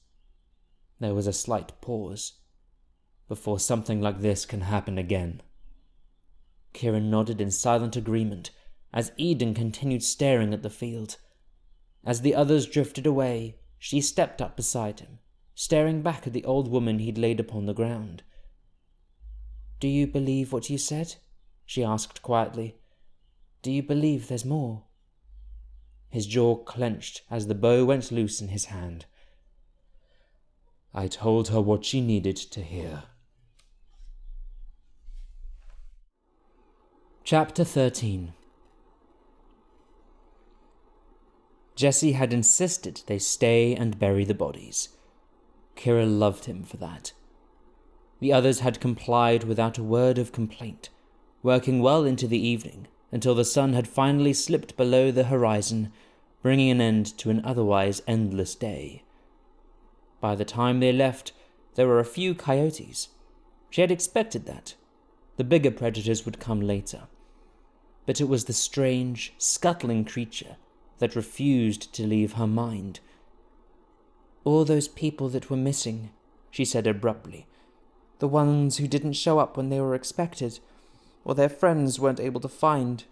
There was a slight pause, before something like this can happen again. Kiera nodded in silent agreement, as Eden continued staring at the field. As the others drifted away, she stepped up beside him, staring back at the old woman he'd laid upon the ground. Do you believe what you said? She asked quietly. Do you believe there's more? His jaw clenched as the bow went loose in his hand. I told her what she needed to hear. Chapter 13. Jesse had insisted they stay and bury the bodies. Kiera loved him for that. The others had complied without a word of complaint, working well into the evening until the sun had finally slipped below the horizon, bringing an end to an otherwise endless day. By the time they left, there were a few coyotes. She had expected that. The bigger predators would come later. But it was the strange, scuttling creature that refused to leave her mind. All those people that were missing, she said abruptly. The ones who didn't show up when they were expected, or their friends weren't able to find.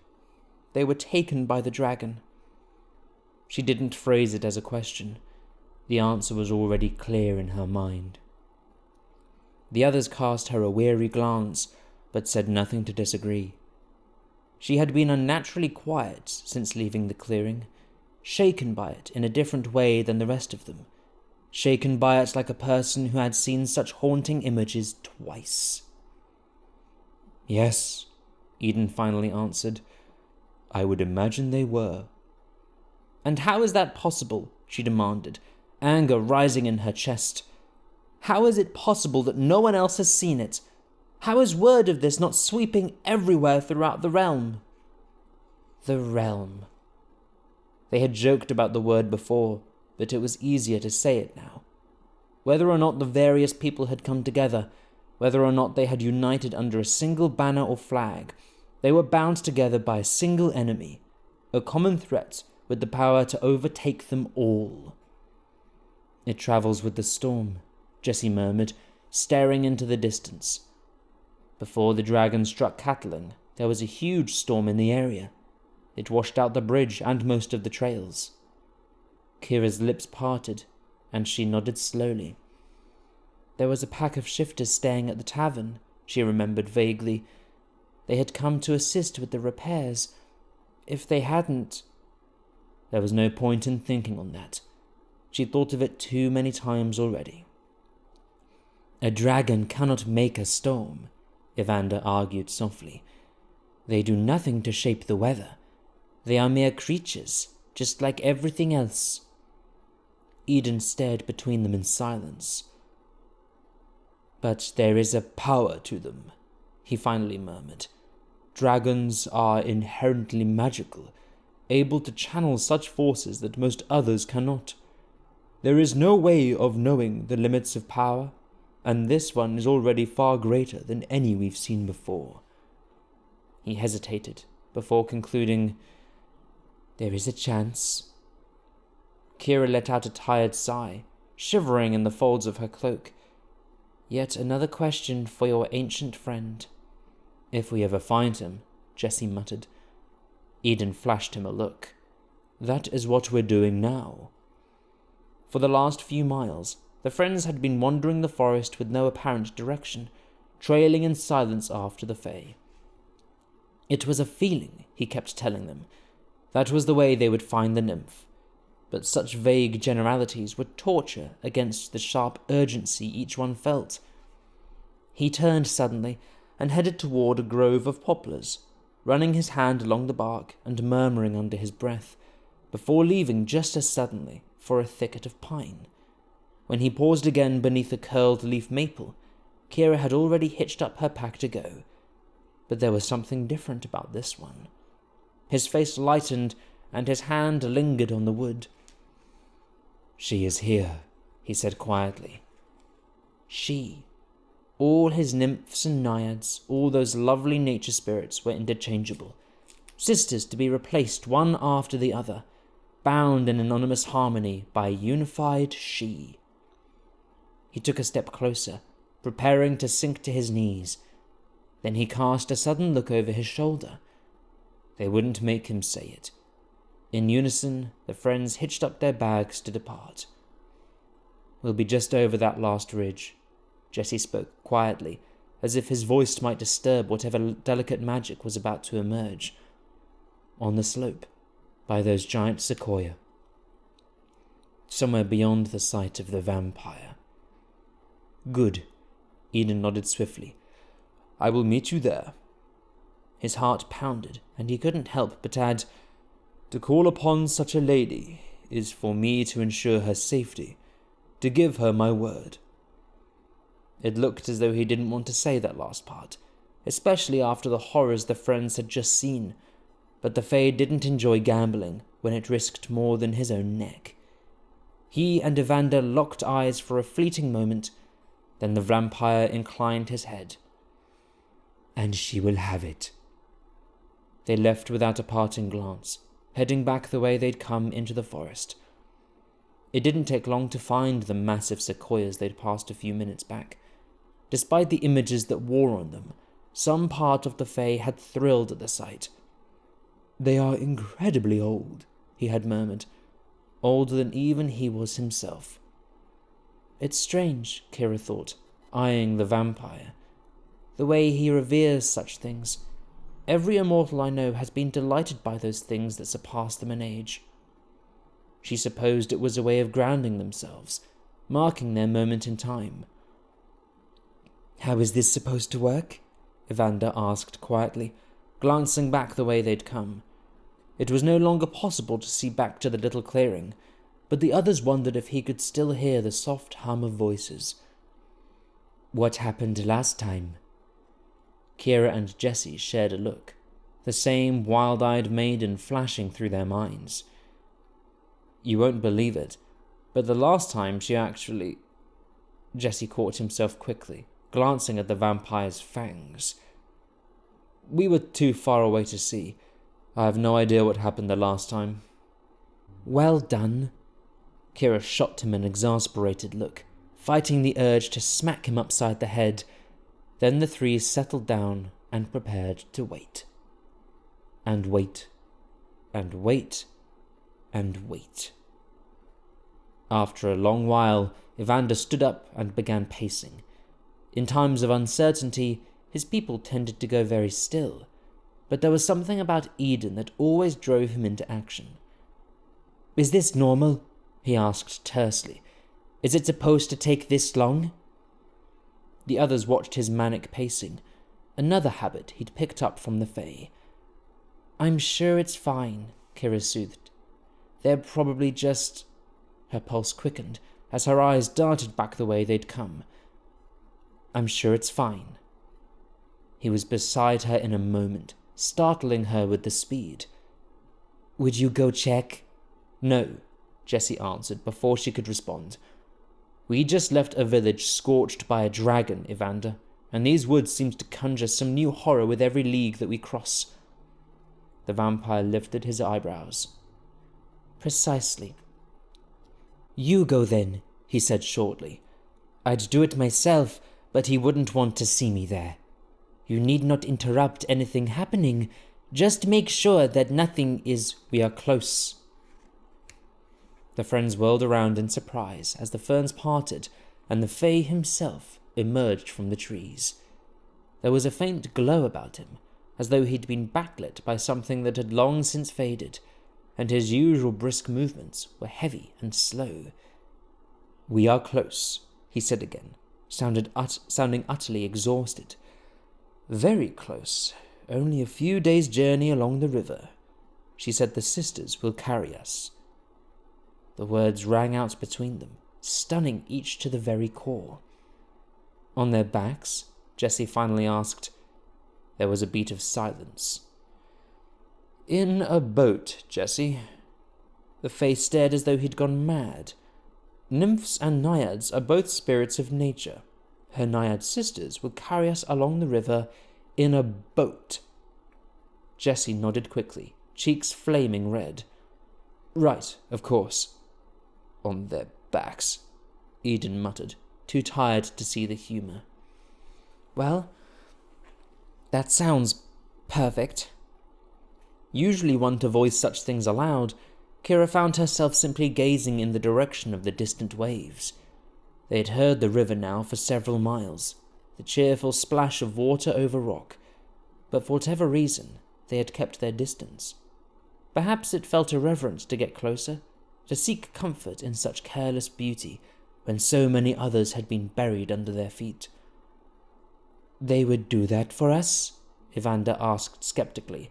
They were taken by the dragon. She didn't phrase it as a question. The answer was already clear in her mind. The others cast her a weary glance, but said nothing to disagree. She had been unnaturally quiet since leaving the clearing, shaken by it in a different way than the rest of them, shaken by it like a person who had seen such haunting images twice. Yes, Eden finally answered. I would imagine they were. And how is that possible? She demanded, anger rising in her chest. How is it possible that no one else has seen it? How is word of this not sweeping everywhere throughout the realm? The realm. They had joked about the word before, but it was easier to say it now. Whether or not the various people had come together, whether or not they had united under a single banner or flag, they were bound together by a single enemy, a common threat with the power to overtake them all. It travels with the storm, Jesse murmured, staring into the distance. Before the dragon struck Catling, there was a huge storm in the area. It washed out the bridge and most of the trails. Kiera's lips parted, and she nodded slowly. There was a pack of shifters staying at the tavern, she remembered vaguely. They had come to assist with the repairs. If they hadn't... There was no point in thinking on that. She thought of it too many times already. A dragon cannot make a storm, Evander argued softly. They do nothing to shape the weather. They are mere creatures, just like everything else. Eden stared between them in silence. "But there is a power to them," he finally murmured. "Dragons are inherently magical, able to channel such forces that most others cannot. There is no way of knowing the limits of power, and this one is already far greater than any we've seen before." He hesitated before concluding, "There is a chance." Kiera let out a tired sigh, shivering in the folds of her cloak. "Yet another question for your ancient friend." "If we ever find him," Jesse muttered. Eden flashed him a look. "That is what we're doing now." For the last few miles, the friends had been wandering the forest with no apparent direction, trailing in silence after the Fae. It was a feeling, he kept telling them. That was the way they would find the nymph. But such vague generalities were torture against the sharp urgency each one felt. He turned suddenly and headed toward a grove of poplars, running his hand along the bark and murmuring under his breath, before leaving just as suddenly for a thicket of pine. When he paused again beneath a curled leaf maple, Kiera had already hitched up her pack to go. But there was something different about this one. His face lightened, and his hand lingered on the wood. "She is here," he said quietly. She. All his nymphs and naiads, all those lovely nature spirits were interchangeable. Sisters to be replaced one after the other, bound in anonymous harmony by a unified she. He took a step closer, preparing to sink to his knees. Then he cast a sudden look over his shoulder. They wouldn't make him say it. In unison, the friends hitched up their bags to depart. "We'll be just over that last ridge," Jesse spoke quietly, as if his voice might disturb whatever delicate magic was about to emerge. "On the slope, by those giant sequoia. Somewhere beyond the sight of the vampire." "Good," Eden nodded swiftly. "I will meet you there." His heart pounded, and he couldn't help but add, "To call upon such a lady is for me to ensure her safety, to give her my word." It looked as though he didn't want to say that last part, especially after the horrors the friends had just seen, but the Fae didn't enjoy gambling when it risked more than his own neck. He and Evander locked eyes for a fleeting moment, then the vampire inclined his head. "And she will have it." They left without a parting glance, heading back the way they'd come into the forest. It didn't take long to find the massive sequoias they'd passed a few minutes back. Despite the images that wore on them, some part of the Fae had thrilled at the sight. "They are incredibly old," he had murmured, older than even he was himself. It's strange, Kiera thought, eyeing the vampire. The way he reveres such things. Every immortal I know has been delighted by those things that surpass them in age. She supposed it was a way of grounding themselves, marking their moment in time. "How is this supposed to work?" Evander asked quietly, glancing back the way they'd come. It was no longer possible to see back to the little clearing, but the others wondered if he could still hear the soft hum of voices. "What happened last time?" Kiera and Jesse shared a look, the same wild-eyed maiden flashing through their minds. "You won't believe it, but the last time she actually..." Jesse caught himself quickly, glancing at the vampire's fangs. "We were too far away to see. I have no idea what happened the last time." "Well done." Kiera shot him an exasperated look, fighting the urge to smack him upside the head. Then the three settled down and prepared to wait. And wait, and wait, and wait. After a long while, Evander stood up and began pacing. In times of uncertainty, his people tended to go very still, but there was something about Eden that always drove him into action. "Is this normal?" he asked tersely. "Is it supposed to take this long?" The others watched his manic pacing, another habit he'd picked up from the Fae. "I'm sure it's fine," Kiera soothed. "They're probably just..." Her pulse quickened as her eyes darted back the way they'd come. "I'm sure it's fine." He was beside her in a moment, startling her with the speed. "Would you go check?" "No," Jessie answered before she could respond. "We just left a village scorched by a dragon, Evander, and these woods seem to conjure some new horror with every league that we cross." The vampire lifted his eyebrows. "Precisely." "You go then," he said shortly. "I'd do it myself, but he wouldn't want to see me there. You need not interrupt anything happening. Just make sure that nothing is... We are close." The friends whirled around in surprise as the ferns parted and the Fae himself emerged from the trees. There was a faint glow about him, as though he'd been backlit by something that had long since faded, and his usual brisk movements were heavy and slow. "We are close," he said again, sounding utterly exhausted. "Very close. Only a few days' journey along the river. She said the sisters will carry us." The words rang out between them, stunning each to the very core. "On their backs?" Jessie finally asked. There was a beat of silence. "In a boat, Jessie." The Fae stared as though he'd gone mad. "Nymphs and naiads are both spirits of nature. Her naiad sisters will carry us along the river in a boat." Jessie nodded quickly, cheeks flaming red. "Right, of course." "On their backs," Eden muttered, too tired to see the humour. "Well, that sounds perfect." Usually one to voice such things aloud, Kiera found herself simply gazing in the direction of the distant waves. They had heard the river now for several miles, the cheerful splash of water over rock, but for whatever reason they had kept their distance. Perhaps it felt irreverent to get closer, to seek comfort in such careless beauty when so many others had been buried under their feet. "They would do that for us?" Evander asked skeptically.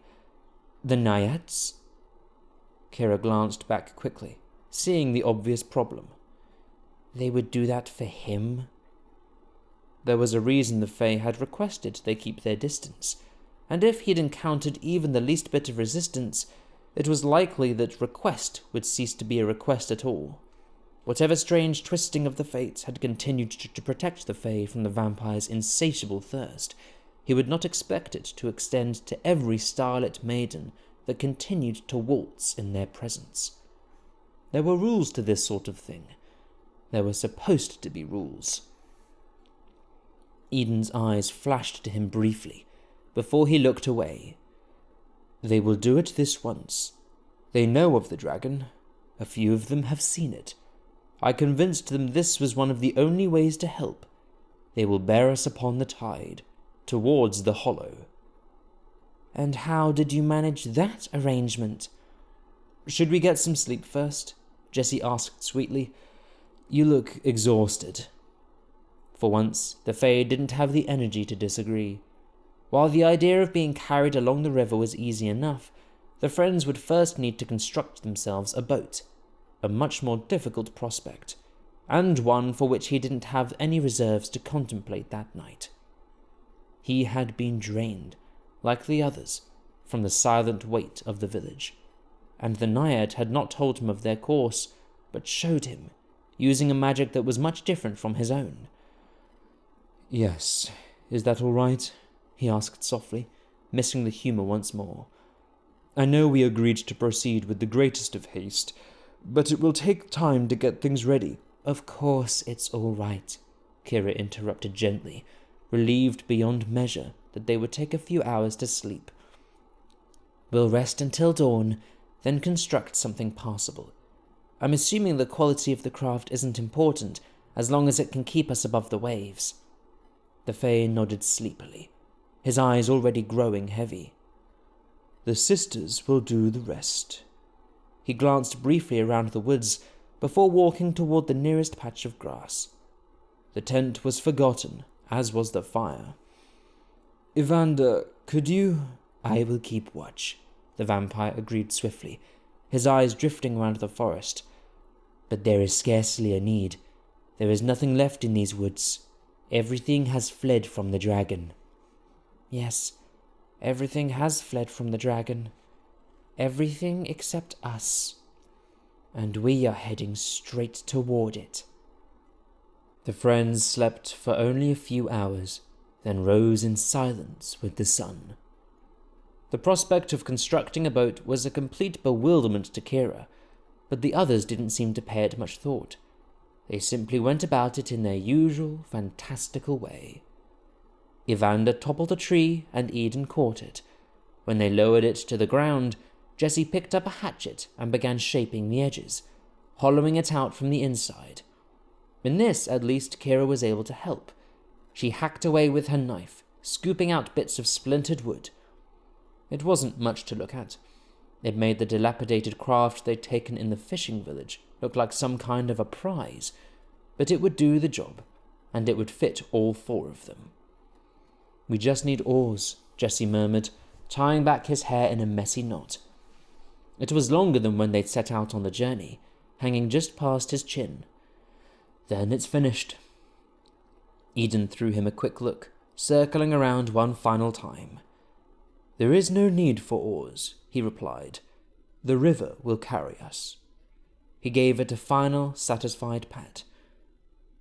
"The naiads?" Kiera glanced back quickly, seeing the obvious problem. "They would do that for him?" There was a reason the Fae had requested they keep their distance, and if he'd encountered even the least bit of resistance, it was likely that request would cease to be a request at all. Whatever strange twisting of the fates had continued to protect the Fae from the vampire's insatiable thirst, he would not expect it to extend to every starlit maiden that continued to waltz in their presence. There were rules to this sort of thing. There were supposed to be rules. Eden's eyes flashed to him briefly, before he looked away. "They will do it this once. They know of the dragon. A few of them have seen it. I convinced them this was one of the only ways to help. They will bear us upon the tide, towards the hollow." "And how did you manage that arrangement?" "Should we get some sleep first?" Jessie asked sweetly. "You look exhausted." For once, the Fae didn't have the energy to disagree. While the idea of being carried along the river was easy enough, the friends would first need to construct themselves a boat, a much more difficult prospect, and one for which he didn't have any reserves to contemplate that night. He had been drained, like the others, from the silent weight of the village, and the naiad had not told him of their course, but showed him, using a magic that was much different from his own. "Yes, is that all right?" he asked softly, missing the humour once more. "I know we agreed to proceed with the greatest of haste, but it will take time to get things ready." "Of course it's all right," Kiera interrupted gently, relieved beyond measure that they would take a few hours to sleep. "We'll rest until dawn, then construct something passable. I'm assuming the quality of the craft isn't important, as long as it can keep us above the waves." The Fae nodded sleepily, his eyes already growing heavy. "The sisters will do the rest." He glanced briefly around the woods before walking toward the nearest patch of grass. The tent was forgotten, as was the fire. "Evander, could you—" "I will keep watch," the vampire agreed swiftly, his eyes drifting around the forest. But there is scarcely a need. There is nothing left in these woods. Everything has fled from the dragon." "Yes, everything has fled from the dragon. Everything except us. And we are heading straight toward it." The friends slept for only a few hours, then rose in silence with the sun. The prospect of constructing a boat was a complete bewilderment to Kiera, but the others didn't seem to pay it much thought. They simply went about it in their usual fantastical way. Evander toppled a tree and Eden caught it. When they lowered it to the ground, Jessie picked up a hatchet and began shaping the edges, hollowing it out from the inside. In this, at least, Kiera was able to help. She hacked away with her knife, scooping out bits of splintered wood. It wasn't much to look at. It made the dilapidated craft they'd taken in the fishing village look like some kind of a prize, but it would do the job, and it would fit all four of them. "We just need oars," Jessie murmured, tying back his hair in a messy knot. It was longer than when they'd set out on the journey, hanging just past his chin. "Then it's finished." Eden threw him a quick look, circling around one final time. "There is no need for oars," he replied. "The river will carry us." He gave it a final, satisfied pat.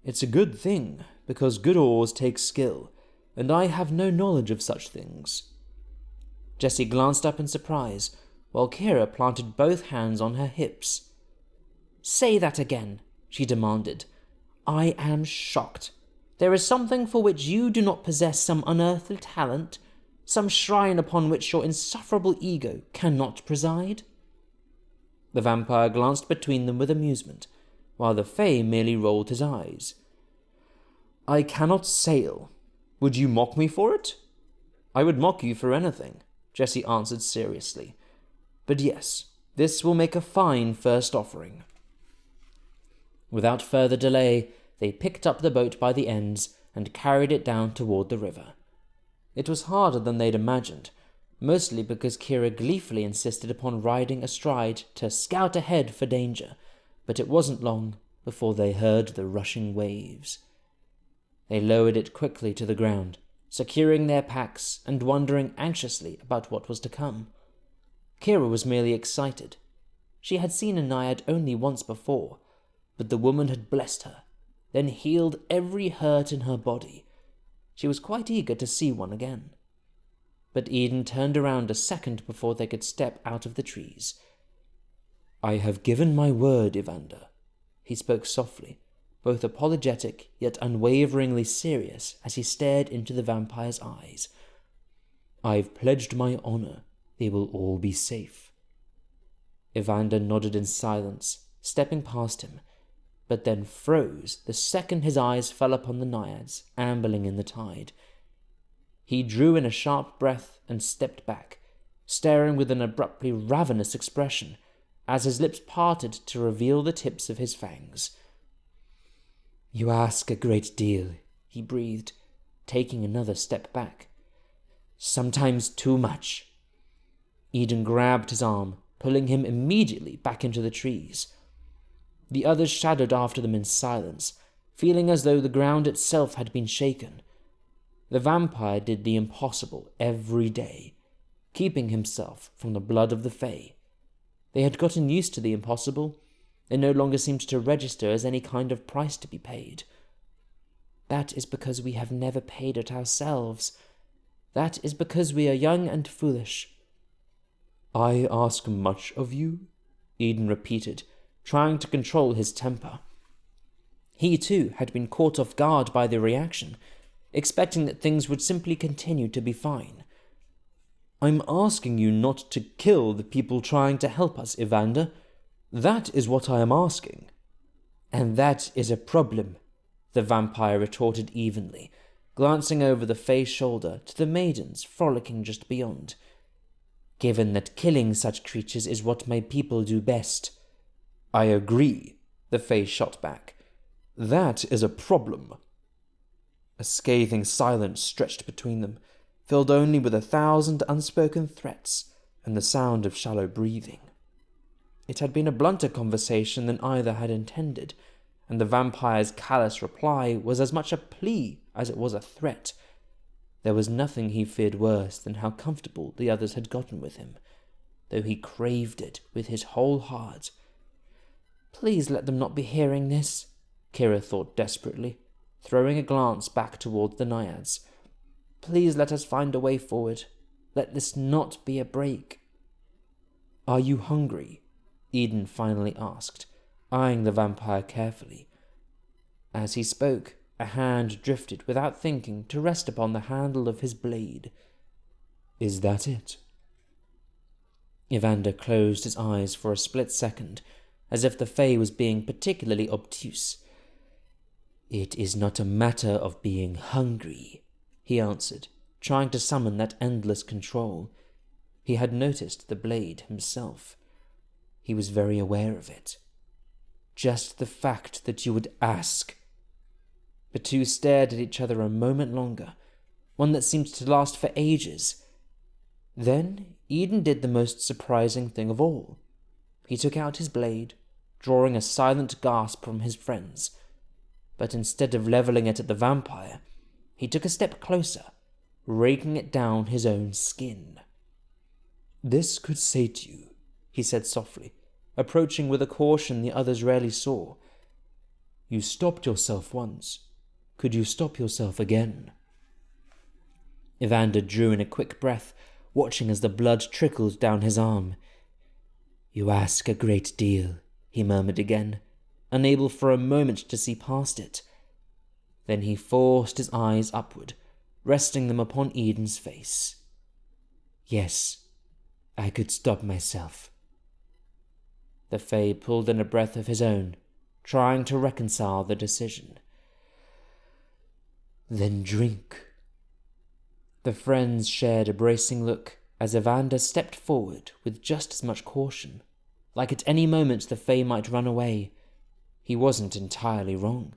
"It's a good thing, because good oars take skill, and I have no knowledge of such things." Jessie glanced up in surprise, while Kiera planted both hands on her hips. "Say that again," she demanded. "I am shocked. There is something for which you do not possess some unearthly talent, some shrine upon which your insufferable ego cannot preside?" The vampire glanced between them with amusement, while the Fae merely rolled his eyes. "I cannot sail. Would you mock me for it?" "I would mock you for anything," Jessie answered seriously. "But yes, this will make a fine first offering." Without further delay, they picked up the boat by the ends and carried it down toward the river. It was harder than they'd imagined, mostly because Kiera gleefully insisted upon riding astride to scout ahead for danger, but it wasn't long before they heard the rushing waves. They lowered it quickly to the ground, securing their packs and wondering anxiously about what was to come. Kiera was merely excited. She had seen a naiad only once before, but the woman had blessed her, then healed every hurt in her body. She was quite eager to see one again. But Eden turned around a second before they could step out of the trees. "I have given my word, Evander." He spoke softly, both apologetic yet unwaveringly serious as he stared into the vampire's eyes. "I've pledged my honor. They will all be safe." Evander nodded in silence, stepping past him, but then froze the second his eyes fell upon the naiads ambling in the tide. He drew in a sharp breath and stepped back, staring with an abruptly ravenous expression, as his lips parted to reveal the tips of his fangs. "You ask a great deal," he breathed, taking another step back. "Sometimes too much." Eden grabbed his arm, pulling him immediately back into the trees. The others shadowed after them in silence, feeling as though the ground itself had been shaken. The vampire did the impossible every day, keeping himself from the blood of the Fae. They had gotten used to the impossible. It no longer seemed to register as any kind of price to be paid. "That is because we have never paid it ourselves. That is because we are young and foolish." "I ask much of you?" Eden repeated, trying to control his temper. He, too, had been caught off guard by the reaction, expecting that things would simply continue to be fine. "I'm asking you not to kill the people trying to help us, Evander. That is what I am asking." "And that is a problem," the vampire retorted evenly, glancing over the Fae's shoulder to the maidens frolicking just beyond. "Given that killing such creatures is what my people do best." "I agree," the Fae shot back. "That is a problem." A scathing silence stretched between them, filled only with 1,000 unspoken threats and the sound of shallow breathing. It had been a blunter conversation than either had intended, and the vampire's callous reply was as much a plea as it was a threat. There was nothing he feared worse than how comfortable the others had gotten with him, though he craved it with his whole heart. Please let them not be hearing this, Kiera thought desperately, throwing a glance back towards the naiads. Please let us find a way forward. Let this not be a break. Are you hungry? Eden finally asked, eyeing the vampire carefully. As he spoke, a hand drifted without thinking to rest upon the handle of his blade. Is that it? Evander closed his eyes for a split second, as if the Fae was being particularly obtuse. It is not a matter of being hungry, he answered, trying to summon that endless control. He had noticed the blade himself. He was very aware of it. Just the fact that you would ask. The two stared at each other a moment longer, one that seemed to last for ages. Then Eden did the most surprising thing of all. He took out his blade, drawing a silent gasp from his friends. But instead of leveling it at the vampire, he took a step closer, raking it down his own skin. This could sate you, he said softly, approaching with a caution the others rarely saw. You stopped yourself once. Could you stop yourself again? Evander drew in a quick breath, watching as the blood trickled down his arm. You ask a great deal, he murmured again, unable for a moment to see past it. Then he forced his eyes upward, resting them upon Eden's face. Yes, I could stop myself. The Fae pulled in a breath of his own, trying to reconcile the decision. Then drink. The friends shared a bracing look as Evander stepped forward with just as much caution. Like at any moment the Fae might run away. He wasn't entirely wrong.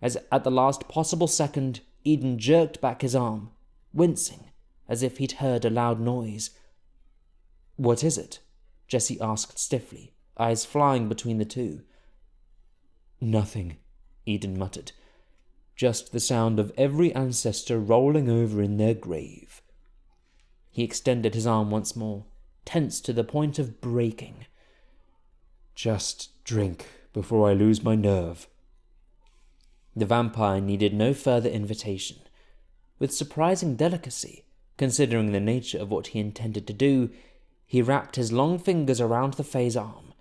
As at the last possible second, Eden jerked back his arm, wincing, as if he'd heard a loud noise. What is it? Jesse asked stiffly, eyes flying between the two. Nothing, Eden muttered. Just the sound of every ancestor rolling over in their grave. He extended his arm once more, tense to the point of breaking. Just drink before I lose my nerve. The vampire needed no further invitation. With surprising delicacy, considering the nature of what he intended to do, he wrapped his long fingers around the Fae's arm,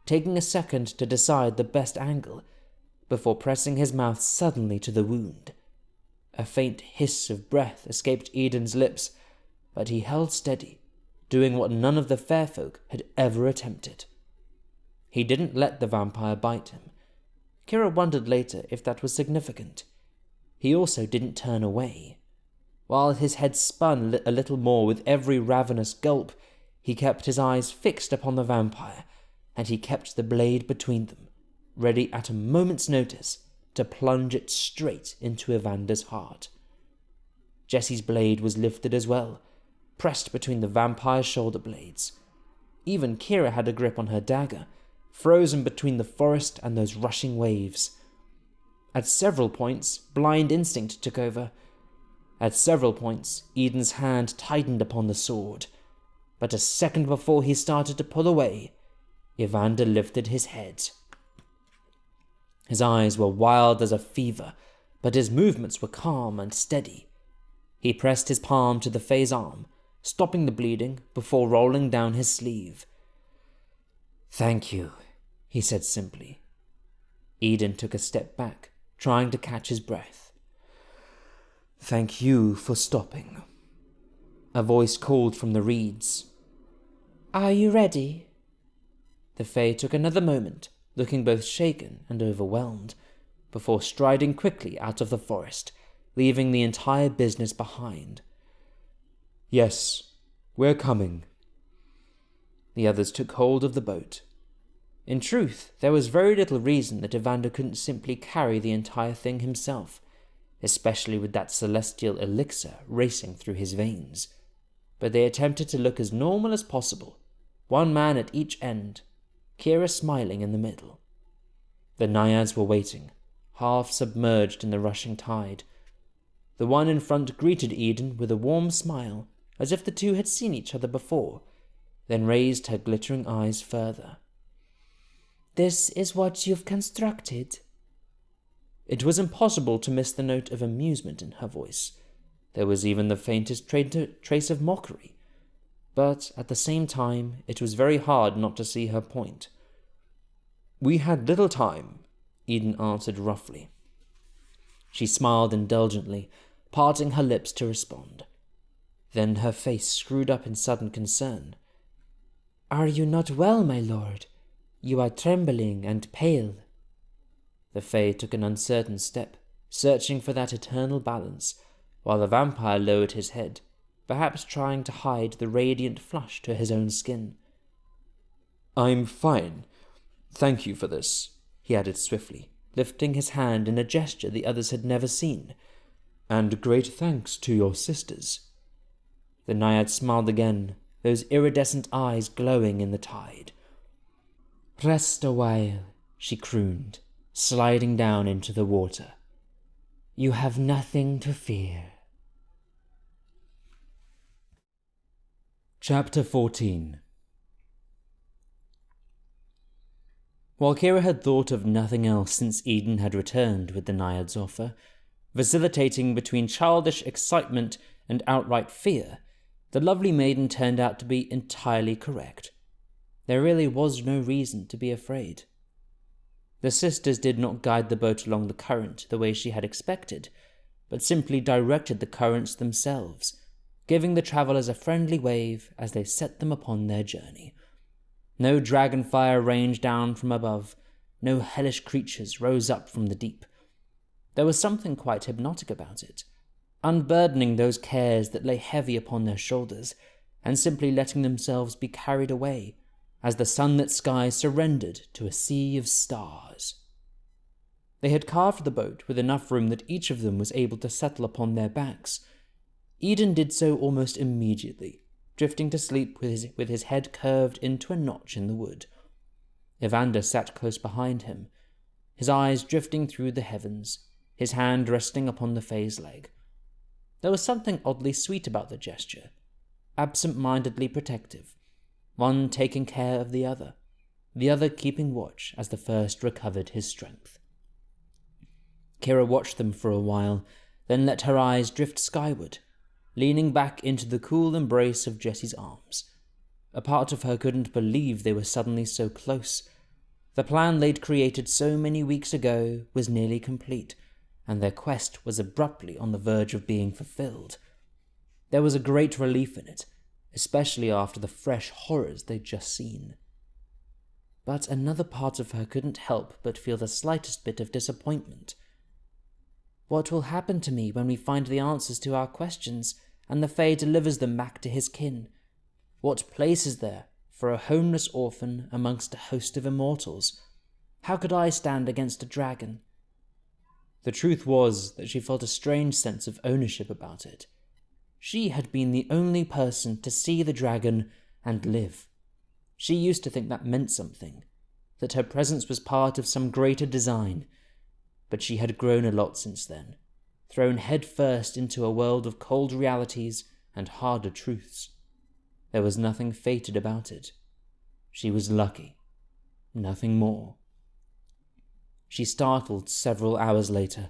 taking a second to decide the best angle, before pressing his mouth suddenly to the wound. A faint hiss of breath escaped Eden's lips, but he held steady, doing what none of the fair folk had ever attempted. He didn't let the vampire bite him. Kiera wondered later if that was significant. He also didn't turn away. While his head spun a little more with every ravenous gulp, he kept his eyes fixed upon the vampire, and he kept the blade between them, ready at a moment's notice to plunge it straight into Evander's heart. Jesse's blade was lifted as well, pressed between the vampire's shoulder blades. Even Kiera had a grip on her dagger, frozen between the forest and those rushing waves. At several points, blind instinct took over. At several points, Eden's hand tightened upon the sword. But a second before he started to pull away, Evander lifted his head. His eyes were wild as a fever, but his movements were calm and steady. He pressed his palm to the Fae's arm, stopping the bleeding before rolling down his sleeve. "Thank you," he said simply. Eden took a step back, trying to catch his breath. "Thank you for stopping." A voice called from the reeds. "Are you ready?" The Fae took another moment, looking both shaken and overwhelmed, before striding quickly out of the forest, leaving the entire business behind. "Yes, we're coming." The others took hold of the boat. In truth, there was very little reason that Evander couldn't simply carry the entire thing himself, especially with that celestial elixir racing through his veins. But they attempted to look as normal as possible, one man at each end, Kiera smiling in the middle. The naiads were waiting, half submerged in the rushing tide. The one in front greeted Eden with a warm smile, as if the two had seen each other before, then raised her glittering eyes further. "This is what you've constructed?" It was impossible to miss the note of amusement in her voice. There was even the faintest trace of mockery. But at the same time, it was very hard not to see her point. "We had little time," Eden answered roughly. She smiled indulgently, parting her lips to respond. Then her face screwed up in sudden concern. "Are you not well, my lord? You are trembling and pale." The Fae took an uncertain step, searching for that eternal balance, while the vampire lowered his head, perhaps trying to hide the radiant flush to his own skin. "I'm fine. Thank you for this," he added swiftly, lifting his hand in a gesture the others had never seen. "And great thanks to your sisters." The naiad smiled again, those iridescent eyes glowing in the tide. "Rest a while," she crooned, sliding down into the water. "You have nothing to fear." Chapter 14. While Kiera had thought of nothing else since Eden had returned with the naiad's offer, vacillating between childish excitement and outright fear, the lovely maiden turned out to be entirely correct. There really was no reason to be afraid. The sisters did not guide the boat along the current the way she had expected, but simply directed the currents themselves, giving the travellers a friendly wave as they set them upon their journey. No dragon fire rained down from above, no hellish creatures rose up from the deep. There was something quite hypnotic about it, unburdening those cares that lay heavy upon their shoulders, and simply letting themselves be carried away, as the sunlit sky surrendered to a sea of stars. They had carved the boat with enough room that each of them was able to settle upon their backs. Eden did so almost immediately, drifting to sleep with his head curved into a notch in the wood. Evander sat close behind him, his eyes drifting through the heavens, his hand resting upon the Fae's leg. There was something oddly sweet about the gesture, absent-mindedly protective, one taking care of the other keeping watch as the first recovered his strength. Kiera watched them for a while, then let her eyes drift skyward, leaning back into the cool embrace of Jessie's arms. A part of her couldn't believe they were suddenly so close. The plan they'd created so many weeks ago was nearly complete, and their quest was abruptly on the verge of being fulfilled. There was a great relief in it, especially after the fresh horrors they'd just seen. But another part of her couldn't help but feel the slightest bit of disappointment. What will happen to me when we find the answers to our questions, and the Fae delivers them back to his kin? What place is there for a homeless orphan amongst a host of immortals? How could I stand against a dragon? The truth was that she felt a strange sense of ownership about it. She had been the only person to see the dragon and live. She used to think that meant something, that her presence was part of some greater design. But she had grown a lot since then, thrown headfirst into a world of cold realities and harder truths. There was nothing fated about it. She was lucky, nothing more. She startled several hours later,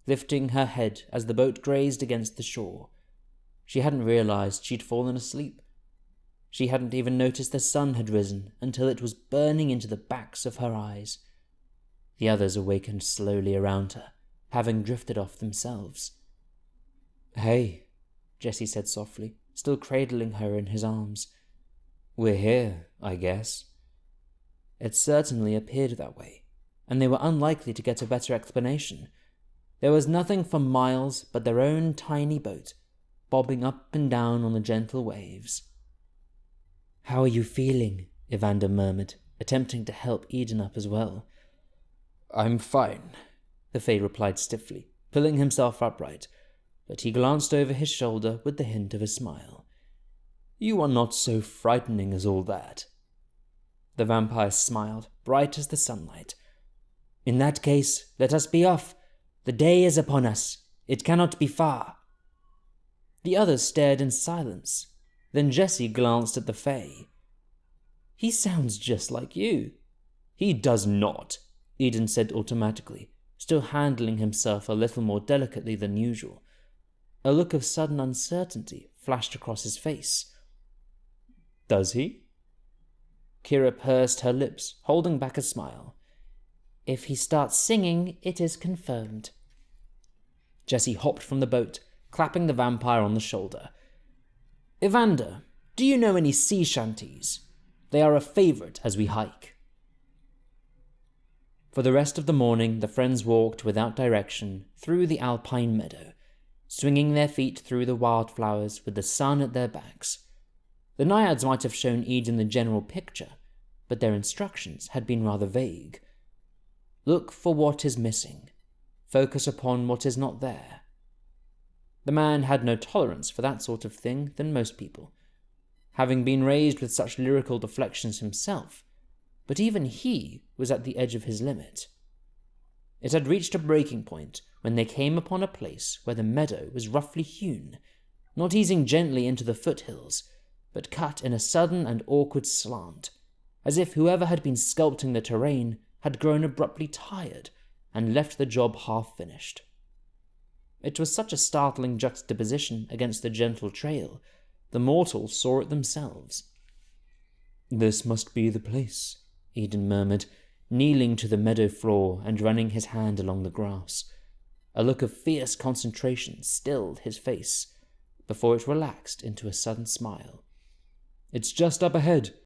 lifting her head as the boat grazed against the shore. She hadn't realized she'd fallen asleep. She hadn't even noticed the sun had risen until it was burning into the backs of her eyes. The others awakened slowly around her, having drifted off themselves. "Hey," Jessie said softly, still cradling her in his arms. "We're here, I guess." It certainly appeared that way, and they were unlikely to get a better explanation. There was nothing for miles but their own tiny boat, bobbing up and down on the gentle waves. "How are you feeling?" Evander murmured, attempting to help Eden up as well. "I'm fine," the Fae replied stiffly, pulling himself upright, but he glanced over his shoulder with the hint of a smile. "You are not so frightening as all that." The vampire smiled, bright as the sunlight. "In that case, let us be off. The day is upon us. It cannot be far." The others stared in silence. Then Jesse glanced at the Fae. "He sounds just like you." "He does not," Eden said automatically, still handling himself a little more delicately than usual. A look of sudden uncertainty flashed across his face. "Does he?" Kiera pursed her lips, holding back a smile. "If he starts singing, it is confirmed." Jesse hopped from the boat, clapping the vampire on the shoulder. "Evander, do you know any sea shanties? They are a favorite as we hike." For the rest of the morning, the friends walked without direction through the alpine meadow, swinging their feet through the wildflowers with the sun at their backs. The naiads might have shown Eden the general picture, but their instructions had been rather vague. Look for what is missing. Focus upon what is not there. The man had no tolerance for that sort of thing than most people, having been raised with such lyrical deflections himself, but even he was at the edge of his limit. It had reached a breaking point when they came upon a place where the meadow was roughly hewn, not easing gently into the foothills, but cut in a sudden and awkward slant, as if whoever had been sculpting the terrain had grown abruptly tired and left the job half-finished. It was such a startling juxtaposition against the gentle trail, the mortals saw it themselves. "This must be the place," Eden murmured, kneeling to the meadow floor and running his hand along the grass. A look of fierce concentration stilled his face, before it relaxed into a sudden smile. "It's just up ahead.